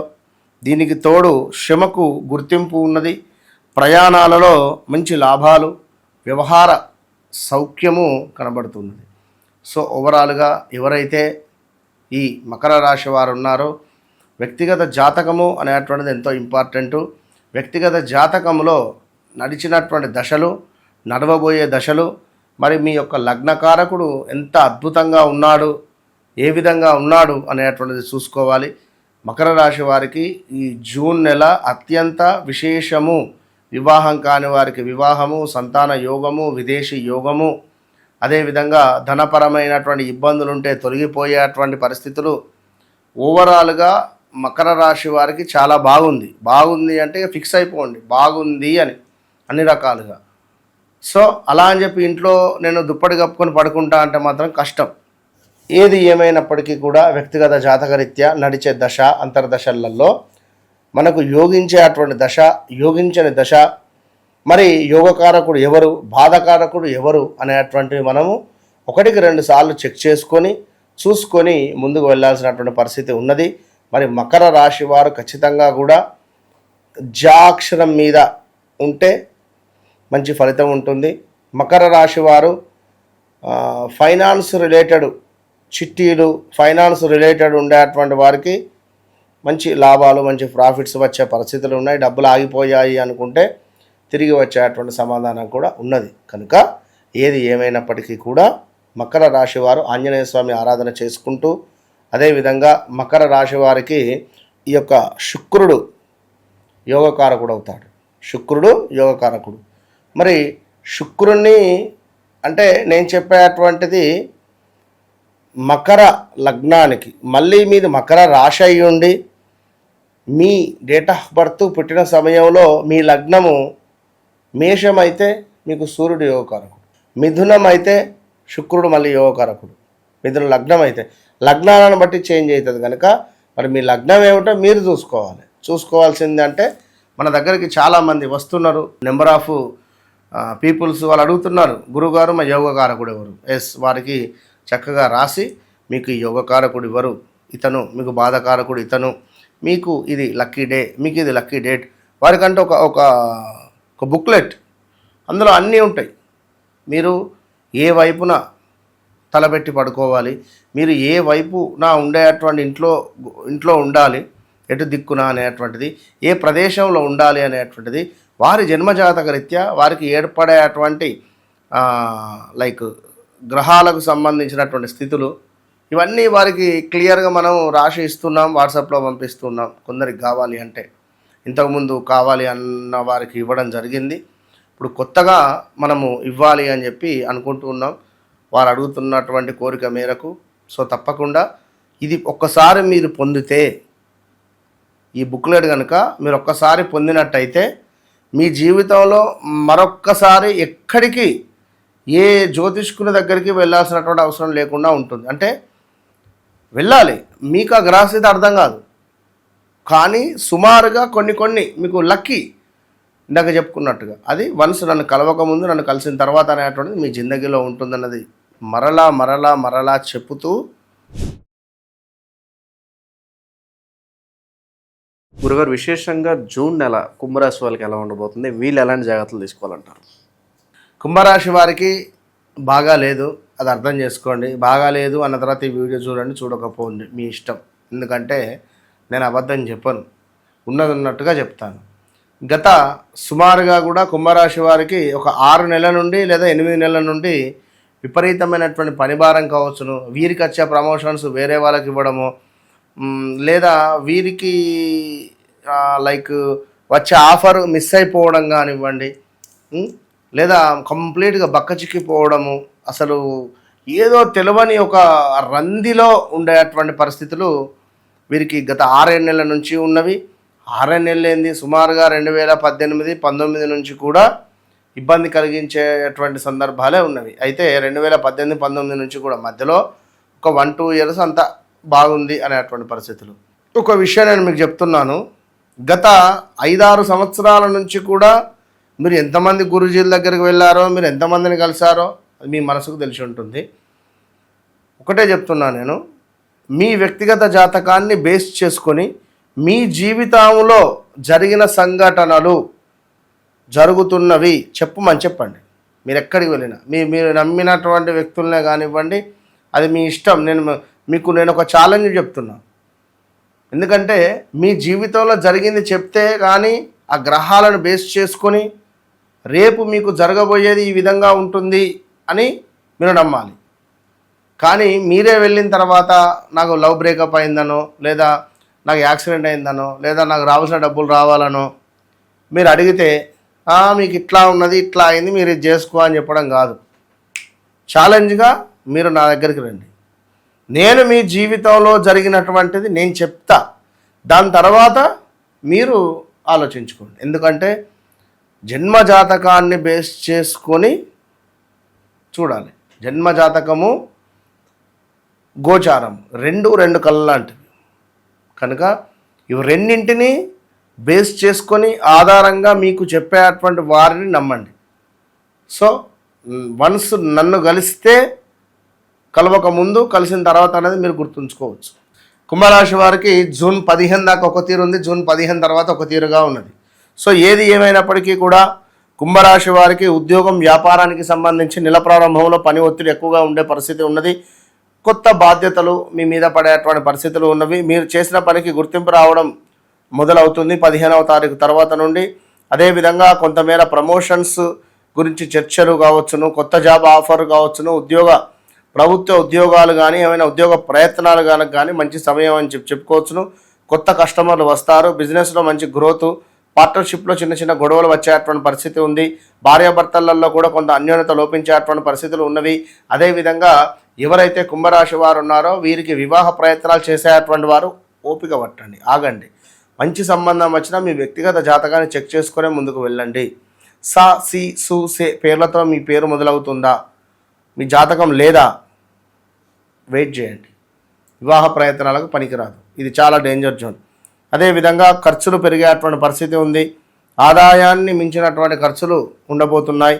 [SPEAKER 3] దీనికి తోడు శ్రమకు గుర్తింపు ఉన్నది. ప్రయాణాలలో మంచి లాభాలు, వ్యవహార సౌఖ్యము కనబడుతున్నది. సో ఓవరాల్గా ఎవరైతే ఈ మకర రాశి వారు ఉన్నారో వ్యక్తిగత జాతకము అనేటువంటిది ఎంతో ఇంపార్టెంటు. వ్యక్తిగత జాతకములో నడిచినటువంటి దశలు, నడవబోయే దశలు, మరి మీ యొక్క లగ్నకారకుడు ఎంత అద్భుతంగా ఉన్నాడు, ఏ విధంగా ఉన్నాడు అనేటువంటిది చూసుకోవాలి. మకర రాశి వారికి ఈ జూన్ నెల అత్యంత విశేషము. వివాహం కాని వారికి వివాహము, సంతాన యోగము, విదేశీ యోగము, అదేవిధంగా ధనపరమైనటువంటి ఇబ్బందులు ఉంటే తొలగిపోయేటువంటి పరిస్థితులు ఓవరాల్గా మకర రాశి వారికి చాలా బాగుంది అంటే ఫిక్స్ అయిపోండి, బాగుంది అని అన్ని రకాలుగా. సో అలా అని చెప్పి ఇంట్లో నేను దుప్పటి కప్పుకొని పడుకుంటా అంటే మాత్రం కష్టం. ఏది ఏమైనప్పటికీ కూడా వ్యక్తిగత జాతకరీత్యా నడిచే దశ అంతర్దశలలో మనకు యోగించేటువంటి దశ, యోగించని దశ, మరి యోగకారకుడు ఎవరు, బాధకారకుడు ఎవరు అనేటువంటివి మనము 1-2 సార్లు చెక్ చేసుకొని చూసుకొని ముందుకు వెళ్ళాల్సినటువంటి పరిస్థితి ఉన్నది. మరి మకర రాశి వారు ఖచ్చితంగా కూడా జాక్షరం మీద ఉంటే మంచి ఫలితం ఉంటుంది. మకర రాశి వారు ఫైనాన్స్ రిలేటెడ్ చిట్టీలు, ఫైనాన్స్ రిలేటెడ్ ఉండేటువంటి వారికి మంచి లాభాలు, మంచి ప్రాఫిట్స్ వచ్చే పరిస్థితులు ఉన్నాయి. డబ్బులు ఆగిపోయాయి అనుకుంటే తిరిగి వచ్చేటువంటి సమాధానం కూడా ఉన్నది. కనుక ఏది ఏమైనప్పటికీ కూడా మకర రాశి వారు ఆంజనేయ స్వామి ఆరాధన చేసుకుంటూ, అదేవిధంగా మకర రాశి వారికి ఈ యొక్క శుక్రుడు యోగకారకుడు అవుతాడు. శుక్రుడు యోగకారకుడు. మరి శుక్రుణ్ణి అంటే నేను చెప్పేటువంటిది మకర లగ్నానికి, మళ్ళీ మీది మకర రాశి అయి ఉండి మీ డేట్ ఆఫ్ బర్త్ పుట్టిన సమయంలో మీ లగ్నము మేషం అయితే మీకు సూర్యుడు యోగకారకుడు, మిథునం అయితే శుక్రుడు మళ్ళీ యోగకారకుడు, మిథున లగ్నం అయితే లగ్నాలను బట్టి చేంజ్ అవుతుంది. కనుక మరి మీ లగ్నం ఏమిటో మీరు చూసుకోవాల్సింది. అంటే మన దగ్గరికి చాలామంది వస్తున్నారు, నెంబర్ ఆఫ్ పీపుల్స్ వాళ్ళు అడుగుతున్నారు, గురుగారు మా యోగకారకుడు ఎవరు? వారికి చక్కగా రాసి మీకు యోగకారకుడు ఎవరు ఇతను, మీకు బాధకారకుడు ఇతను, మీకు ఇది లక్కీ డే, మీకు ఇది లక్కీ డేట్, వారికంటే ఒక బుక్లెట్, అందులో అన్నీ ఉంటాయి. మీరు ఏ వైపున తలపెట్టి పడుకోవాలి, మీరు ఏ వైపున ఉండేటువంటి ఇంట్లో ఉండాలి, ఎటు దిక్కున అనేటువంటిది, ఏ ప్రదేశంలో ఉండాలి అనేటువంటిది, వారి జన్మజాతక రీత్యా వారికి ఏర్పడేటువంటి లైక్ గ్రహాలకు సంబంధించినటువంటి స్థితులు, ఇవన్నీ వారికి క్లియర్గా మనం రాసి ఇస్తున్నాం, వాట్సాప్లో పంపిస్తున్నాం. కొందరికి కావాలి అంటే, ఇంతకుముందు కావాలి అన్న వారికి ఇవ్వడం జరిగింది. ఇప్పుడు కొత్తగా మనము ఇవ్వాలి అని చెప్పి అనుకుంటున్నాం, వారు అడుగుతున్నటువంటి కోరిక మేరకు. సో తప్పకుండా ఇది ఒక్కసారి మీరు పొందితే, ఈ బుక్లెట్ కనుక మీరు ఒక్కసారి పొందినట్టయితే మీ జీవితంలో మరొక్కసారి ఎక్కడికి ఏ జ్యోతిష్కుని దగ్గరికి వెళ్ళాల్సినటువంటి అవసరం లేకుండా ఉంటుంది. అంటే వెళ్ళాలి, మీకు ఆ గ్రహస్థితి అర్థం కాదు, కానీ సుమారుగా కొన్ని మీకు లక్కీ, ఇందాక చెప్పుకున్నట్టుగా అది వన్స్ నన్ను కలవకముందు, నన్ను కలిసిన తర్వాత అనేటువంటిది మీ జిందగీలో ఉంటుందన్నది మరలా చెప్పుతూ,
[SPEAKER 2] గురుగారు విశేషంగా జూన్ నెల కుంభరాశి వాళ్ళకి ఎలా ఉండబోతుంది, వీళ్ళు ఎలాంటి జాగ్రత్తలు తీసుకోవాలంటారు?
[SPEAKER 3] కుంభరాశి వారికి బాగా లేదు, అది అర్థం చేసుకోండి. బాగా లేదు అన్న తర్వాత ఈ వీడియో చూడండి, చూడకపోండి మీ ఇష్టం. ఎందుకంటే నేను అబద్ధం చెప్పను, ఉన్నట్టుగా చెప్తాను. గత సుమారుగా కూడా కుంభరాశి వారికి ఒక 6 నెలల నుండి లేదా 8 నెలల నుండి విపరీతమైనటువంటి పనిభారం కావచ్చును, వీరికి వచ్చే ప్రమోషన్స్ వేరే వాళ్ళకి ఇవ్వడము, లేదా వీరికి లైక్ వచ్చే ఆఫర్ మిస్ అయిపోవడం కానివ్వండి, లేదా కంప్లీట్గా బక్కచిక్కిపోవడము, అసలు ఏదో తెలియని ఒక రందిలో ఉండేటువంటి పరిస్థితులు వీరికి గత 6 నెలల నుంచి ఉన్నవి. 6 నెలలు ఏంది, సుమారుగా 2018-19 నుంచి కూడా ఇబ్బంది కలిగించేటువంటి సందర్భాలే ఉన్నవి. అయితే 2018-19 నుంచి కూడా మధ్యలో ఒక 1-2 ఇయర్స్ అంతా బాగుంది అనేటువంటి పరిస్థితులు. ఒక విషయం నేను మీకు చెప్తున్నాను, గత 5-6 సంవత్సరాల నుంచి కూడా మీరు ఎంతమంది గురుజీల దగ్గరికి వెళ్ళారో, మీరు ఎంతమందిని కలిసారో అది మీ మనసుకు తెలిసి ఉంటుంది. ఒకటే చెప్తున్నాను నేను, మీ వ్యక్తిగత జాతకాన్ని బేస్ చేసుకొని మీ జీవితంలో జరిగిన సంఘటనలు జరుగుతున్నవి చెప్పండి. మీరు ఎక్కడికి వెళ్ళినా మీరు నమ్మినటువంటి వ్యక్తులనే కానివ్వండి, అది మీ ఇష్టం. నేను ఒక ఛాలెంజ్ చెప్తున్నా. ఎందుకంటే మీ జీవితంలో జరిగింది చెప్తే కానీ ఆ గ్రహాలను బేస్ చేసుకొని రేపు మీకు జరగబోయేది ఈ విధంగా ఉంటుంది అని మీరు నమ్మాలి. కానీ మీరే వెళ్ళిన తర్వాత నాకు లవ్ బ్రేకప్ అయిందనో, లేదా నాకు యాక్సిడెంట్ అయిందనో, లేదా నాకు రావాల్సిన డబ్బులు రావాలనో మీరు అడిగితే మీకు ఇట్లా ఉన్నది, ఇట్లా అయింది, మీరు ఇది చేసుకో అని చెప్పడం కాదు. ఛాలెంజ్గా మీరు నా దగ్గరికి రండి. నేను మీ జీవితంలో జరిగినటువంటిది నేను చెప్తా, దాని తర్వాత మీరు ఆలోచించుకోండి. ఎందుకంటే జన్మజాతకాన్ని బేస్ చేసుకొని చూడాలి. జన్మజాతకము గోచారం రెండు కళ్ళ లాంటివి కనుక ఇవి రెండింటిని బేస్ చేసుకొని ఆధారంగా మీకు చెప్పేటువంటి వారిని నమ్మండి. సో వన్స్ నన్ను కలిస్తే కలవక ముందు, కలిసిన తర్వాత అనేది మీరు గుర్తుంచుకోవచ్చు. కుంభరాశి వారికి జూన్ 15 దాకా ఒక తీరు ఉంది, జూన్ 15 తర్వాత ఒక తీరుగా ఉన్నది. సో ఏది ఏమైనప్పటికీ కూడా కుంభరాశి వారికి ఉద్యోగం, వ్యాపారానికి సంబంధించి నెల ప్రారంభంలో పని ఒత్తిడి ఎక్కువగా ఉండే పరిస్థితి ఉన్నది. కొత్త బాధ్యతలు మీ మీద పడేటువంటి పరిస్థితులు ఉన్నవి. మీరు చేసిన పనికి గుర్తింపు రావడం మొదలవుతుంది 15వ తారీఖు తర్వాత నుండి. అదేవిధంగా కొంతమేర ప్రమోషన్స్ గురించి చర్చలు కావచ్చును, కొత్త జాబ్ ఆఫర్ కావచ్చును, ప్రభుత్వ ఉద్యోగాలు కానీ ఏమైనా ఉద్యోగ ప్రయత్నాలు కానీ మంచి సమయం అని చెప్పుకోవచ్చును. కొత్త కస్టమర్లు వస్తారు, బిజినెస్లో మంచి గ్రోత్, పార్ట్నర్షిప్లో చిన్న చిన్న గొడవలు వచ్చేటువంటి పరిస్థితి ఉంది. భార్యాభర్తలలో కూడా కొంత అన్యోన్యత లోపించేటువంటి పరిస్థితులు ఉన్నవి. అదేవిధంగా ఎవరైతే కుంభరాశి వారు ఉన్నారో వీరికి వివాహ ప్రయత్నాలు చేసేటువంటి వారు ఓపిక పట్టండి, ఆగండి. మంచి సంబంధం వచ్చినా మీ వ్యక్తిగత జాతకాన్ని చెక్ చేసుకునే ముందుకు వెళ్ళండి. సా, సి, సు, సే పేర్లతో మీ పేరు మొదలవుతుందా, మీ జాతకం లేదా, వెయిట్ చేయండి. వివాహ ప్రయత్నాలకు పనికిరాదు, ఇది చాలా డేంజర్ జోన్. అదేవిధంగా ఖర్చులు పెరిగేటువంటి పరిస్థితి ఉంది. ఆదాయాన్ని మించినటువంటి ఖర్చులు ఉండబోతున్నాయి.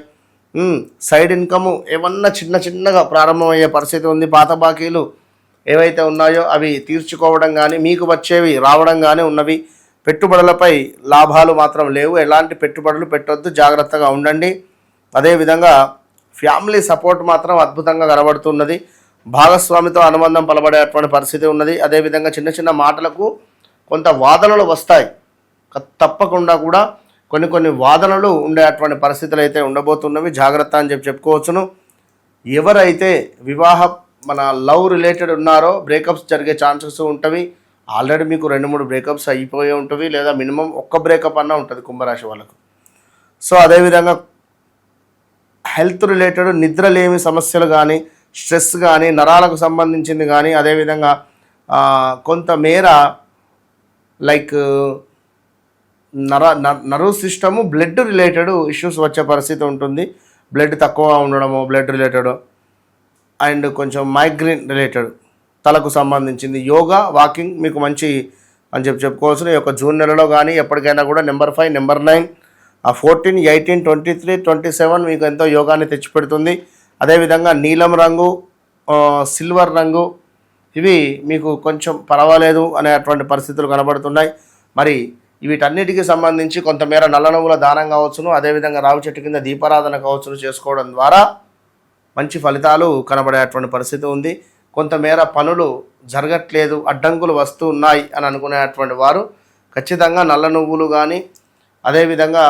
[SPEAKER 3] సైడ్ ఇన్కము ఏమన్నా చిన్నగా ప్రారంభమయ్యే పరిస్థితి ఉంది. పాత బాకీలు ఏవైతే ఉన్నాయో అవి తీర్చుకోవడం కానీ, మీకు వచ్చేవి రావడం కానీ ఉన్నవి. పెట్టుబడులపై లాభాలు మాత్రం లేవు. ఎలాంటి పెట్టుబడులు పెట్టొద్దు, జాగ్రత్తగా ఉండండి. అదేవిధంగా ఫ్యామిలీ సపోర్ట్ మాత్రం అద్భుతంగా కనబడుతున్నది. భాగస్వామితో అనుబంధం పలబడేటువంటి పరిస్థితి ఉన్నది. అదేవిధంగా చిన్న మాటలకు కొంత వాదనలు వస్తాయి. తప్పకుండా కూడా కొన్ని వాదనలు ఉండేటువంటి పరిస్థితులు అయితే ఉండబోతున్నవి. జాగ్రత్త అని చెప్పుకోవచ్చును. ఎవరైతే మన లవ్ రిలేటెడ్ ఉన్నారో బ్రేకప్స్ జరిగే ఛాన్సెస్ ఉంటవి. ఆల్రెడీ మీకు 2-3 బ్రేకప్స్ అయిపోయి ఉంటవి, లేదా మినిమం ఒక్క బ్రేకప్ అన్నా ఉంటుంది కుంభరాశి వాళ్ళకు. సో అదేవిధంగా హెల్త్ రిలేటెడ్ నిద్రలేమి సమస్యలు కానీ, స్ట్రెస్ కానీ, నరాలకు సంబంధించింది కానీ, అదేవిధంగా కొంతమేర like nerve system, blood related issues వచ్చే పరిస్థితి ఉంటుంది. బ్లడ్ తక్కువ ఉండడము, బ్లడ్ రిలేటెడ్, అండ్ కొంచెం మైగ్రేన్ రిలేటెడ్, తలకు సంబంధించింది. యోగా, వాకింగ్ మీకు మంచి అని చెప్పుకోవచ్చు. ఈ యొక్క జూన్ నెలలో కానీ ఎప్పటికైనా కూడా నెంబర్ 5, నెంబర్ 9, 14, 18, 23, 27 మీకు ఎంతో యోగాన్ని తెచ్చిపెడుతుంది. అదేవిధంగా నీలం రంగు, సిల్వర్ రంగు ఇవి మీకు కొంచెం పర్వాలేదు అనేటువంటి పరిస్థితులు కనబడుతున్నాయి. మరి వీటన్నిటికీ సంబంధించి కొంతమేర నల్ల నువ్వుల దానం కావచ్చును, అదేవిధంగా రావి చెట్టు కింద దీపారాధన కావచ్చును చేసుకోవడం ద్వారా మంచి ఫలితాలు కనబడేటువంటి పరిస్థితి ఉంది. కొంతమేర పనులు జరగట్లేదు, అడ్డంకులు వస్తూ ఉన్నాయి అని అనుకునేటువంటి వారు ఖచ్చితంగా నల్ల నువ్వులు కానీ, అదేవిధంగా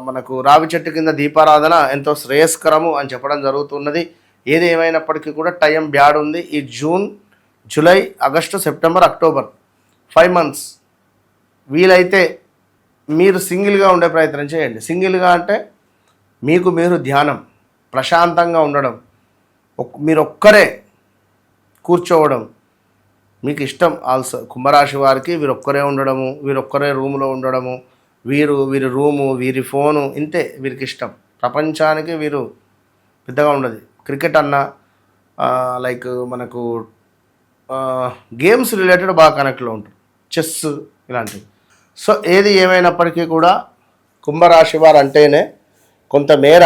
[SPEAKER 3] మనకు రావి చెట్టు కింద దీపారాధన ఎంతో శ్రేయస్కరము అని చెప్పడం జరుగుతున్నది. ఏది ఏమైనప్పటికీ కూడా టైం బ్యాడ్ ఉంది. ఈ June, July, August, September, October 5 months వీలైతే మీరు సింగిల్గా ఉండే ప్రయత్నం చేయండి. సింగిల్గా అంటే మీరు ధ్యానం, ప్రశాంతంగా ఉండడం, మీరు ఒక్కరే కూర్చోవడం మీకు ఇష్టం. ఆల్సో కుంభరాశి వారికి వీరొక్కరే ఉండడము, వీరొక్కరే రూములో ఉండడము, వీరి రూము, వీరి ఫోను, ఇంతే వీరికి ఇష్టం. ప్రపంచానికి వీరు పెద్దగా ఉండదు. క్రికెట్ అన్న లైక్ మనకు గేమ్స్ రిలేటెడ్ బాగా కనెక్ట్లో ఉంటారు, చెస్ ఇలాంటివి. సో ఏది ఏమైనప్పటికీ కూడా కుంభరాశి వారు అంటేనే కొంతమేర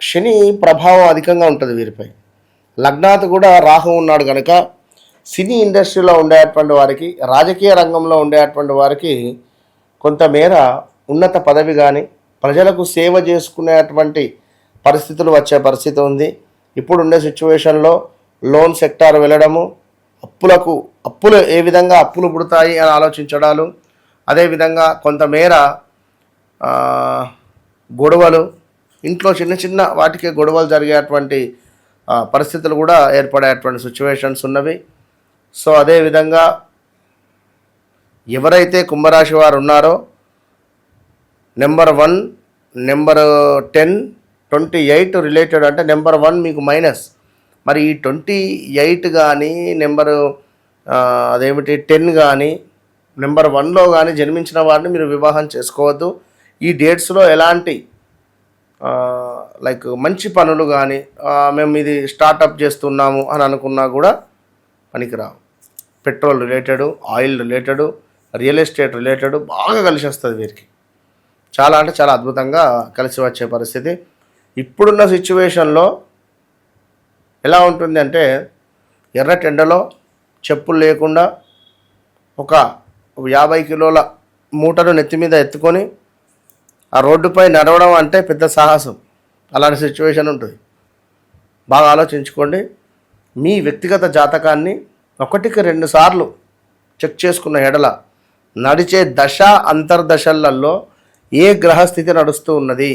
[SPEAKER 3] శని ప్రభావం అధికంగా ఉంటుంది వీరిపై. లగ్నాత్ కూడా రాహు ఉన్నాడు కనుక సినీ ఇండస్ట్రీలో ఉండేటువంటి వారికి, రాజకీయ రంగంలో ఉండేటువంటి వారికి కొంతమేర ఉన్నత పదవి కానీ, ప్రజలకు సేవ చేసుకునేటువంటి పరిస్థితులు వచ్చే పరిస్థితి ఉంది. ఇప్పుడుండే సిచ్యువేషన్లో లోన్ సెక్టార్ వెళ్ళడము, అప్పులు ఏ విధంగా అప్పులు పుడతాయి అని ఆలోచించడాలు, అదేవిధంగా కొంతమేర గొడవలు, ఇంట్లో చిన్న వాటికే గొడవలు జరిగేటువంటి పరిస్థితులు కూడా ఏర్పడేటువంటి సిచ్యువేషన్స్ ఉన్నవి. సో అదేవిధంగా ఎవరైతే కుంభరాశి వారు ఉన్నారో నెంబర్ 1 నెంబర్ 10, 28 రిలేటెడ్ అంటే నెంబర్ 1 మీకు మైనస్. మరి ఈ 28 కానీ నెంబరు అదేమిటి 10 కానీ నెంబర్ 1లో కానీ జన్మించిన వారిని మీరు వివాహం చేసుకోవద్దు. ఈ డేట్స్లో ఎలాంటి లైక్ మంచి పనులు కానీ మేము ఇది స్టార్టప్ చేస్తున్నాము అని అనుకున్నా కూడా పనికిరావు. Petrol related, oil related, real estate related బాగా కలిసి వస్తుంది వీరికి. చాలా అంటే చాలా అద్భుతంగా కలిసి వచ్చే పరిస్థితి. ఇప్పుడున్న సిచ్యువేషన్లో ఎలా ఉంటుంది అంటే ఎర్రటి ఎండలో చెప్పులు లేకుండా ఒక 50 కిలోల మూటను నెత్తి మీద ఎత్తుకొని ఆ రోడ్డుపై నడవడం అంటే పెద్ద సాహసం. అలాంటి సిచ్యువేషన్ ఉంటుంది. బాగా ఆలోచించుకోండి. మీ వ్యక్తిగత జాతకాన్ని 1కి 2 సార్లు చెక్ చేసుకున్న ఎడల నడిచే దశ అంతర్దశలలో ఏ గ్రహస్థితి నడుస్తూ ఉన్నది,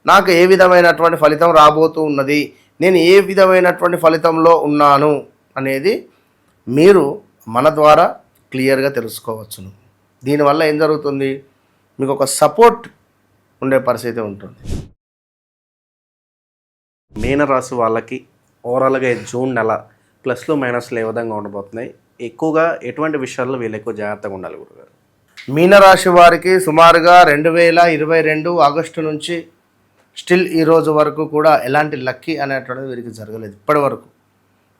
[SPEAKER 3] నాకు ఏ విధమైనటువంటి ఫలితం రాబోతూ ఉన్నది, నేను ఏ విధమైనటువంటి ఫలితంలో ఉన్నాను అనేది మీరు మన ద్వారా క్లియర్గా తెలుసుకోవచ్చును. దీనివల్ల ఏం జరుగుతుంది, మీకు ఒక సపోర్ట్ ఉండే పరిస్థితి ఉంటుంది.
[SPEAKER 2] మీనరాశి వాళ్ళకి ఓవరాల్గా జూన్ నెల ప్లస్లు మైనస్లు ఏ విధంగా ఉండబోతున్నాయి, ఎక్కువగా ఎటువంటి విషయాల్లో వీళ్ళు ఎక్కువ జాగ్రత్తగా ఉండాలి గురుగారు?
[SPEAKER 3] మీనరాశి వారికి సుమారుగా 2022 ఆగస్టు నుంచి స్టిల్ ఈ రోజు వరకు కూడా ఎలాంటి లక్కీ అనేటువంటిది వీరికి జరగలేదు. ఇప్పటి వరకు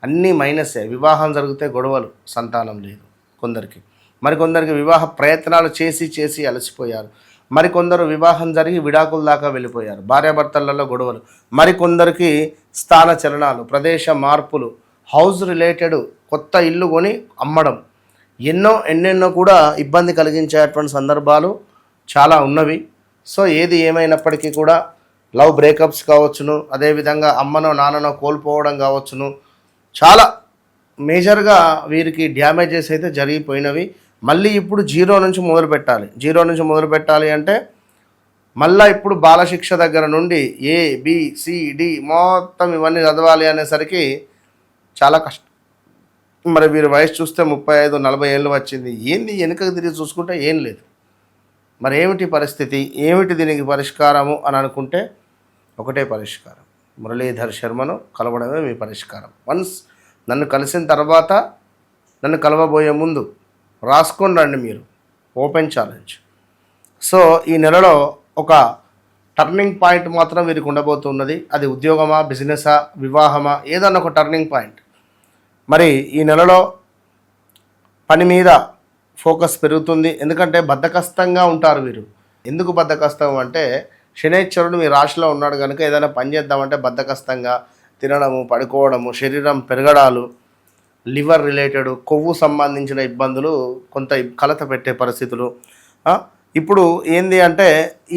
[SPEAKER 3] అన్నీ మైనసే. వివాహం జరిగితే గొడవలు, సంతానం లేదు కొందరికి. మరికొందరికి వివాహ ప్రయత్నాలు చేసి అలసిపోయారు. మరికొందరు వివాహం జరిగి విడాకుల దాకా వెళ్ళిపోయారు. భార్యాభర్తలలో గొడవలు. మరికొందరికి స్థాన చలనాలు, ప్రదేశ మార్పులు, హౌస్ రిలేటెడ్ కొత్త ఇల్లు కొని అమ్మడం, ఎన్నెన్నో కూడా ఇబ్బంది కలిగించేటువంటి సందర్భాలు చాలా ఉన్నవి. సో ఏది ఏమైనప్పటికీ కూడా లవ్ బ్రేకప్స్ కావచ్చును, అదేవిధంగా అమ్మనో నాన్ననో కోల్పోవడం కావచ్చును, చాలా మేజర్గా వీరికి డ్యామేజెస్ అయితే జరిగిపోయినవి. మళ్ళీ ఇప్పుడు జీరో నుంచి మొదలు పెట్టాలి అంటే మళ్ళీ ఇప్పుడు బాలశిక్ష దగ్గర నుండి ABCD మొత్తం ఇవన్నీ చదవాలి అనేసరికి చాలా కష్టం. మరి వీరి వయసు చూస్తే 35-40 ఏళ్ళు వచ్చింది. ఏంది వెనుకకు తిరిగి చూసుకుంటే ఏం లేదు. మరి ఏమిటి పరిస్థితి, ఏమిటి దీనికి పరిష్కారము అని అనుకుంటే ఒకటే పరిష్కారం, మురళీధర్ శర్మను కలవడమే మీ పరిష్కారం. వన్స్ నన్ను కలిసిన తర్వాత, నన్ను కలవబోయే ముందు రాసుకొని రండి మీరు. Open challenge. సో ఈ నెలలో ఒక టర్నింగ్ పాయింట్ మాత్రం వీరికి ఉండబోతున్నది. అది ఉద్యోగమా, బిజినెసా, వివాహమా, ఏదన్నా ఒక టర్నింగ్ పాయింట్. మరి ఈ నెలలో పని మీద ఫోకస్ పెరుగుతుంది. ఎందుకంటే బద్ధకస్తంగా ఉంటారు వీరు. ఎందుకు బద్ధకస్తం అంటే శనైశ్వరుడు మీ రాశిలో ఉన్నాడు కనుక ఏదైనా పని చేద్దామంటే బద్ధకస్తంగా తినడము, పడుకోవడము, శరీరం పెరగడాలు, లివర్ రిలేటెడ్ కొవ్వు సంబంధించిన ఇబ్బందులు, కొంత కలత పెట్టే పరిస్థితులు. ఇప్పుడు ఏంది అంటే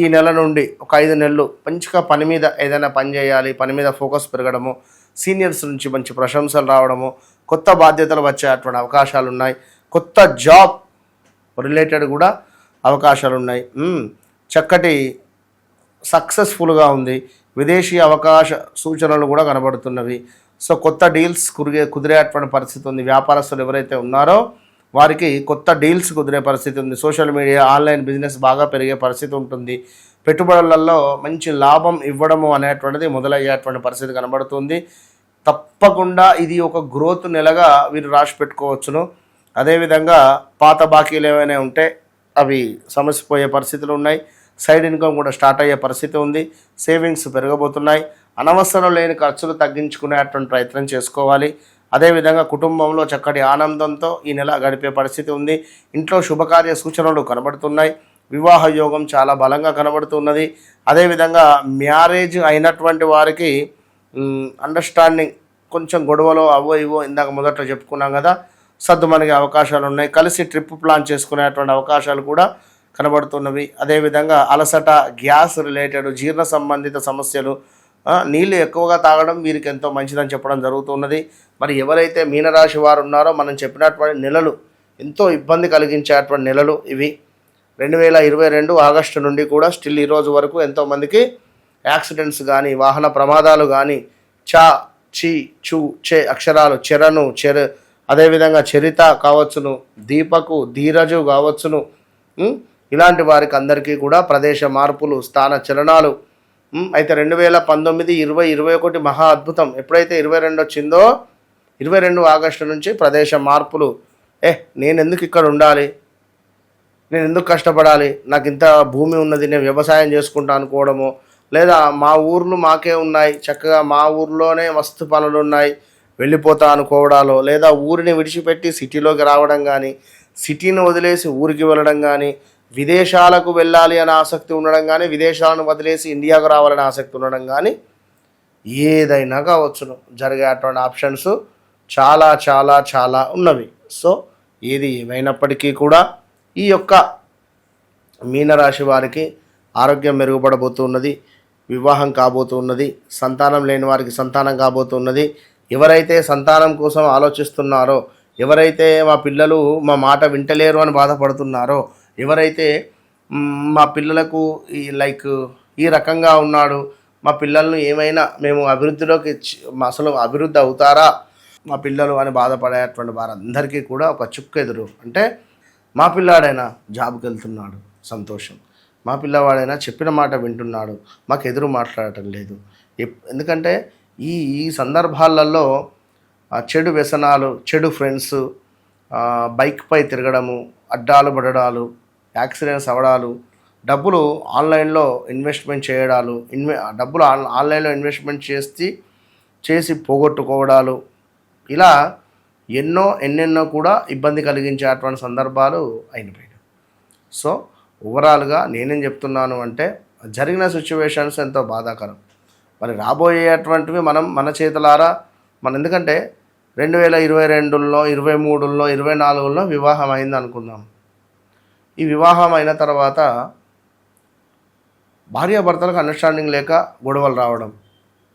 [SPEAKER 3] ఈ నెల నుండి ఒక 5 నెలలు మంచిగా పని మీద ఏదైనా పని చేయాలి, పని మీద ఫోకస్ పెరగడము, సీనియర్స్ నుంచి మంచి ప్రశంసలు రావడము, కొత్త బాధ్యతలు వచ్చేటువంటి అవకాశాలు ఉన్నాయి. కొత్త జాబ్ రిలేటెడ్ కూడా అవకాశాలు ఉన్నాయి. చక్కటి సక్సెస్ఫుల్గా ఉంది. విదేశీ అవకాశ సూచనలు కూడా కనబడుతున్నవి. సో కొత్త డీల్స్ కుదిరేటువంటి పరిస్థితి ఉంది. వ్యాపారస్తులు ఎవరైతే ఉన్నారో వారికి కొత్త డీల్స్ కుదిరే పరిస్థితి ఉంది. సోషల్ మీడియా, ఆన్లైన్ బిజినెస్ బాగా పెరిగే పరిస్థితి ఉంటుంది. పెట్టుబడులలో మంచి లాభం ఇవ్వడము అనేటువంటిది మొదలయ్యేటువంటి పరిస్థితి కనబడుతుంది. తప్పకుండా ఇది ఒక గ్రోత్ నెలగా వీరు రాసి పెట్టుకోవచ్చును. అదేవిధంగా పాత బాకీలు ఏమైనా ఉంటే అవి సమసిపోయే పరిస్థితులు ఉన్నాయి. సైడ్ ఇన్కమ్ కూడా స్టార్ట్ అయ్యే పరిస్థితి ఉంది. సేవింగ్స్ పెరగబోతున్నాయి. అనవసరం లేని ఖర్చులు తగ్గించుకునేటువంటి ప్రయత్నం చేసుకోవాలి. అదేవిధంగా కుటుంబంలో చక్కటి ఆనందంతో ఈ నెల గడిపే పరిస్థితి ఉంది. ఇంట్లో శుభకార్య సూచనలు కనబడుతున్నాయి. వివాహ యోగం చాలా బలంగా కనబడుతున్నది. అదేవిధంగా మ్యారేజ్ అయినటువంటి వారికి అండర్స్టాండింగ్ కొంచెం గొడవలో అవో ఇవో ఇందాక మొదట్లో చెప్పుకున్నాం కదా, సర్దుమణిగే అవకాశాలు ఉన్నాయి. కలిసి ట్రిప్ ప్లాన్ చేసుకునేటువంటి అవకాశాలు కూడా కనబడుతున్నవి. అదేవిధంగా అలసట, గ్యాస్ రిలేటెడ్, జీర్ణ సంబంధిత సమస్యలు, నీళ్ళు ఎక్కువగా తాగడం వీరికి ఎంతో మంచిదని చెప్పడం జరుగుతున్నది. మరి ఎవరైతే మీనరాశి వారు ఉన్నారో మనం చెప్పినటువంటి నెలలు ఎంతో ఇబ్బంది కలిగించేటువంటి నెలలు ఇవి. 2022 ఆగస్టు నుండి కూడా స్టిల్ ఈరోజు వరకు ఎంతోమందికి యాక్సిడెంట్స్ కానీ, వాహన ప్రమాదాలు కానీ, చ, చి, చు, చే అక్షరాలు, చెరను, అదేవిధంగా చరిత కావచ్చును, దీపకు, ధీరజు కావచ్చును, ఇలాంటి వారికి అందరికీ కూడా ప్రదేశ మార్పులు, స్థాన చలనాలు, అయితే 2019, 20, 21 మహా అద్భుతం. ఎప్పుడైతే 22 వచ్చిందో 22 ఆగస్టు నుంచి ప్రదేశ మార్పులు. నేను ఎందుకు ఇక్కడ ఉండాలి, నేను ఎందుకు కష్టపడాలి, నాకు ఇంత భూమి ఉన్నది, నేను వ్యవసాయం చేసుకుంటా అనుకోవడము, లేదా మా ఊర్లు మాకే ఉన్నాయి, చక్కగా మా ఊర్లోనే మస్తు పనులు ఉన్నాయి వెళ్ళిపోతా అనుకోవడాలో, లేదా ఊరిని విడిచిపెట్టి సిటీలోకి రావడం కానీ, సిటీని వదిలేసి ఊరికి వెళ్ళడం కానీ, విదేశాలకు వెళ్ళాలి అనే ఆసక్తి ఉండడం కానీ, విదేశాలను వదిలేసి ఇండియాకు రావాలనే ఆసక్తి ఉండడం కానీ, ఏదైనా కావచ్చును. జరిగేటువంటి ఆప్షన్స్ చాలా చాలా చాలా ఉన్నవి. సో ఏది ఏమైనప్పటికీ కూడా ఈ యొక్క మీనరాశి వారికి ఆరోగ్యం మెరుగుపడబోతున్నది, వివాహం కాబోతున్నది, సంతానం లేని వారికి సంతానం కాబోతున్నది. ఎవరైతే సంతానం కోసం ఆలోచిస్తున్నారో, ఎవరైతే మా పిల్లలు మా మాట వింటలేరు అని బాధపడుతున్నారో, ఎవరైతే మా పిల్లలకు ఈ రకంగా ఉన్నాడు, మా పిల్లలను ఏమైనా మేము అభివృద్ధిలోకి అసలు అభివృద్ధి అవుతారా మా పిల్లలు అని బాధపడేటువంటి వారందరికీ కూడా ఒక చుక్క ఎదురు. అంటే మా పిల్లాడైనా జాబ్కి వెళ్తున్నాడు, సంతోషం. మా పిల్లవాడైనా చెప్పిన మాట వింటున్నాడు, మాకు ఎదురు మాట్లాడటం లేదు. ఎందుకంటే ఈ సందర్భాలలో చెడు వ్యసనాలు, చెడు ఫ్రెండ్స్, బైక్పై తిరగడము, అడ్డాలు పడడాలు, యాక్సిడెంట్స్ అవ్వడాలు, డబ్బులు ఆన్లైన్లో ఇన్వెస్ట్మెంట్ చేయడాలు, డబ్బులు ఆన్లైన్లో ఇన్వెస్ట్మెంట్ చేసి పోగొట్టుకోవడాలు, ఇలా ఎన్నెన్నో కూడా ఇబ్బంది కలిగించేటువంటి సందర్భాలు అయినపోయాయి. సో ఓవరాల్గా నేనేం చెప్తున్నాను అంటే, జరిగిన సిచ్యువేషన్స్ ఎంతో బాధాకరం. మరి రాబోయేటువంటివి మన చేతులారా ఎందుకంటే 2022లో, 23లో, 24లో వివాహం అయింది అనుకుందాం. ఈ వివాహం అయిన తర్వాత భార్యాభర్తలకు అండర్స్టాండింగ్ లేక గొడవలు రావడం,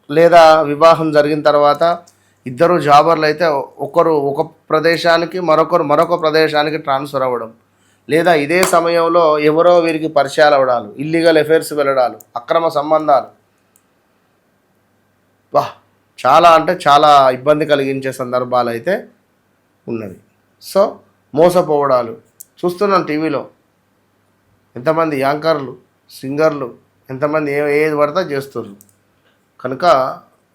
[SPEAKER 3] లేదా వివాహం జరిగిన తర్వాత ఇద్దరు జాబర్లు అయితే ఒకరు ఒక ప్రదేశానికి మరొక ప్రదేశానికి ట్రాన్స్ఫర్ అవ్వడం, లేదా ఇదే సమయంలో ఎవరో వీరికి పరిచయాలు అవ్వడాలు, ఇల్లీగల్ అఫైర్స్ వెళ్ళడాలు, అక్రమ సంబంధాలు, చాలా అంటే చాలా ఇబ్బంది కలిగించే సందర్భాలు అయితే ఉన్నవి. సో మోసపోవడాలు చూస్తున్నాం టీవీలో. ఎంతమంది యాంకర్లు, సింగర్లు, ఎంతమంది ఏది పడితే చేస్తున్నారు. కనుక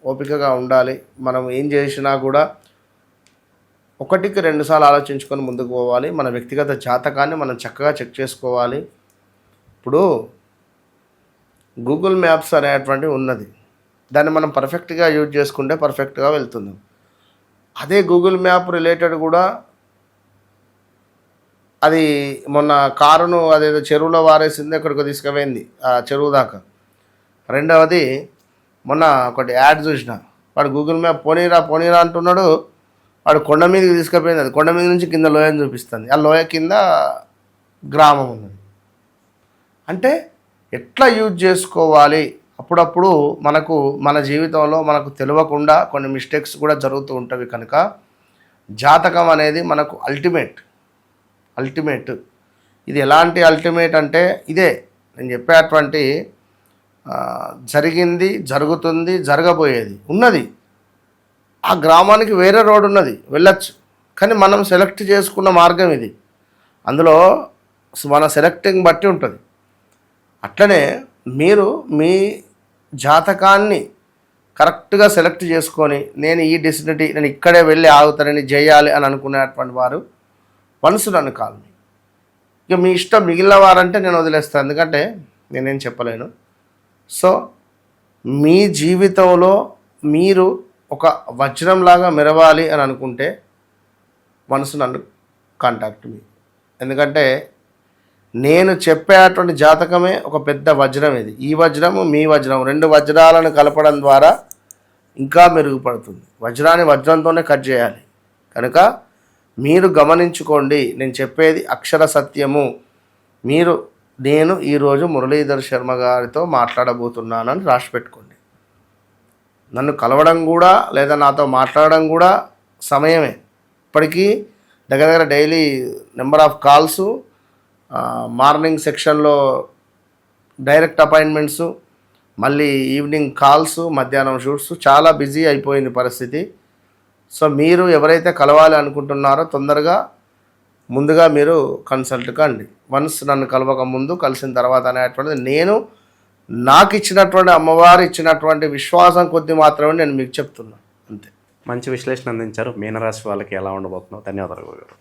[SPEAKER 3] ఓపికగా ఉండాలి. మనం ఏం చేసినా కూడా 1కి 2 సార్లు ఆలోచించుకొని ముందుకు పోవాలి. మన వ్యక్తిగత జాతకాన్ని మనం చక్కగా చెక్ చేసుకోవాలి. ఇప్పుడు గూగుల్ మ్యాప్స్ అనేటువంటివి ఉన్నది, దాన్ని మనం పర్ఫెక్ట్గా యూజ్ చేసుకుంటే పర్ఫెక్ట్గా వెళ్తుంది. అదే గూగుల్ మ్యాప్ రిలేటెడ్ కూడా అది మొన్న కారును అదేదో చెరువులో వారేసింది, ఎక్కడికో తీసుకుపోయింది ఆ చెరువు దాకా. రెండవది మొన్న ఒకటి యాడ్ చూసిన, వాడు గూగుల్ మ్యాప్ పోనీరా అంటున్నాడు, వాడు కొండ మీదకి తీసుకుపోయింది. అది కొండ మీద నుంచి కింద లోయని చూపిస్తుంది, ఆ లోయ కింద గ్రామం ఉన్నది. అంటే ఎట్లా యూజ్ చేసుకోవాలి. అప్పుడప్పుడు మన జీవితంలో మనకు తెలియకుండా కొన్ని మిస్టేక్స్ కూడా జరుగుతూ ఉంటవి. కనుక జాతకం అనేది మనకు అల్టిమేట్. ఇది ఎలాంటి అల్టిమేట్ అంటే ఇదే నేను చెప్పేటువంటి జరిగింది, జరుగుతుంది, జరగబోయేది ఉన్నది. ఆ గ్రామానికి వేరే రోడ్ ఉన్నది, వెళ్ళచ్చు. కానీ మనం సెలెక్ట్ చేసుకున్న మార్గం ఇది. అందులో మన సెలెక్టింగ్ బట్టి ఉంటుంది. అట్లనే మీరు మీ జాతకాన్ని కరెక్ట్గా సెలెక్ట్ చేసుకొని, నేను ఈ డెస్టినీ నేను ఇక్కడే వెళ్ళి ఆగుతానని చేయాలి అని అనుకునేటువంటి వారు వన్స్ నన్ను కాల్ మీ. ఇక మీ ఇష్టం, మిగిలిన వారంటే నేను వదిలేస్తాను, ఎందుకంటే నేనేం చెప్పలేను. సో మీ జీవితంలో మీరు ఒక వజ్రంలాగా మెరవాలి అని అనుకుంటే వన్స్ నన్ను కాంటాక్ట్ మీ. ఎందుకంటే నేను చెప్పేటువంటి జాతకమే ఒక పెద్ద వజ్రం. ఇది ఈ వజ్రము మీ వజ్రం, 2 వజ్రాలను కలపడం ద్వారా ఇంకా మెరుగుపడుతుంది. వజ్రాన్ని వజ్రంతోనే కట్ చేయాలి. కనుక మీరు గమనించుకోండి, నేను చెప్పేది అక్షర సత్యము. నేను ఈరోజు మురళీధర్ శర్మ గారితో మాట్లాడబోతున్నానని రాసి పెట్టుకోండి. నన్ను కలవడం కూడా లేదా నాతో మాట్లాడడం కూడా సమయమే. ఇప్పటికీ దగ్గర daily number of calls, morning సెక్షన్లో డైరెక్ట్ అపాయింట్మెంట్స్, మళ్ళీ ఈవినింగ్ కాల్స్, మధ్యాహ్నం షూట్స్, చాలా బిజీ అయిపోయింది పరిస్థితి. సో మీరు ఎవరైతే కలవాలి అనుకుంటున్నారో ముందుగా మీరు కన్సల్ట్ కండి. వన్స్ నన్ను కలవక ముందు, కలిసిన తర్వాత అనేటువంటిది నేను నాకు ఇచ్చినటువంటి అమ్మవారు ఇచ్చినటువంటి విశ్వాసం కొద్ది మాత్రమే నేను మీకు చెప్తున్నాను అంతే.
[SPEAKER 2] మంచి విశ్లేషణ అందించారు. మీనరాశి వాళ్ళకి ఎలా ఉండబోతుందో ధన్యవాదాలు గురుగారు.